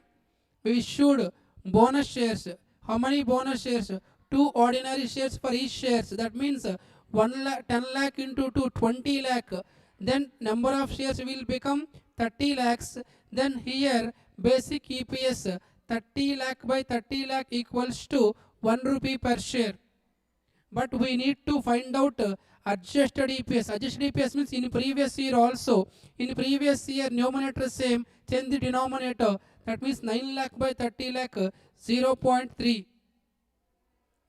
We issued bonus shares. How many bonus shares? 2 ordinary shares for each shares. That means 1 lakh, 10 lakh into 2, 20 lakh. Then number of shares will become 30 lakhs. Then here basic EPS 30 lakh by 30 lakh equals to 1 rupee per share. But we need to find out adjusted EPS. Adjusted EPS means in previous year also. In previous year numerator same, change the denominator. That means 9 lakh by 30 lakh 0.3.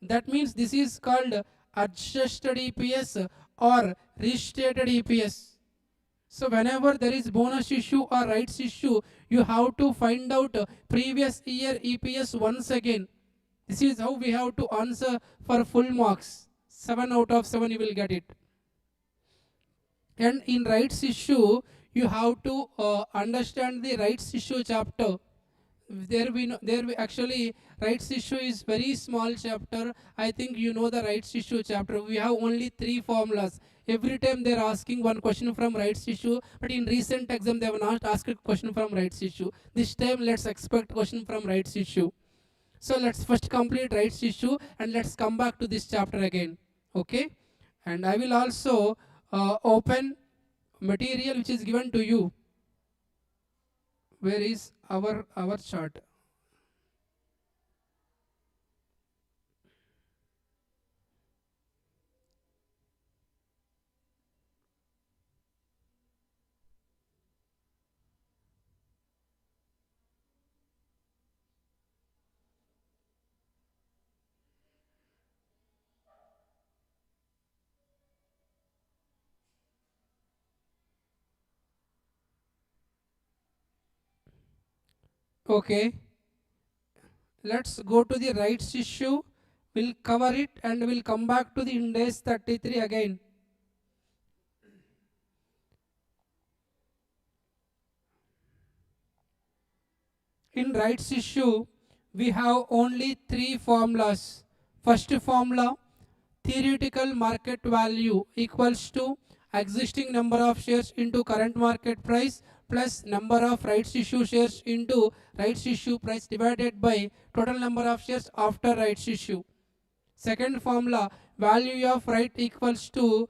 That means this is called adjusted EPS or restated EPS. So whenever there is bonus issue or rights issue, you have to find out previous year EPS once again. This is how we have to answer for full marks. 7 out of 7 you will get it. And in rights issue, you have to understand the rights issue chapter. Actually rights issue is very small chapter. I think you know the rights issue chapter. We have only 3 formulas. Every time they are asking one question from rights issue, but in recent exam they have not asked a question from rights issue. This time let's expect question from rights issue. So let's first complete rights issue and let's come back to this chapter again. Okay, and I will also open material which is given to you. Where is our chart? Okay, let's go to the rights issue. We'll cover it and we'll come back to the Ind AS 33 again. In rights issue, we have only 3 formulas. First formula, theoretical market value equals to existing number of shares into current market price plus number of rights issue shares into rights issue price divided by total number of shares after rights issue. Second formula, value of right equals to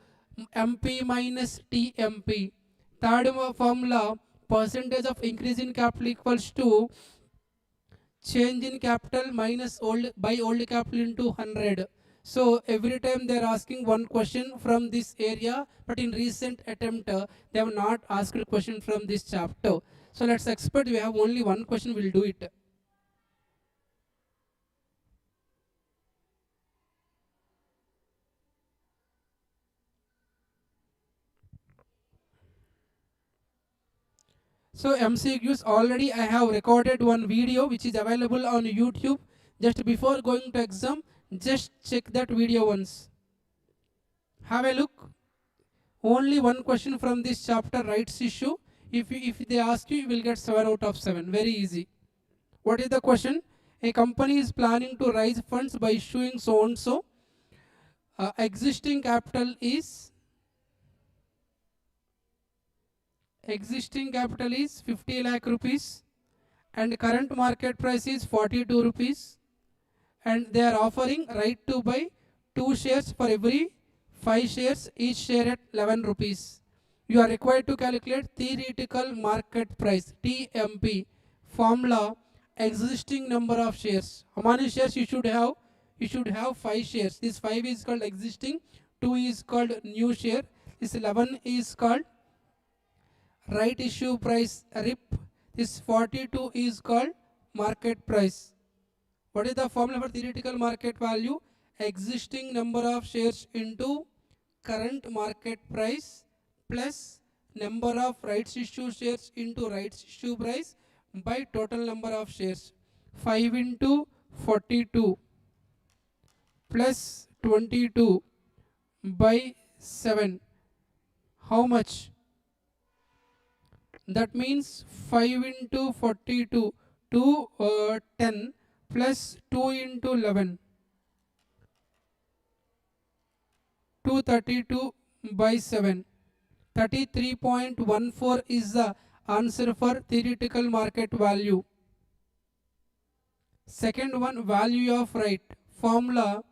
MP minus TMP. Third formula, percentage of increase in capital equals to change in capital minus old capital into 100. So every time they are asking one question from this area, but in recent attempt they have not asked a question from this chapter. So let's expect we have only one question, we'll do it. So MCQs, already I have recorded one video which is available on YouTube. Just before going to exam, just check that video once. Have a look. Only one question from this chapter, rights issue. If they ask you, you will get 7 out of 7. Very easy. What is the question? A company is planning to raise funds by issuing so and so. Existing capital is 50 lakh rupees and current market price is 42 rupees, and they are offering right to buy 2 shares for every 5 shares, each share at 11 rupees. You are required to calculate theoretical market price TMP. Formula, existing number of shares. How many shares you should have? You should have 5 shares. This 5 is called existing, 2 is called new share, this 11 is called right issue price RIP, this 42 is called market price. What is the formula for theoretical market value? Existing number of shares into current market price plus number of rights issue shares into rights issue price by total number of shares. 5 into 42 plus 22 by 7. How much? That means 5 into 42 to 10 plus 2 into 11. 232 by 7. 33.14 is the answer for theoretical market value. Second one, value of right. Formula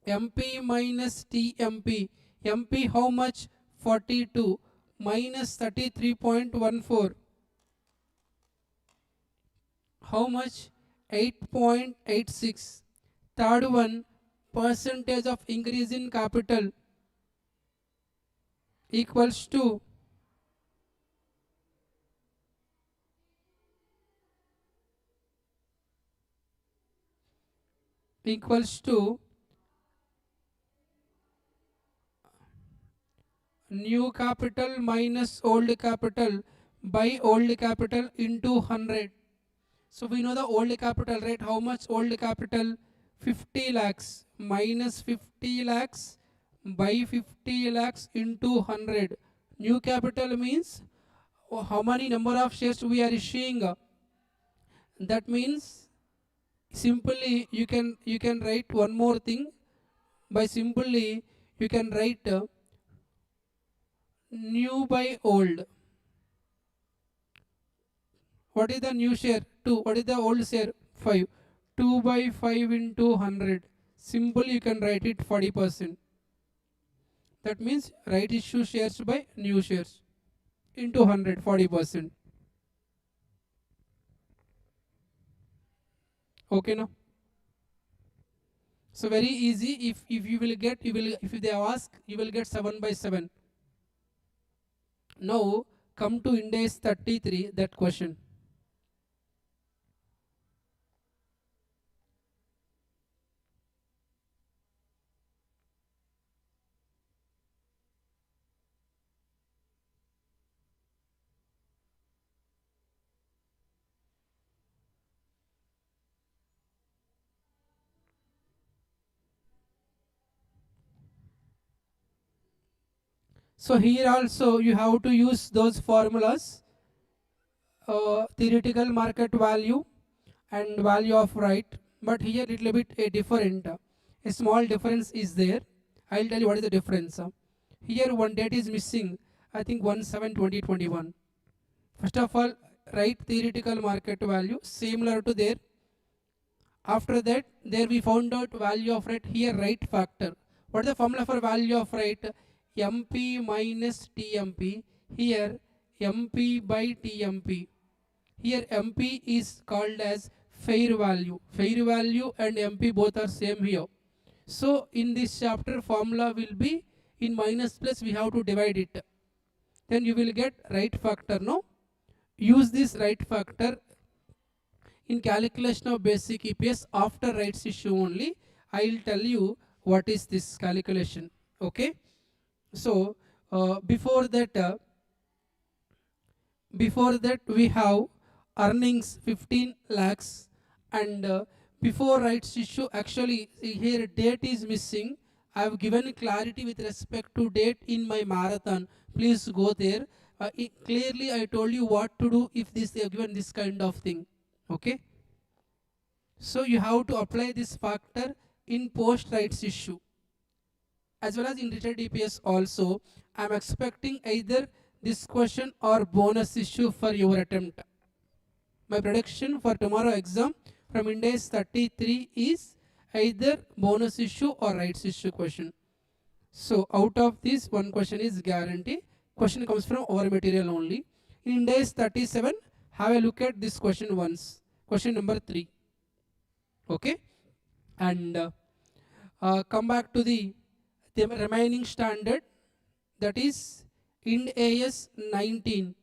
MP minus TMP. MP how much? 42 minus 33.14. How much? 8.86. Third one, percentage of increase in capital equals to new capital minus old capital by old capital into 100. So we know the old capital, right? How much old capital? 50 lakhs minus 50 lakhs by 50 lakhs into 100. New capital means how many number of shares we are issuing. That means simply you can write one more thing. By simply you can write new by old. What is the new share? 2. What is the old share? 5. 2 by 5 into 100. Simple, you can write it 40%. That means right issue shares by new shares into 100, 40%. Okay now? So very easy. If you will get, if they ask, you will get 7 by 7. Now come to Ind AS 33, that question. So here also you have to use those formulas, theoretical market value and value of right, but here little bit a different, a small difference is there. I'll tell you what is the difference. Here one date is missing, I think 1/7/2021. First of all, write theoretical market value similar to there. After that, there we found out value of right. Here right factor. What is the formula for value of right? MP minus TMP. Here MP by TMP. Here MP is called as fair value. Fair value and MP both are same here. So in this chapter, formula will be in minus plus, we have to divide it. Then you will get right factor. No? Use this right factor in calculation of basic EPS after rights issue only. I will tell you what is this calculation. Okay. So before that we have earnings 15 lakhs, and before rights issue, actually here date is missing. I have given clarity with respect to date in my marathon. Please go there. Clearly I told you what to do if this they have given this kind of thing. Okay. So you have to apply this factor in post rights issue as well as in retained EPS also. I am expecting either this question or bonus issue for your attempt. My prediction for tomorrow exam from Ind AS 33 is either bonus issue or rights issue question. So out of this, one question is guarantee. Question comes from our material only. In Ind AS 37, have a look at this question once. Question number 3. Okay, and come back to the remaining standard, that is Ind AS 19.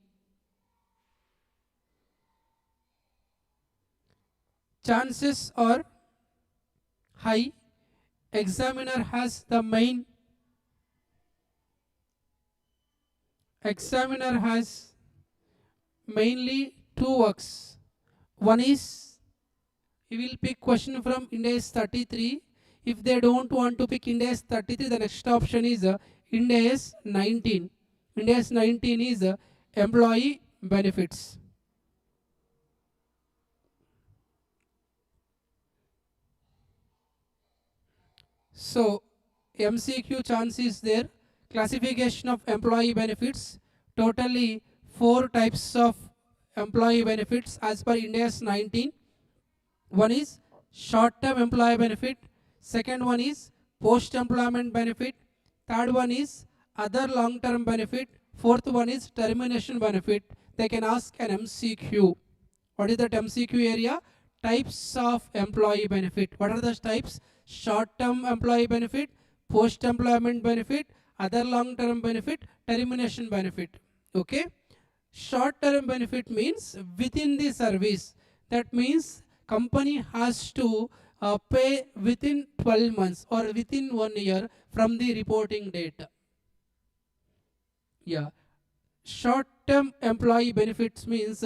Chances are high examiner has the mainly two works. One is he will pick question from Ind AS 33. If they don't want to pick Ind AS 33, the next option is Ind AS 19. Ind AS 19 is employee benefits. So MCQ chance is there. Classification of employee benefits. Totally 4 types of employee benefits as per Ind AS 19. One is short-term employee benefit. Second one is post-employment benefit. Third one is other long-term benefit. Fourth one is termination benefit. They can ask an MCQ. What is that MCQ area? Types of employee benefit. What are those types? Short-term employee benefit, post-employment benefit, other long-term benefit, termination benefit. Okay. Short-term benefit means within the service. That means company has to pay within 12 months or within 1 year from the reporting date. Yeah. Short-term employee benefits means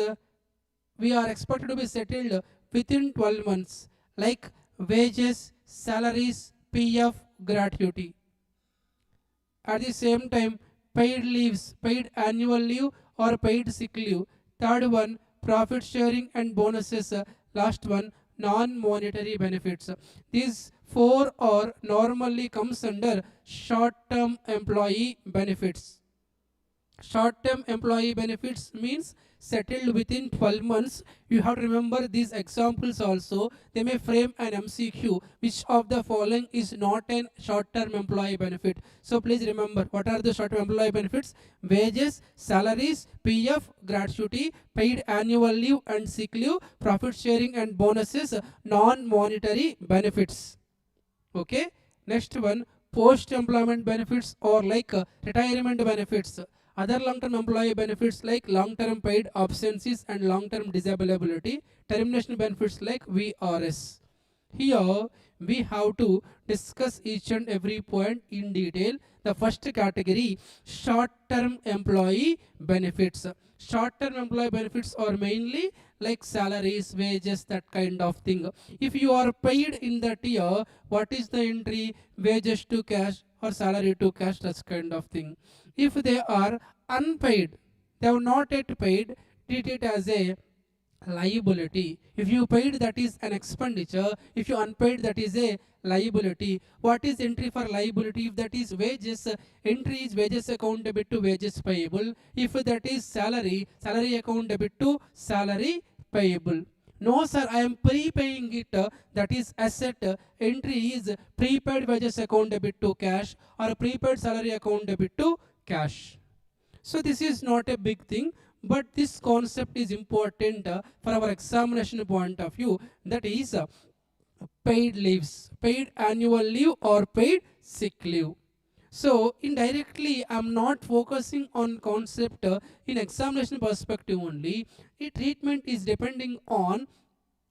we are expected to be settled within 12 months, like wages, salaries, PF, gratuity. At the same time, paid leaves, paid annual leave or paid sick leave. Third one, profit sharing and bonuses. Last one, non-monetary benefits. These 4 are normally comes under short-term employee benefits. Short-term employee benefits means settled within 12 months. You have to remember these examples also. They may frame an MCQ. Which of the following is not a short-term employee benefit? So please remember, what are the short-term employee benefits? Wages, salaries, PF, gratuity, paid annual leave and sick leave, profit sharing and bonuses, non-monetary benefits. Okay. Next one, post-employment benefits or like retirement benefits. Other long-term employee benefits like long-term paid absences and long-term disability. Termination benefits like VRS. Here we have to discuss each and every point in detail. The first category, short-term employee benefits. Short-term employee benefits are mainly like salaries, wages, that kind of thing. If you are paid in that year, what is the entry? Wages to cash or salary to cash, that kind of thing. If they are unpaid, they have not yet paid, treat it as a liability. If you paid, that is an expenditure. If you unpaid, that is a liability. What is entry for liability? If that is wages, entry is wages account debit to wages payable. If that is salary, salary account debit to salary payable. No sir, I am prepaying it, that is asset. Entry is prepaid wages account debit to cash or prepaid salary account debit to cash. So this is not a big thing, but this concept is important for our examination point of view. That is paid leaves, paid annual leave or paid sick leave. So indirectly, I am not focusing on concept in examination perspective only. Treatment is depending on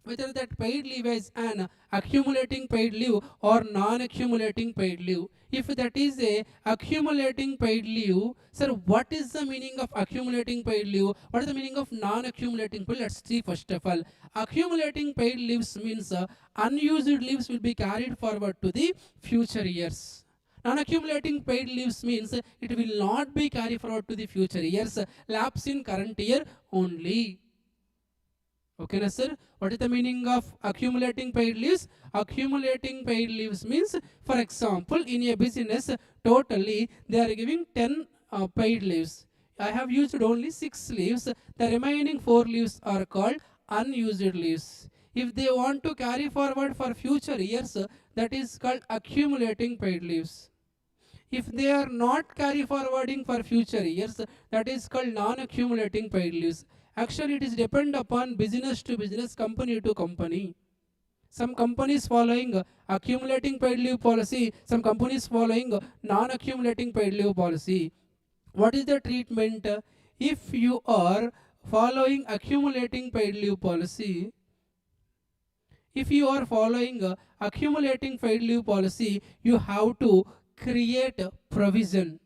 whether that paid leave is an accumulating paid leave or non-accumulating paid leave. If that is a accumulating paid leave, sir, what is the meaning of accumulating paid leave? What is the meaning of non-accumulating paid? Let's see first of all. Accumulating paid leaves means unused leaves will be carried forward to the future years. Non-accumulating paid leaves means it will not be carried forward to the future years, lapse in current year only. Okay, na sir? What is the meaning of accumulating paid leaves? Accumulating paid leaves means, for example, in a business, totally they are giving 10 paid leaves. I have used only 6 leaves. The remaining 4 leaves are called unused leaves. If they want to carry forward for future years, that is called accumulating paid leaves. If they are not carry forwarding for future years, that is called non-accumulating paid leaves. Actually, it is depend upon business to business, company to company. Some companies following accumulating paid leave policy, some companies following non-accumulating paid leave policy. What is the treatment? If you are following accumulating paid leave policy, if you are following accumulating paid leave policy, you have to create provision.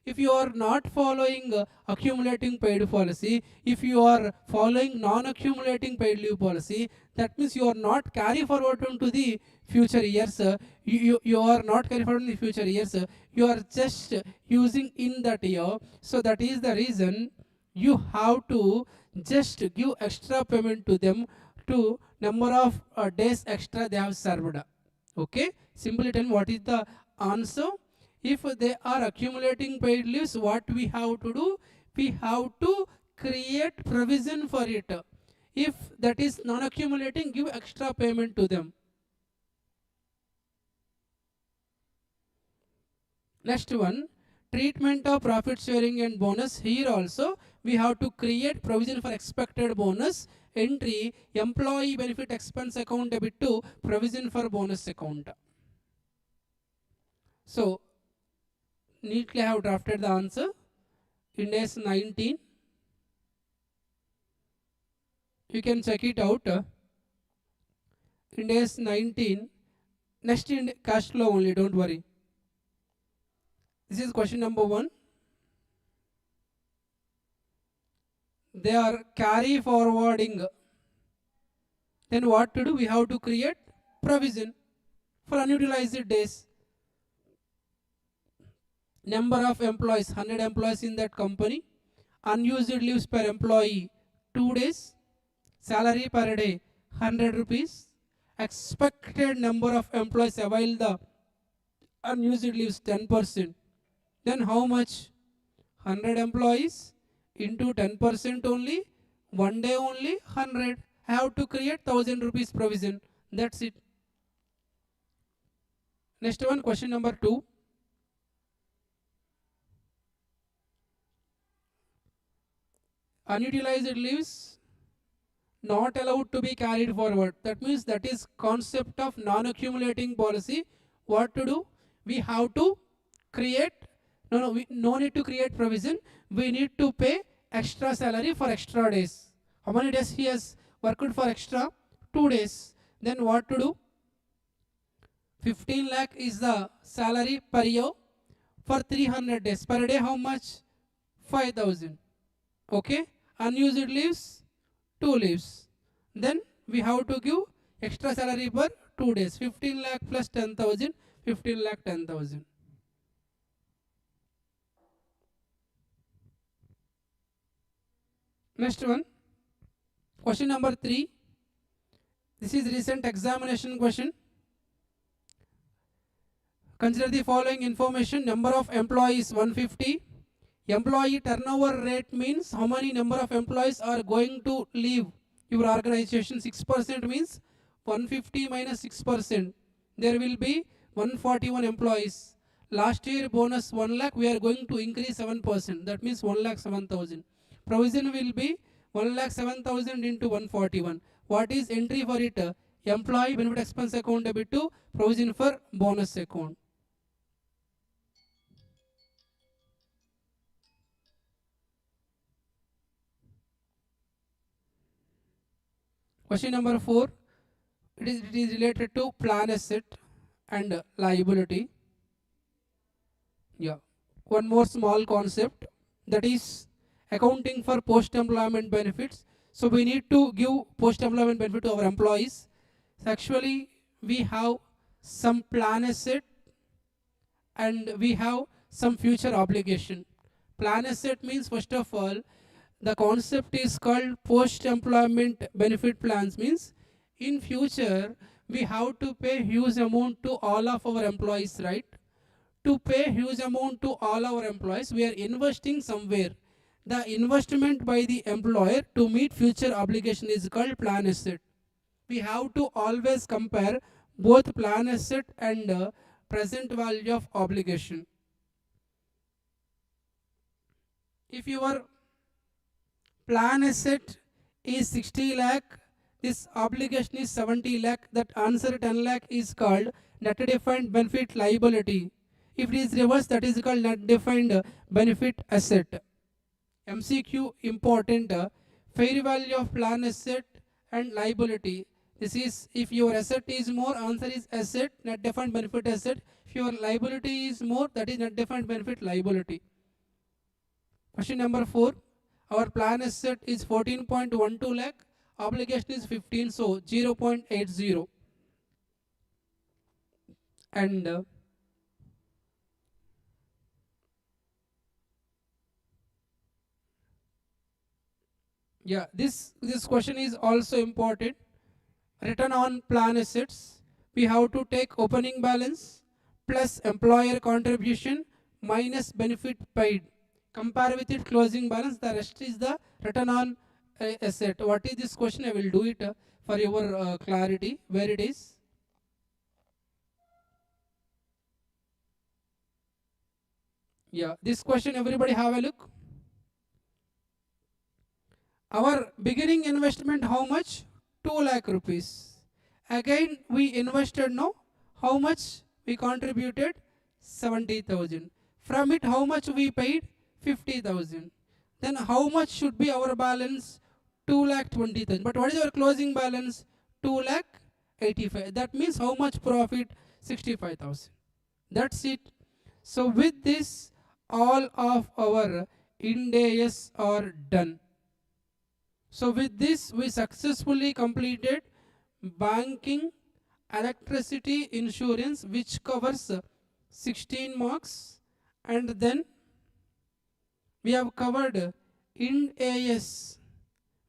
If you are not following accumulating paid policy, if you are following non-accumulating paid leave policy, that means you are not carry forward into the future years. You are not carry forward in the future years. You are just using in that year. So that is the reason you have to just give extra payment to them to number of days extra they have served. Okay, simply tell me what is the answer. If they are accumulating paid leaves, what we have to do? We have to create provision for it. If that is non-accumulating, give extra payment to them. Next one, treatment of profit sharing and bonus. Here also we have to create provision for expected bonus. Entry employee benefit expense account debit to provision for bonus account. So neatly I have drafted the answer. Ind AS 19. You can check it out. Ind AS 19. Next in cash flow only, don't worry. This is question number 1. They are carry forwarding. Then what to do? We have to create provision for unutilized days. Number of employees, 100 employees in that company. Unused leaves per employee 2 days. Salary per day 100 rupees. Expected number of employees avail the unused leaves 10%. Then how much? 100 employees into 10% only, 1 day only 100. I have to create 1000 rupees provision. That's it. Next one, question number 2. Unutilized leaves not allowed to be carried forward. That means that is concept of non-accumulating policy. What to do? We have to create, no need to create provision. We need to pay extra salary for extra days. How many days he has worked for extra? 2 days. Then what to do? 15 lakh is the salary per year for 300 days. Per day how much? 5,000. Okay. Unused leaves 2 leaves. Then we have to give extra salary per 2 days. 15 lakh plus 10,000. 15 lakh 10,000. Next one, question number 3. This is recent examination question. Consider the following information. Number of employees 150. Employee turnover rate means how many number of employees are going to leave your organization. 6% means 150 minus 6%. There will be 141 employees. Last year bonus 1 lakh, we are going to increase 7%. That means 1,07,000. Provision will be 1,07,000 into 141. What is entry for it? Employee benefit expense account debit to provision for bonus account. Question number 4. It is related to plan asset and liability. Yeah. One more small concept, that is accounting for post-employment benefits. So we need to give post-employment benefit to our employees. So actually we have some plan asset and we have some future obligation. Plan asset means, first of all, the concept is called post-employment benefit plans. Means in future we have to pay huge amount to all of our employees, right? To pay huge amount to all our employees, we are investing somewhere. The investment by the employer to meet future obligation is called plan asset. We have to always compare both plan asset and present value of obligation. If your plan asset is 60 lakh, this obligation is 70 lakh, that answer 10 lakh is called net defined benefit liability. If it is reversed, that is called net defined benefit asset. MCQ important, fair value of plan asset and liability. This is, if your asset is more, answer is asset, net defined benefit asset. If your liability is more, that is net defined benefit liability. Question number 4. Our plan asset is 14.12 lakh, obligation is 15, so 0.80. And yeah, this question is also important. Return on plan assets, we have to take opening balance plus employer contribution minus benefit paid. Compare with it closing balance. The rest is the return on asset. What is this question? I will do it for your clarity. Where it is? Yeah, this question everybody have a look. Our beginning investment how much? 2 lakh rupees. Again we invested now. How much we contributed? 70,000. From it how much we paid? 50,000. Then how much should be our balance? 2,20,000. But what is our closing balance? 2,85,000. That means how much profit? 65,000. That's it. So with this, all of our Ind AS are done. So with this, we successfully completed banking, electricity, insurance, which covers 16 marks, and then we have covered Ind AS,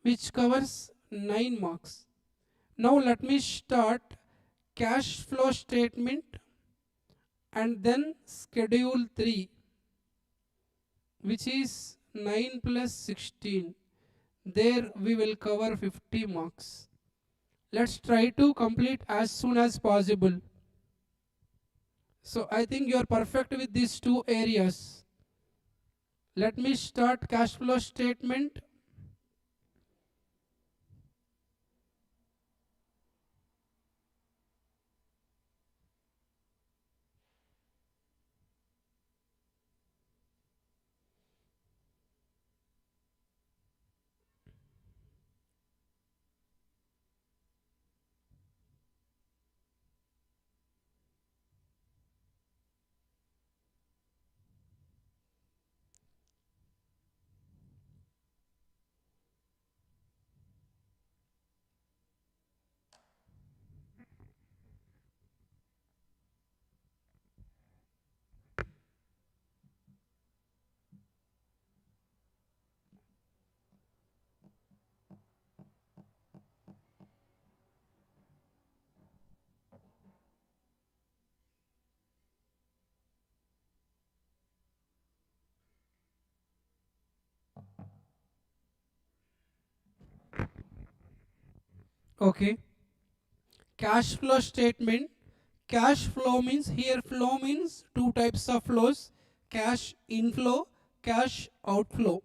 which covers 9 marks. Now let me start cash flow statement and then schedule 3, which is 9 plus 16. There we will cover 50 marks. Let's try to complete as soon as possible. So I think you are perfect with these 2 areas. Let me start cash flow statement. Okay. Cash flow statement. Cash flow means, here flow means 2 types of flows: cash inflow, cash outflow.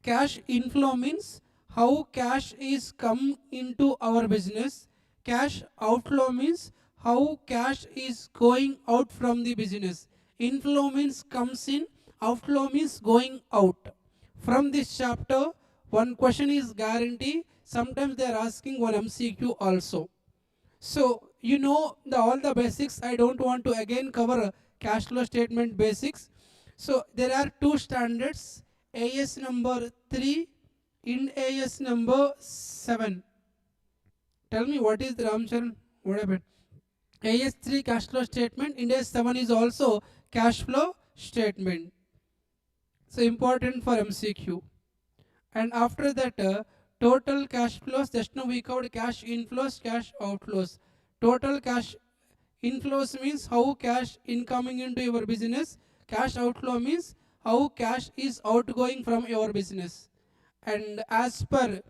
Cash inflow means how cash is come into our business. Cash outflow means how cash is going out from the business. Inflow means comes in, outflow means going out. From this chapter, one question is guarantee. Sometimes they are asking one MCQ also. So you know all the basics. I don't want to again cover cash flow statement basics. So there are 2 standards: AS number 3, Ind AS number 7. Tell me what is the Ramcharan? What happened? AS 3 cash flow statement, Ind AS 7 is also cash flow statement. So important for MCQ. And after that, total cash flows. Just now we covered cash inflows, cash outflows. Total cash inflows means how cash incoming into your business. Cash outflow means how cash is outgoing from your business. And as per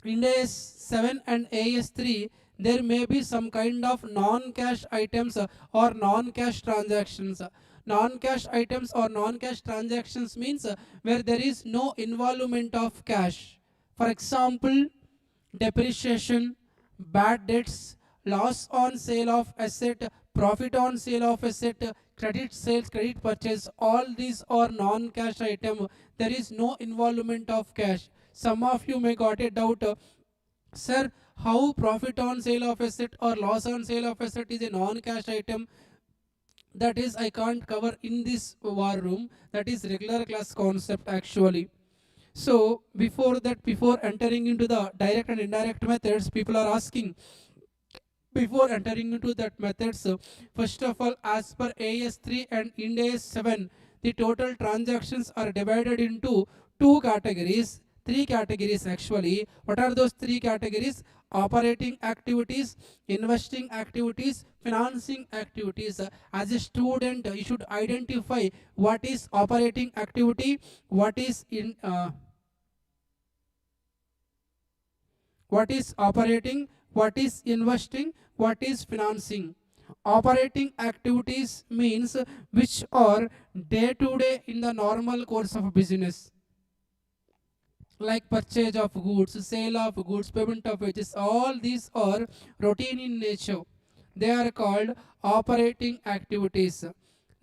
Ind AS 7 and AS 3, there may be some kind of non-cash items or non-cash transactions. Non-cash items or non-cash transactions means where there is no involvement of cash. For example, depreciation, bad debts, loss on sale of asset, profit on sale of asset, credit sales, credit purchase. All these are non-cash item. There is no involvement of cash. Some of you may got a doubt, sir, how profit on sale of asset or loss on sale of asset is a non-cash item? That is, I can't cover in this war room. That is regular class concept actually. So before that, before entering into the direct and indirect methods, people are asking, before entering into that methods, first of all, as per AS 3 and Ind AS 7, the total transactions are divided into 2 categories: three categories actually. What are those three categories? Operating activities, investing activities, financing activities. As a student, you should identify what is operating activity, what is what is operating, what is investing, what is financing. Operating activities means which are day to day in the normal course of business, like purchase of goods, sale of goods, payment of wages. All these are routine in nature. They are called operating activities.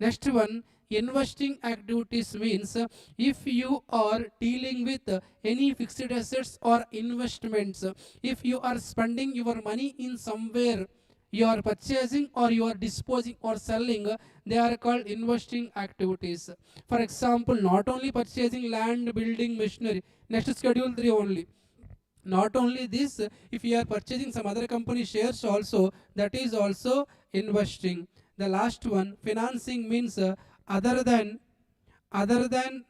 Next one, investing activities means if you are dealing with any fixed assets or investments, if you are spending your money in somewhere, you are purchasing or you are disposing or selling, they are called investing activities. For example, not only purchasing land, building, machinery. Next, schedule 3 only. Not only this, if you are purchasing some other company shares also, that is also investing. The last one, financing means other than other than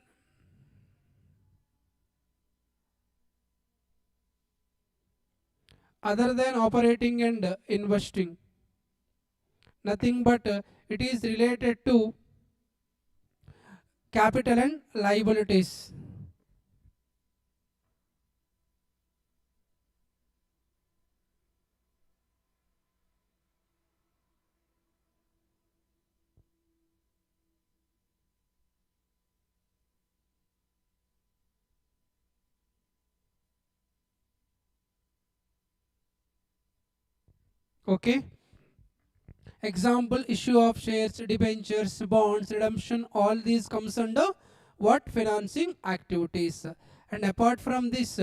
other than operating and investing, nothing but it is related to capital and liabilities. Okay. Example, issue of shares, debentures, bonds, redemption, all these comes under what? Financing activities. And apart from this,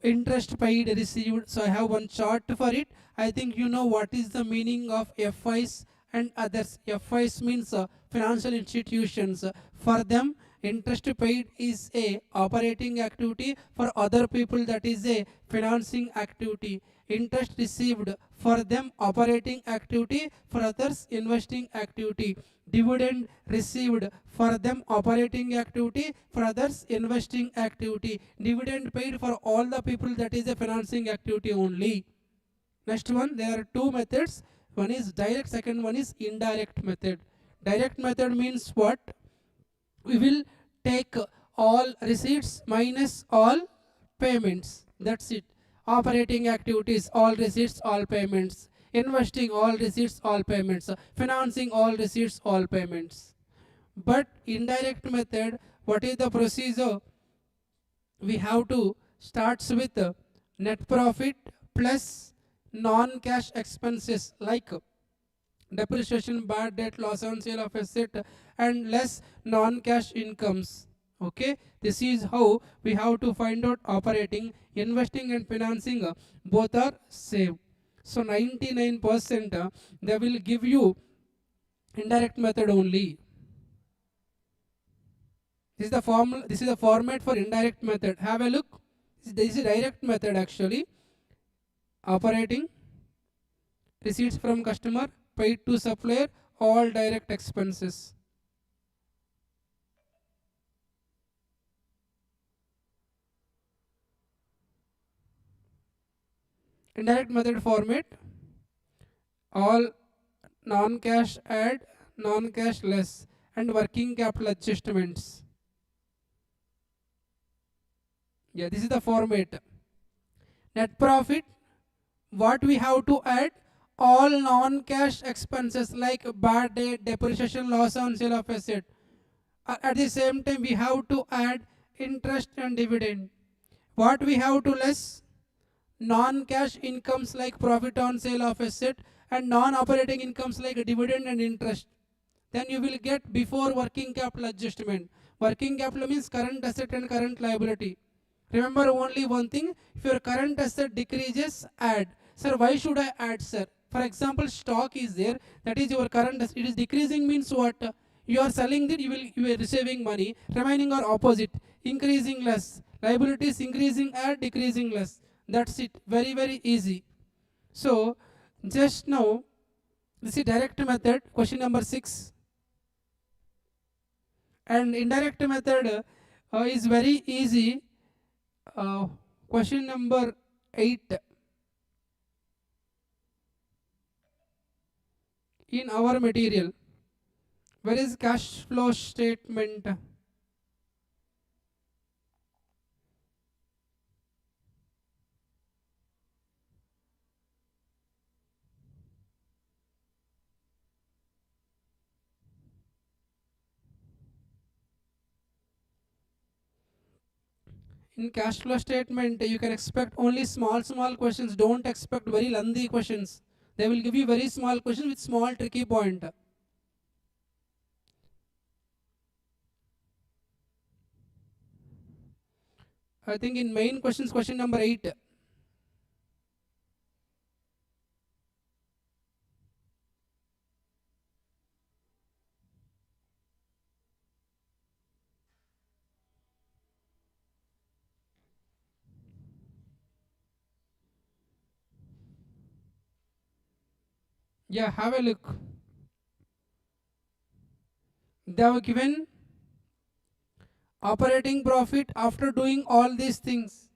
interest paid received. So I have one chart for it. I think you know what is the meaning of FIs and others. FIs means financial institutions. For them, interest paid is a operating activity. For other people, that is a financing activity. Interest received, for them operating activity, for others investing activity. Dividend received, for them operating activity, for others investing activity. Dividend paid for all the people, that is a financing activity only. Next one, there are two methods. One is direct, second one is indirect method. Direct method means what? We will take all receipts minus all payments. That's it. Operating activities, all receipts, all payments. Investing, all receipts, all payments. Financing, all receipts, all payments. But indirect method, what is the procedure? We have to starts with net profit plus non-cash expenses like depreciation, bad debt, loss on sale of asset, and less non-cash incomes. Okay, this is how we have to find out operating, investing and financing, both are same. So 99% they will give you indirect method only. This is the formula, this is the format for indirect method. Have a look. This is direct method actually. Operating, receipts from customer, paid to supplier, all direct expenses. Indirect method format, all non-cash add, non-cash less, and working capital adjustments. Yeah, this is the format. Net profit, what we have to add? All non-cash expenses like bad debt, depreciation, loss on sale of asset. At the same time, we have to add interest and dividend. What we have to less? Non-cash incomes like profit on sale of asset and non-operating incomes like dividend and interest. Then you will get before working capital adjustment. Working capital means current asset and current liability. Remember only one thing, if your current asset decreases, add. Sir, why should I add, sir? For example, stock is there, that is your current asset. It is decreasing means what? You are selling it, you are receiving money. Remaining are opposite, increasing less. Liabilities increasing, add, decreasing less. That's it. Very, very easy. So, just now, this is direct method, question number 6. And indirect method is very easy. Question number 8. In our material, where is cash flow statement? In cash flow statement, you can expect only small questions. Don't expect very lengthy questions. They will give you very small questions with small tricky point. I think in main questions, question number 8. Yeah, have a look. They have given operating profit after doing all these things.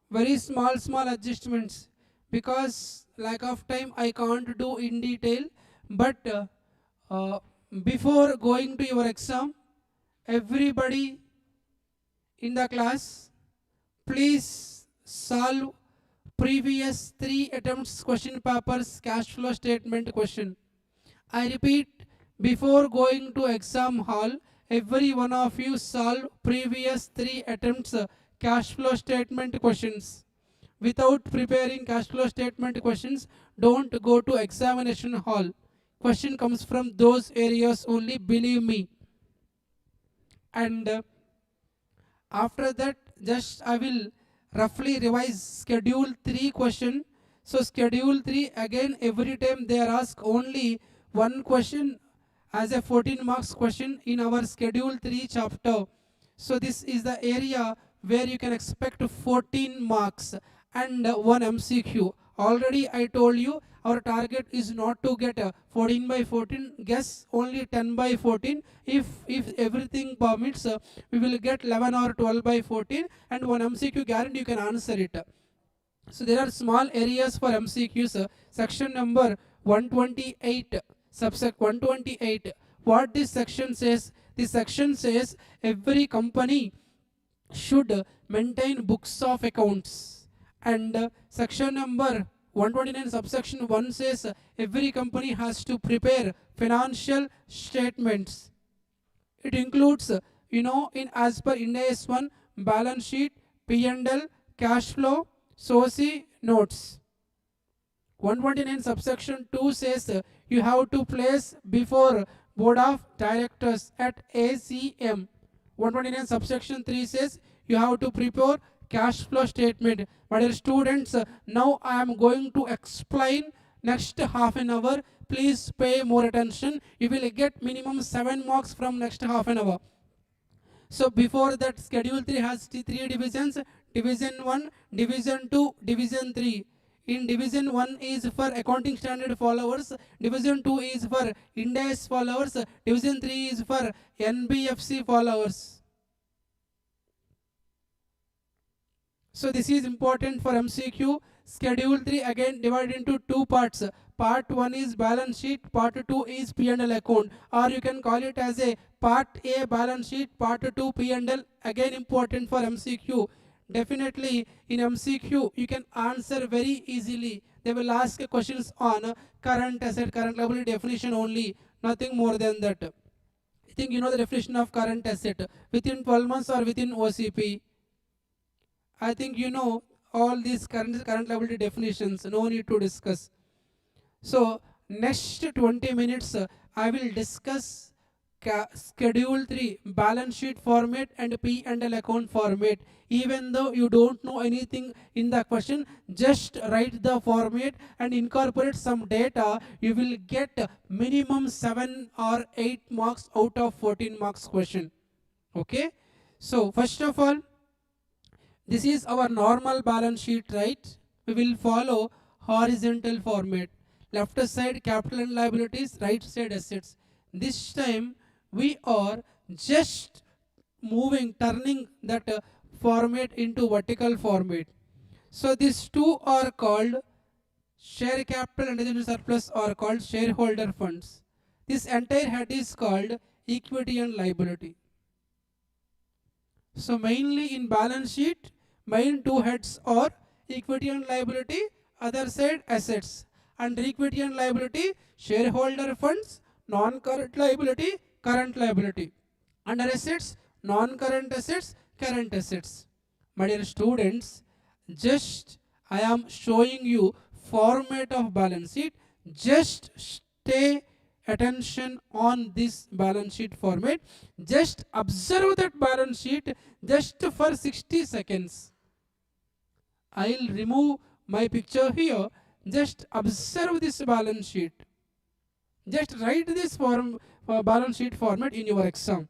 Very small adjustments. Because lack of time, I can't do in detail. But uh, before going to your exam, everybody in the class, please solve previous 3 attempts question papers cash flow statement question. I repeat, before going to exam hall, every one of you solve previous 3 attempts cash flow statement questions. Without preparing cash flow statement questions, don't go to examination hall. Question comes from those areas only, believe me. And after that, just I will roughly revise schedule 3 question. So schedule 3, again every time they are asked only one question as a 14 marks question in our schedule 3 chapter. So this is the area where you can expect 14 marks and one MCQ. Already I told you our target is not to get 14 by 14, guess only 10 by 14. If everything permits, we will get 11 or 12 by 14, and one MCQ guarantee you can answer it. So there are small areas for MCQs. Section number 128, subsect 128. What this section says? This section says every company should maintain books of accounts. And section number 129 subsection 1 says every company has to prepare financial statements. It includes, in as per Ind AS 1, balance sheet, P&L, cash flow, SOCI, notes. 129 subsection 2 says you have to place before board of directors at ACM. 129 subsection 3 says you have to prepare cash flow statement. My dear students, now I am going to explain next half an hour. Please pay more attention. You will get minimum 7 marks from next half an hour. So before that, schedule 3 has 3 divisions: division 1, division 2, division 3. In division 1 is for accounting standard followers, division 2 is for Ind AS followers, division 3 is for NBFC followers. So this is important for MCQ. Schedule 3 again divided into 2 parts. Part 1 is balance sheet, part 2 is P&L account, or you can call it as a part A balance sheet, part 2 P&L. Again important for MCQ. Definitely in MCQ you can answer very easily. They will ask questions on current asset, current liability definition only, nothing more than that. I think you know the definition of current asset, within 12 months or within OCP. I think you know all these current liability definitions, no need to discuss. So next 20 minutes I will discuss schedule 3 balance sheet format and P&L account format. Even though you don't know anything in the question, just write the format and incorporate some data. You will get minimum 7 or 8 marks out of 14 marks question. Okay, so first of all, this is our normal balance sheet, right? We will follow horizontal format. Left side capital and liabilities, right side assets. This time we are just turning that format into vertical format. So these two are called share capital and reserve surplus are called shareholder funds. This entire head is called equity and liability. So mainly in balance sheet, main two heads are equity and liability, other side assets. Under equity and liability, shareholder funds, non-current liability, current liability. Under assets, non-current assets, current assets. My dear students, just I am showing you format of balance sheet. Just stay attention on this balance sheet format. Just observe that balance sheet just for 60 seconds. I'll remove my picture here. Just observe this balance sheet. Just write this balance sheet format in your exam.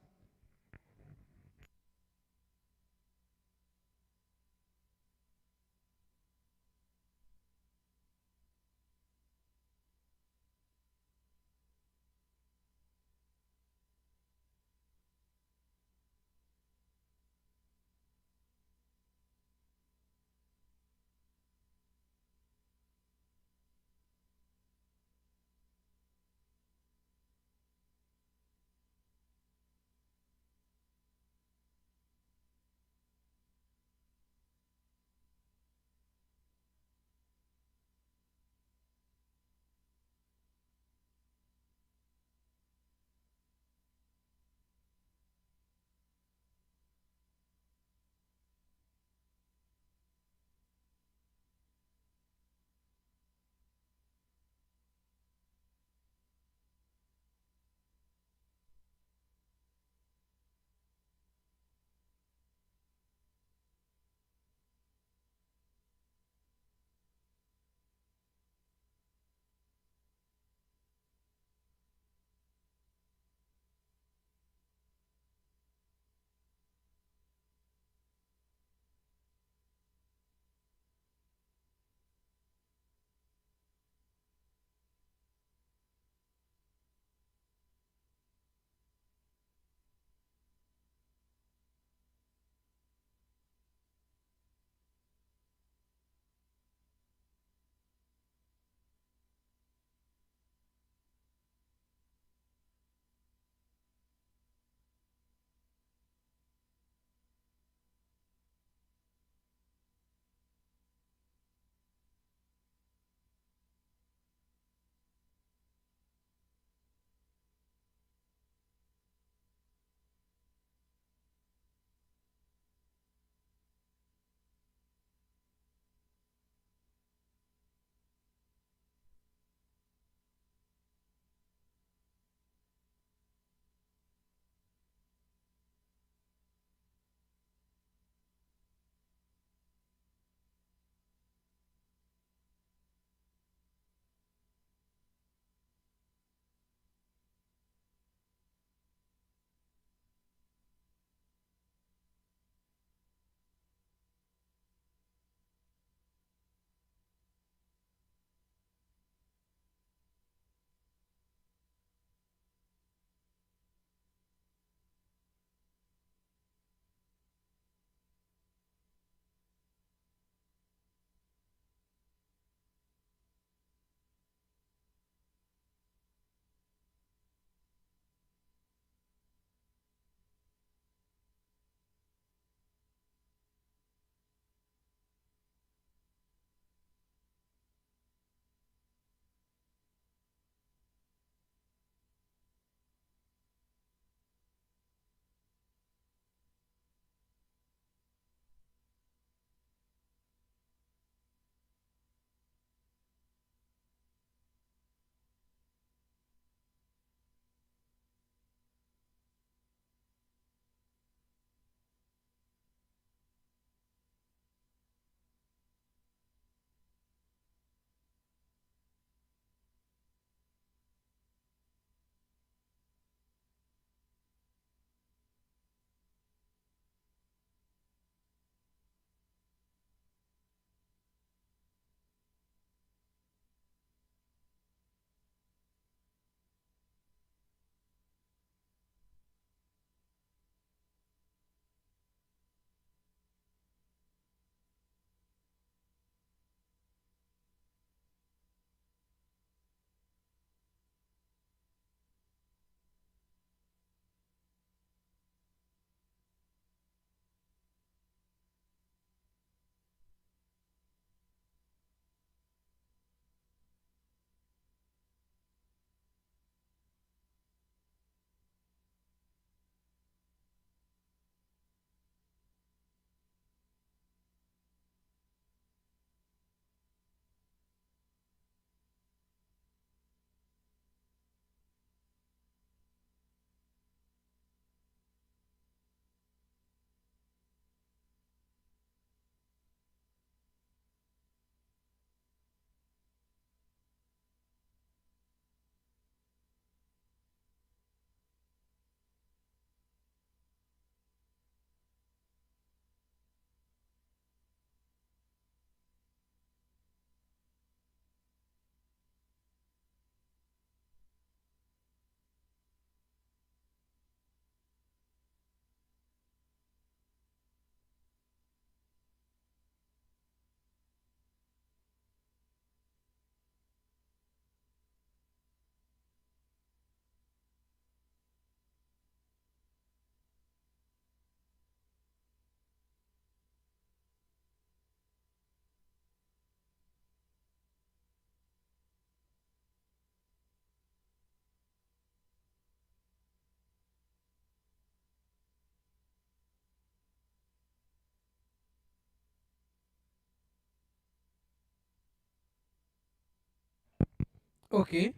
Okay.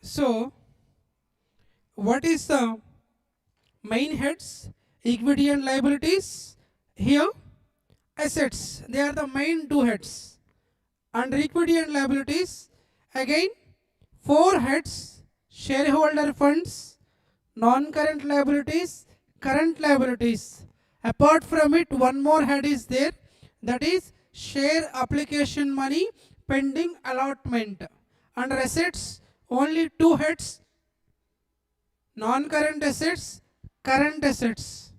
So what is the main heads? Equity and liabilities. Here assets, they are the main two heads. Under equity and liabilities, again four heads: shareholder funds, non-current liabilities, current liabilities. Apart from it, one more head is there, that is share application money pending allotment. Under assets, only two heads: non-current assets, current assets.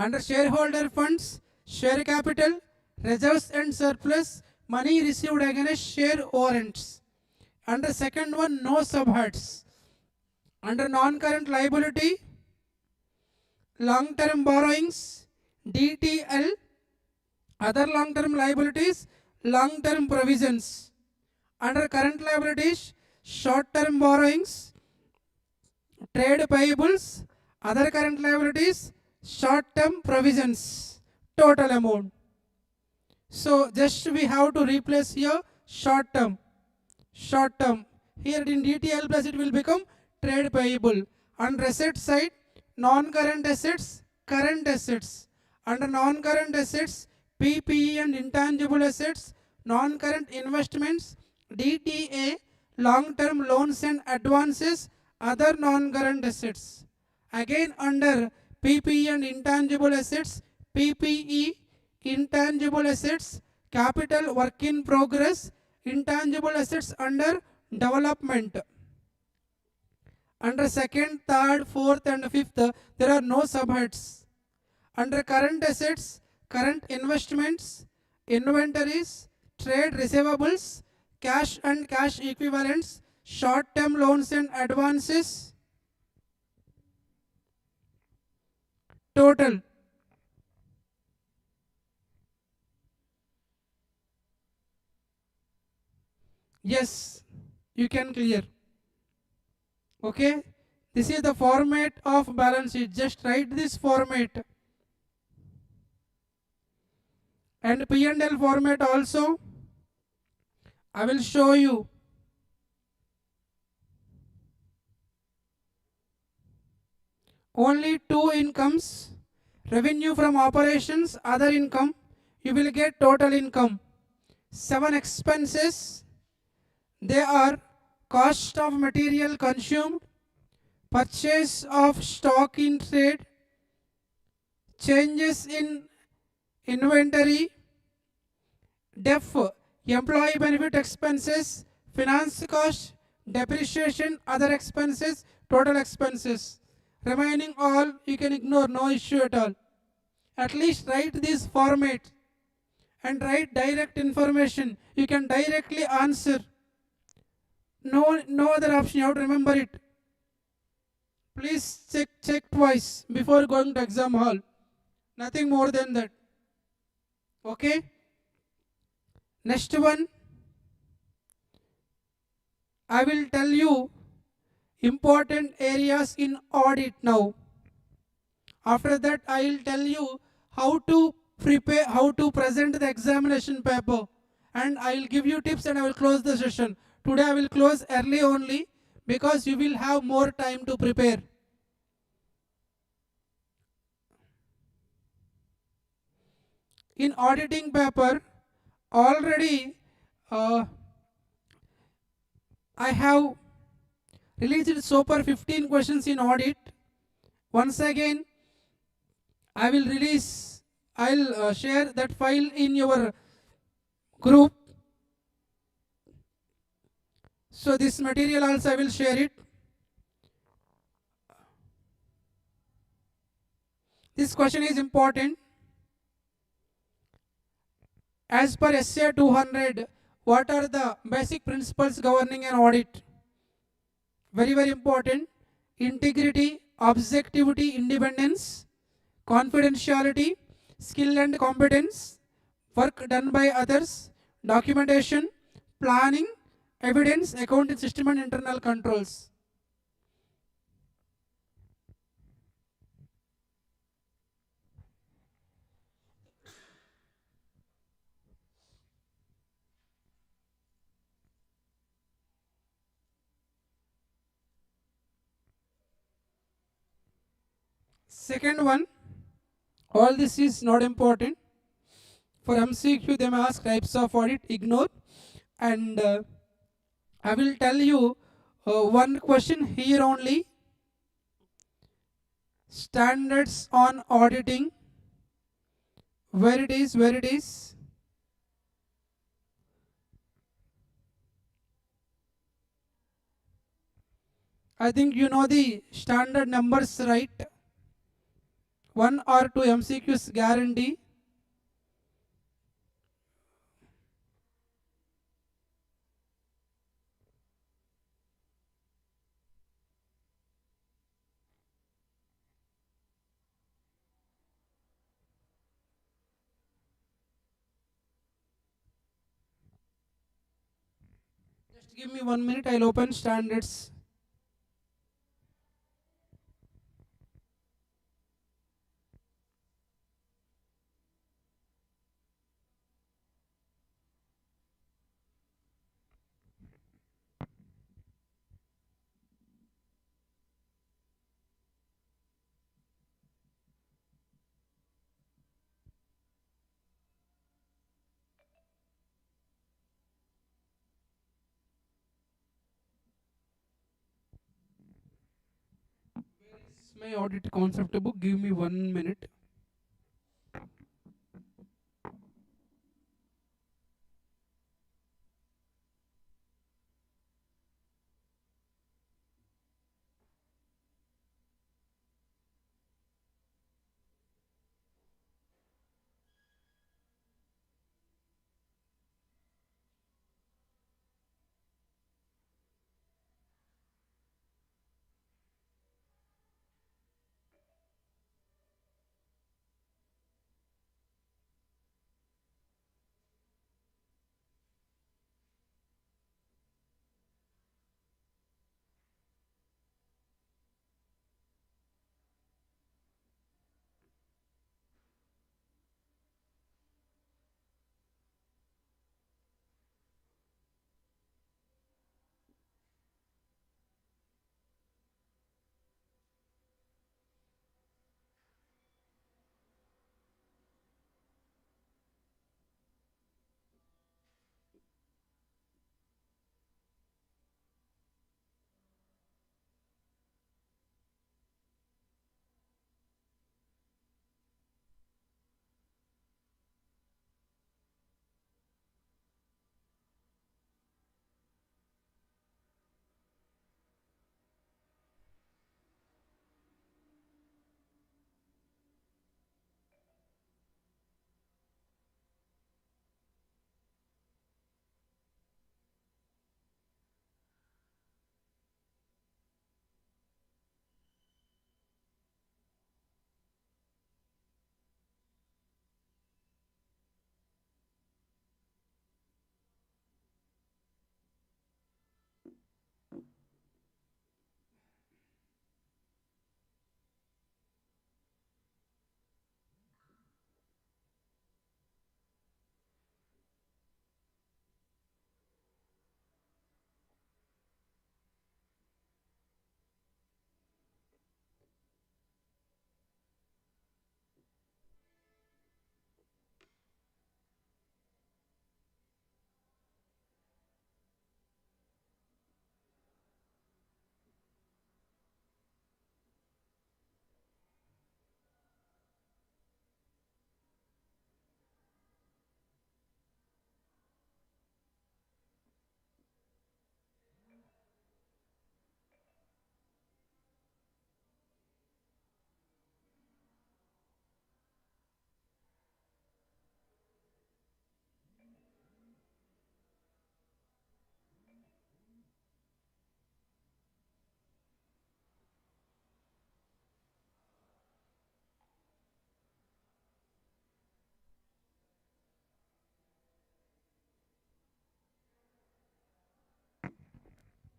Under shareholder funds, share capital, reserves and surplus, money received against share warrants. Under second one, no subheads. Under non-current liability, long-term borrowings, DTL, other long-term liabilities, long-term provisions. Under current liabilities, short-term borrowings, trade payables, other current liabilities, short-term provisions, total amount. So just we have to replace here short-term. Here in DTL plus it will become trade payable. Under asset side, non-current assets, current assets. Under non-current assets, PPE and intangible assets, non-current investments, DTA, long-term loans and advances, other non-current assets. Again under PPE and intangible assets, PPE, intangible assets, capital work in progress, intangible assets under development. Under second, third, fourth and fifth, there are no subheads. Under current assets, current investments, inventories, trade receivables, cash and cash equivalents, short-term loans and advances, total. Yes, you can clear. Okay, this is the format of balance sheet. Just write this format. And P&L format also I will show you. Only two incomes: revenue from operations, other income. You will get total income. 7 expenses. They are cost of material consumed, purchase of stock in trade, changes in inventory, DEF, employee benefit expenses, finance cost, depreciation, other expenses, total expenses. Remaining all you can ignore, no issue at all. At least write this format and write direct information. You can directly answer. No other option, you have to remember it. Please check twice before going to exam hall. Nothing more than that. Okay? Next one, I will tell you important areas in audit now. After that, I will tell you how to prepare, how to present the examination paper, and I will give you tips and I will close the session. Today I will close early only because you will have more time to prepare. In auditing paper, already I have released so far 15 questions in audit. Once again, I'll share that file in your group. So this material also I will share it. This question is important. As per SA 200, what are the basic principles governing an audit? Very important. Integrity, objectivity, independence, confidentiality, skill and competence, work done by others, documentation, planning, evidence, accounting system and internal controls. Second one, all this is not important. For MCQ, they may ask types of audit, ignore. And I will tell you one question here only. Standards on auditing. Where it is, where it is. I think you know the standard numbers, right? 1 or 2 MCQs guarantee. Just give me 1 minute, I'll open standards. It's my audit concept book. Give me 1 minute.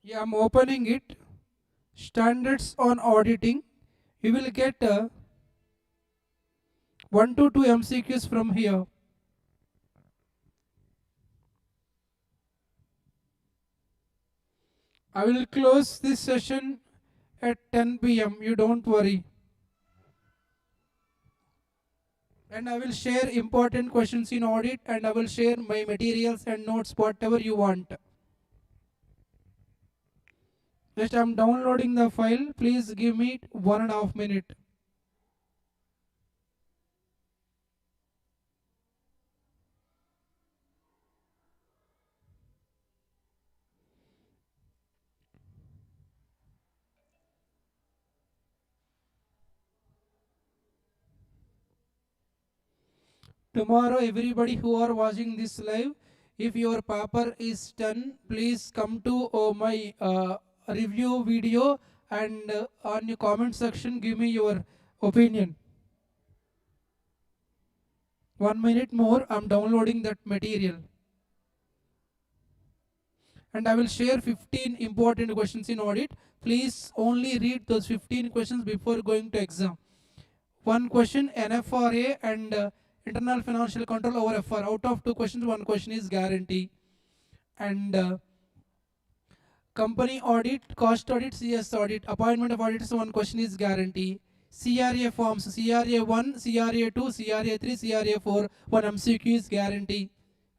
Yeah, I'm opening it. Standards on auditing. You will get 1 to 2 MCQs from here. I will close this session at 10 p.m. You don't worry. And I will share important questions in audit, and I will share my materials and notes, whatever you want. Just I'm downloading the file. Please give me 1.5 minutes. Tomorrow, everybody who are watching this live, if your paper is done, please come to my review video, and on your comment section give me your opinion. 1 minute more, I'm downloading that material. And I will share 15 important questions in audit. Please only read those 15 questions before going to exam. One question NFRA and internal financial control over FR. Out of 2 questions, 1 question is guarantee. And company audit, cost audit, CS audit, appointment of auditors, 1 question is guarantee. CRA forms, CRA 1, CRA 2, CRA 3, CRA 4, 1 MCQ is guarantee.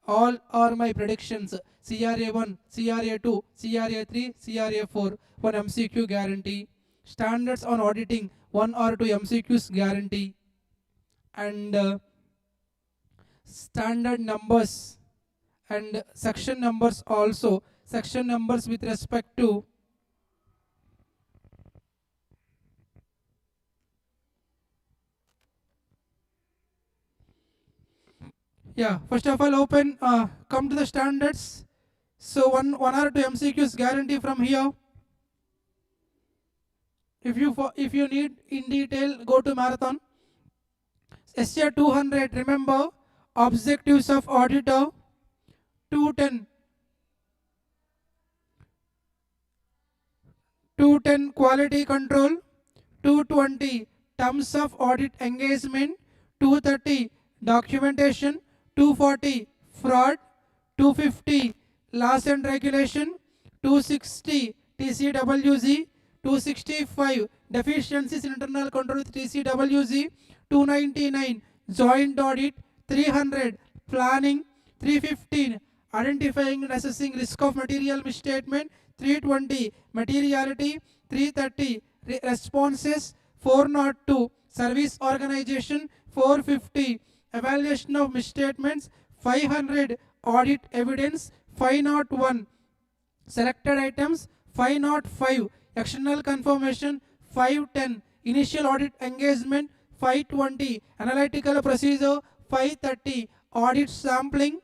All are my predictions. CRA 1, CRA 2, CRA 3, CRA 4, 1 MCQ guarantee. Standards on auditing, 1 or 2 MCQs guarantee. And standard numbers and section numbers also. Section numbers with respect to first of all open, come to the standards. So one or 2 MCQs guarantee from here. If you need in detail, go to marathon. SR 200, remember objectives of auditor. 210 quality control. 220 terms of audit engagement. 230 documentation. 240 fraud. 250 laws and regulation. 260 TCWZ. 265 deficiencies in internal control with TCWZ. 299 joint audit. 300 planning. 315 identifying and assessing risk of material misstatement. 320 materiality. 330 responses. 402 service organization. 450 evaluation of misstatements. 500 audit evidence. 501 selected items. 505 external confirmation. 510 initial audit engagement. 520 analytical procedure. 530 audit sampling.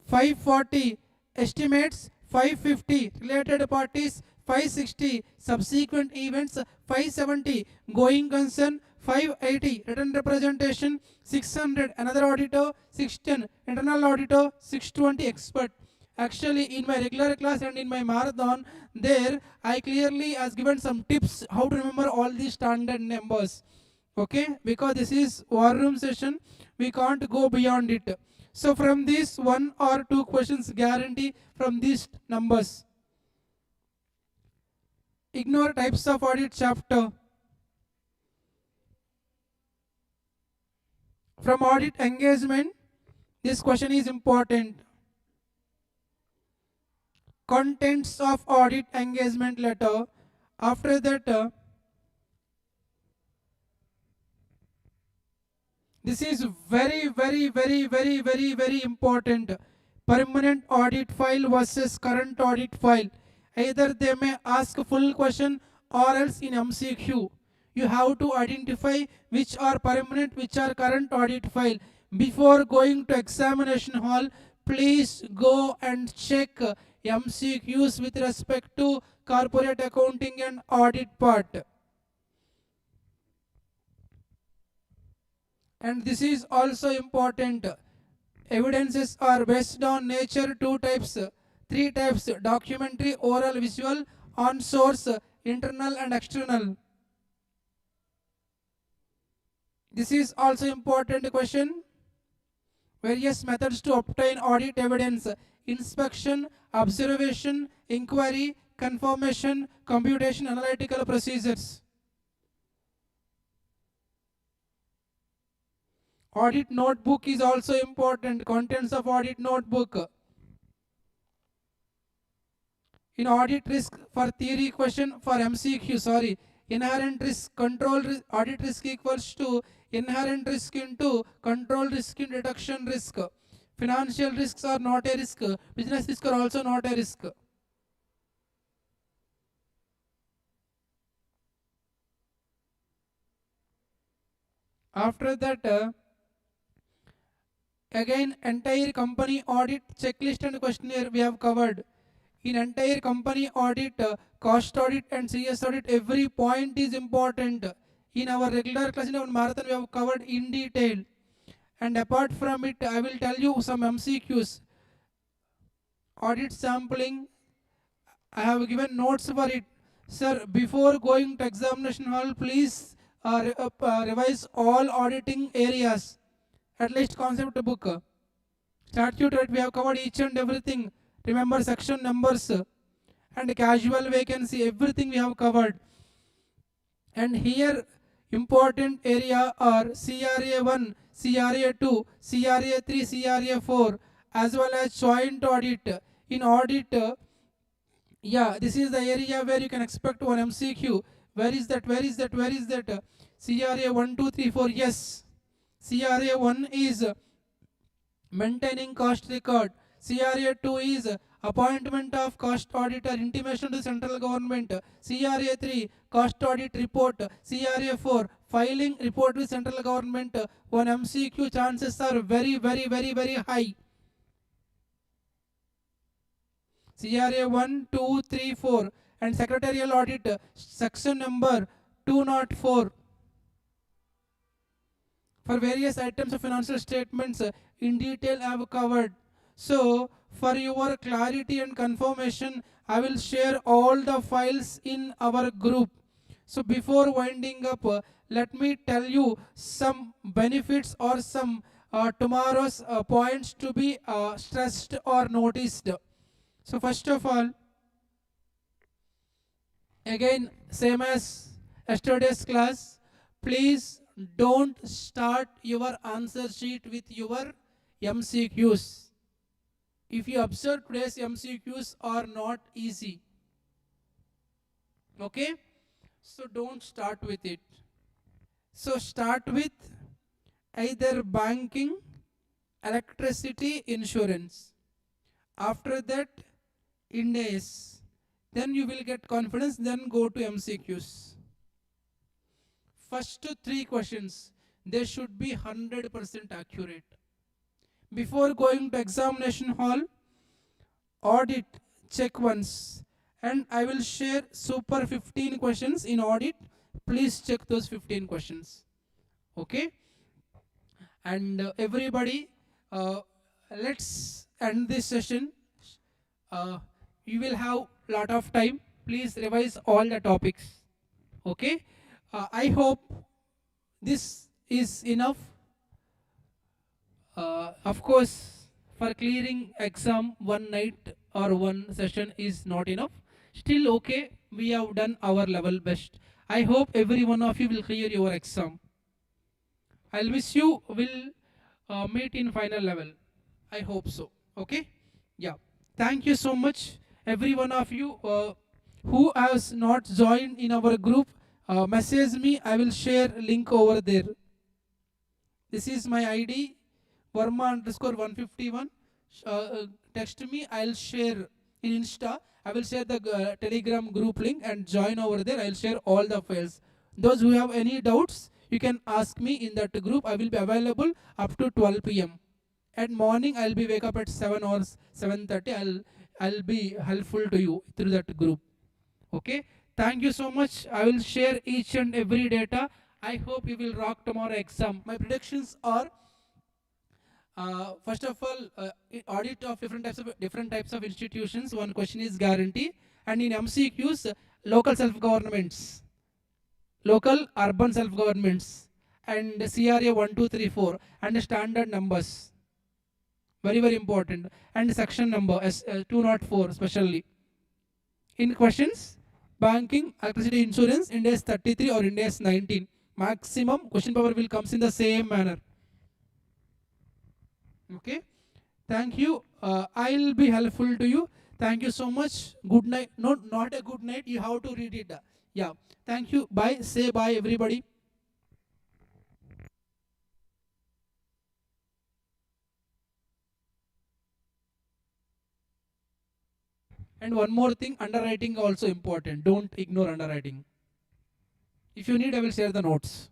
540 estimates. 550 related parties. 560 subsequent events. 570 going concern. 580 written representation. 600 another auditor. 610 internal auditor. 620 expert. Actually, in my regular class and in my marathon, there I clearly has given some tips how to remember all these standard numbers. Okay, because this is war room session, we can't go beyond it. So from this 1 or 2 questions guarantee from these numbers. Ignore types of audit chapter. From audit engagement, this question is important. Contents of audit engagement letter. After that, this is very important. Permanent audit file versus current audit file. Either they may ask full question or else in MCQ. You have to identify which are permanent, which are current audit file. Before going to examination hall, please go and check MCQs with respect to corporate accounting and audit part. And this is also important. Evidences are based on nature, 2 types, 3 types, documentary, oral, visual, on source, internal and external. This is also important question. Various methods to obtain audit evidence: inspection, observation, inquiry, confirmation, computation, analytical procedures. Audit notebook is also important. Contents of audit notebook. In audit risk for theory question for MCQ, sorry, inherent risk, audit risk equals to inherent risk into control risk in deduction risk. Financial risks are not a risk. Business risks are also not a risk. After that, again entire company audit checklist and questionnaire we have covered. In entire company audit, cost audit and CS audit, every point is important. In our regular class, in our marathon, we have covered in detail. And apart from it, I will tell you some MCQs. Audit sampling, I have given notes for it. Sir, before going to examination hall, please revise all auditing areas. At least concept book. Statute rate, we have covered each and everything. Remember section numbers and casual vacancy, everything we have covered. And here important area are CRA 1, CRA 2, CRA 3, CRA 4, as well as joint audit. In audit, yeah, this is the area where you can expect one MCQ. Where is that? Where is that? Where is that? CRA 1, 2, 3, 4. Yes. CRA 1 is maintaining cost record. CRA 2 is appointment of cost auditor, intimation to central government. CRA 3, cost audit report. CRA 4, filing report with central government. One MCQ chances are very, very, very, very high. CRA 1, 2, 3, 4 and secretarial audit, section number 204. For various items of financial statements, in detail I have covered. So for your clarity and confirmation, I will share all the files in our group. So before winding up, let me tell you some benefits or some tomorrow's points to be stressed or noticed. So first of all, again same as yesterday's class, please don't start your answer sheet with your MCQs. If you observe, today's MCQs are not easy. Okay? So don't start with it. So start with either banking, electricity, insurance. After that, Ind AS. Then you will get confidence, then go to MCQs. First 3 questions, they should be 100% accurate. Before going to examination hall, audit, check once. And I will share super 15 questions in audit. Please check those 15 questions. Okay? And everybody, let's end this session. You will have lot of time. Please revise all the topics. Okay? I hope this is enough. Of course, for clearing exam, one night or one session is not enough. Still okay, we have done our level best. I hope every one of you will clear your exam. I'll wish you will meet in final level. I hope so. Okay? Yeah. Thank you so much, every one of you who has not joined in our group. Message me. I will share link over there. This is my ID. Varma_151. Text me. I'll share in Insta. I will share the Telegram group link and join over there. I'll share all the files. Those who have any doubts, you can ask me in that group. I will be available up to 12 p.m. At morning, I'll be wake up at 7 or 7:30. I'll be helpful to you through that group. Okay. Thank you so much. I will share each and every data. I hope you will rock tomorrow exam. My predictions are. First of all, audit of different types of institutions. One question is guarantee, and in MCQs, local self-governments, local urban self-governments, and CRA 1, 2, 3, 4, and standard numbers. Very, very important. And section number 204 especially. In questions, banking, electricity, insurance, Ind AS 33 or Ind AS 19. Maximum question power will comes in the same manner. Okay. Thank you. I'll be helpful to you. Thank you so much. Good night. No, not a good night. You have to read it. Yeah. Thank you. Bye. Say bye, everybody. And one more thing, underwriting also important. Don't ignore underwriting. If you need, I will share the notes.